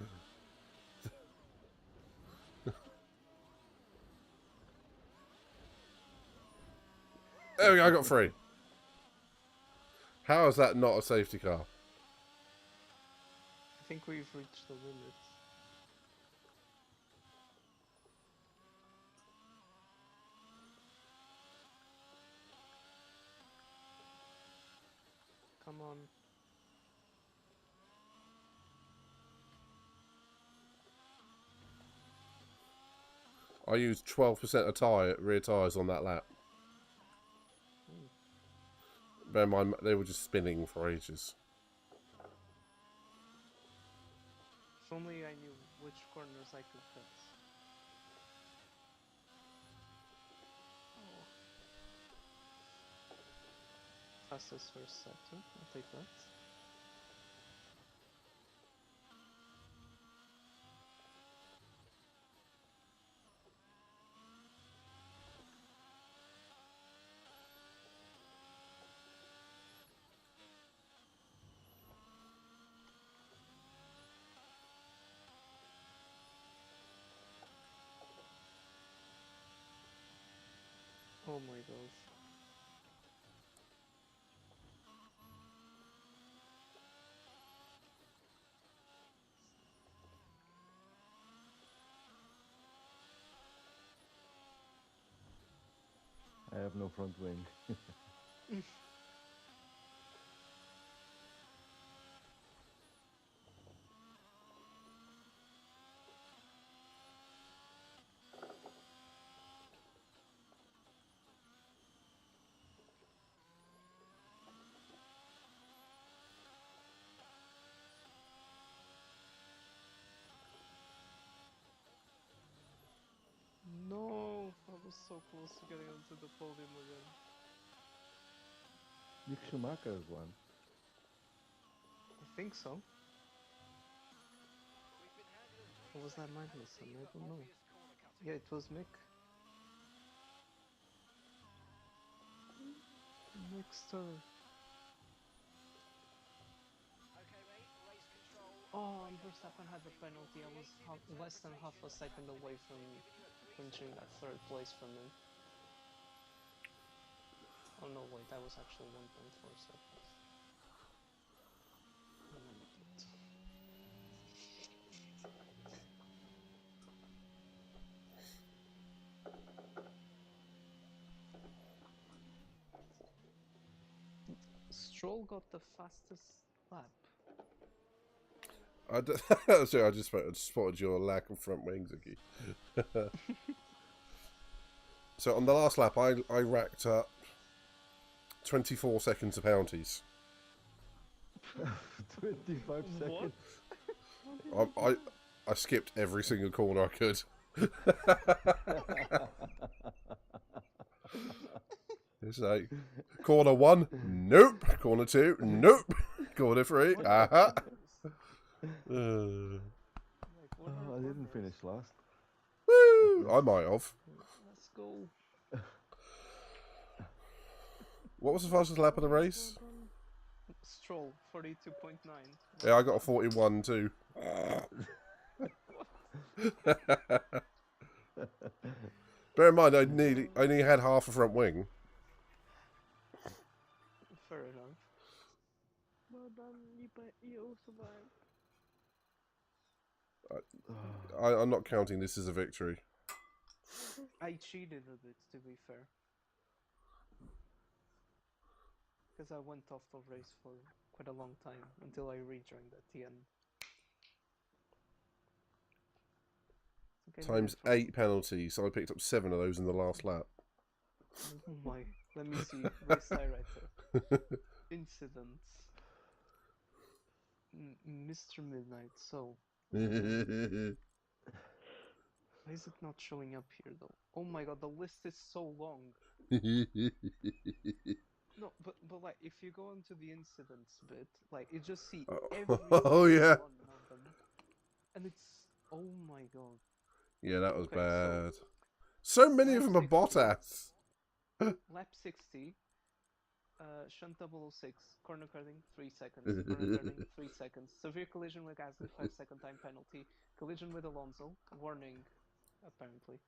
There we go, I got 3. How is that not a safety car? I think we've reached the limit. Come on. I used 12% of rear tyres on that lap. Bear in mind, they were just spinning for ages. If only I knew which corners I could cut. Oh. Fastest first sector, I'll take that. Oh my god. I have no front wing. No! I was so close to getting onto the podium again. Mick Schumacher has won. I think so. Or was that Magnussen? I don't know. Yeah, it was Mick. Mickster. Oh, and Verstappen had the penalty. I was less than half a second away from clinching that third place from him. Oh no, wait, that was actually 1.4 seconds. Stroll got the fastest lap. Sorry, I just spotted your lack of front wing, Ziggy. So on the last lap, I racked up 24 seconds of penalties. 25 seconds. I skipped every single corner I could. It's like corner 1, nope. Corner 2, nope. Corner 3, aha. What I didn't finish last. Woo! I might have. Let's go. What was the fastest lap of the race? Stroll, 42.9. Yeah, I got a 41 too. Bear in mind, I only had half a front wing. Fair enough. Well done, you all survived. I'm not counting this as a victory. I cheated a bit, to be fair. Because I went off the race for quite a long time until I rejoined at the end. Okay, Times 8 penalties, so I picked up 7 of those in the last lap. Oh my, let me see. Race director. Incidents. Mr. Midnight, so. Why is it not showing up here though? Oh my god, the list is so long. No, but like, if you go into the incidents bit, like, you just see every yeah. one of them. And it's, oh my god. Yeah, that was Okay, bad. So many of them are lap 60. Bottas. Lap 60, shunt 006, corner cutting, 3 seconds, corner cutting, 3 seconds, severe collision with Gasly, 5-second time penalty, collision with Alonso, warning, apparently.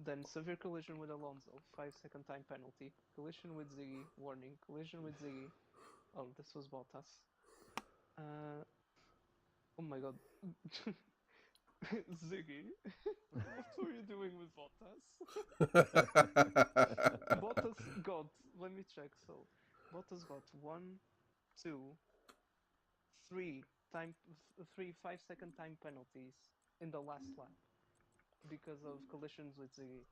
Then severe collision with Alonso, 5-second time penalty, collision with Ziggy, warning, collision with Ziggy. Oh, this was Bottas. Oh my god. Ziggy, what were you doing with Bottas? Bottas got, let me check, so Bottas got 1, 2, 3 5-second time penalties in the last lap because of collisions with Ziggy.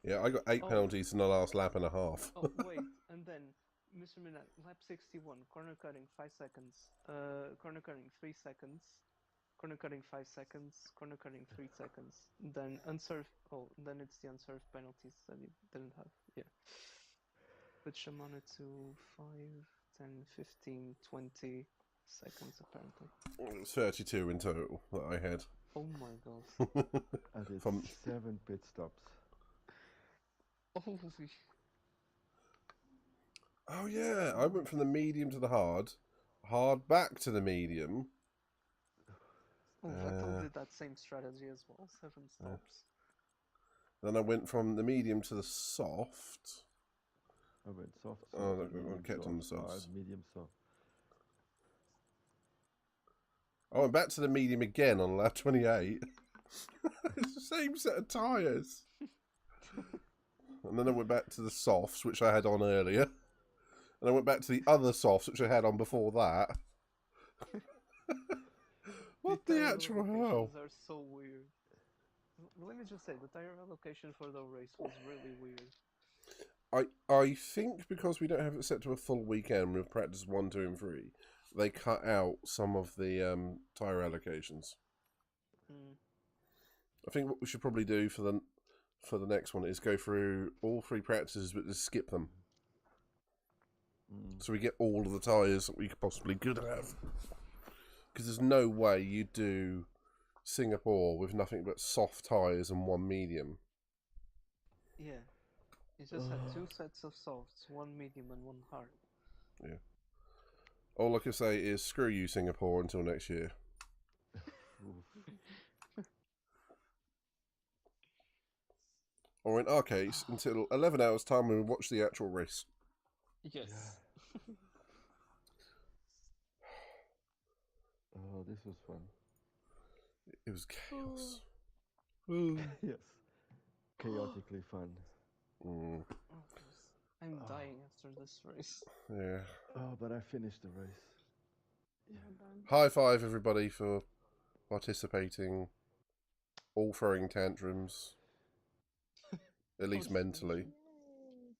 Yeah, I got 8 penalties in the last lap and a half. Oh, wait, and then Mr. Midnight, lap 61, corner cutting 5 seconds, corner cutting 3 seconds, corner cutting 5 seconds, corner cutting 3 seconds, then unserved, then it's the unserved penalties that he didn't have, yeah. Which amounted to 5, 10, 15, 20 seconds apparently. 32 in total that I had. Oh my god. I did From 7 pit stops. Holy. Oh yeah, I went from the medium to the hard back to the medium. Oh, Vettel did that same strategy as well, 7 stops. Then I went from the medium to the soft. I went soft. Oh, medium, I kept on the soft, softs. hard, medium, soft. I went back to the medium again on lap 28. It's the same set of tyres. And then I went back to the softs, which I had on earlier. And I went back to the other softs, which I had on before that. What the actual hell? Are so weird. Let me just say, the tire allocation for the race was really weird. I think because we don't have it set to a full weekend with practice 1, 2, and 3, they cut out some of the tyre allocations. I think what we should probably do for the next one is go through all 3 practices, but just skip them. So we get all of the tyres that we possibly could have. Because there's no way you do Singapore with nothing but soft tyres and 1 medium. Yeah. You just had 2 sets of softs, 1 medium and 1 hard. Yeah. All I can say is screw you, Singapore, until next year. Or in our case, until 11 hours time when we watch the actual race. Yes. Yeah. Oh, this was fun. It was chaos. Yes. Chaotically fun. after this race. Yeah. Oh, but I finished the race. Well done. High five, everybody, for participating, all throwing tantrums, at least mentally. Yay.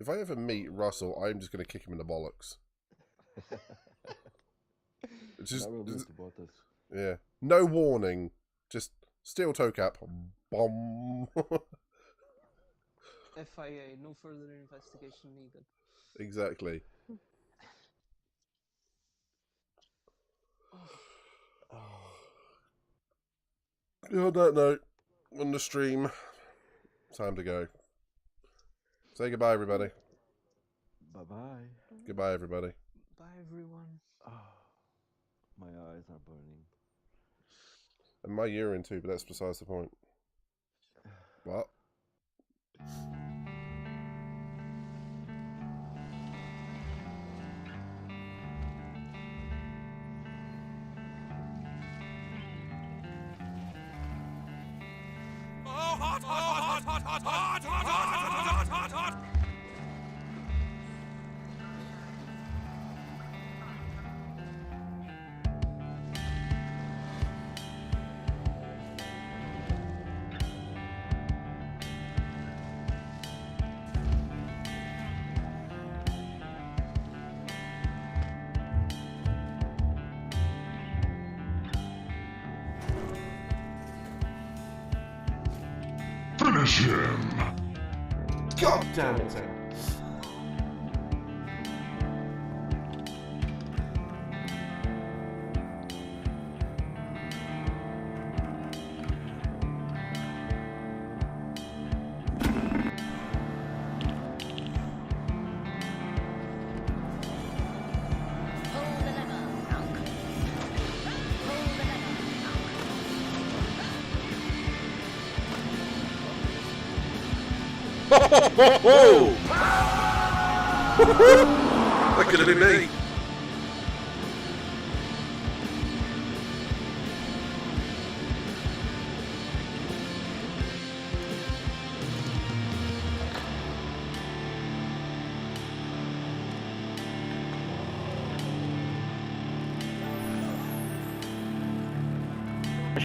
If I ever meet Russell, I'm just going to kick him in the bollocks. It's just, I will lose to Bottas. yeah, no warning, just steel toe cap, bomb. FIA, no further investigation needed. Exactly. On that note, on the stream, time to go. Say goodbye, everybody. Bye-bye. Goodbye, everybody. Bye, everyone. Oh, my eyes are burning. And my urine too, but that's besides the point. What? Finish him! God damn it! That could have been me.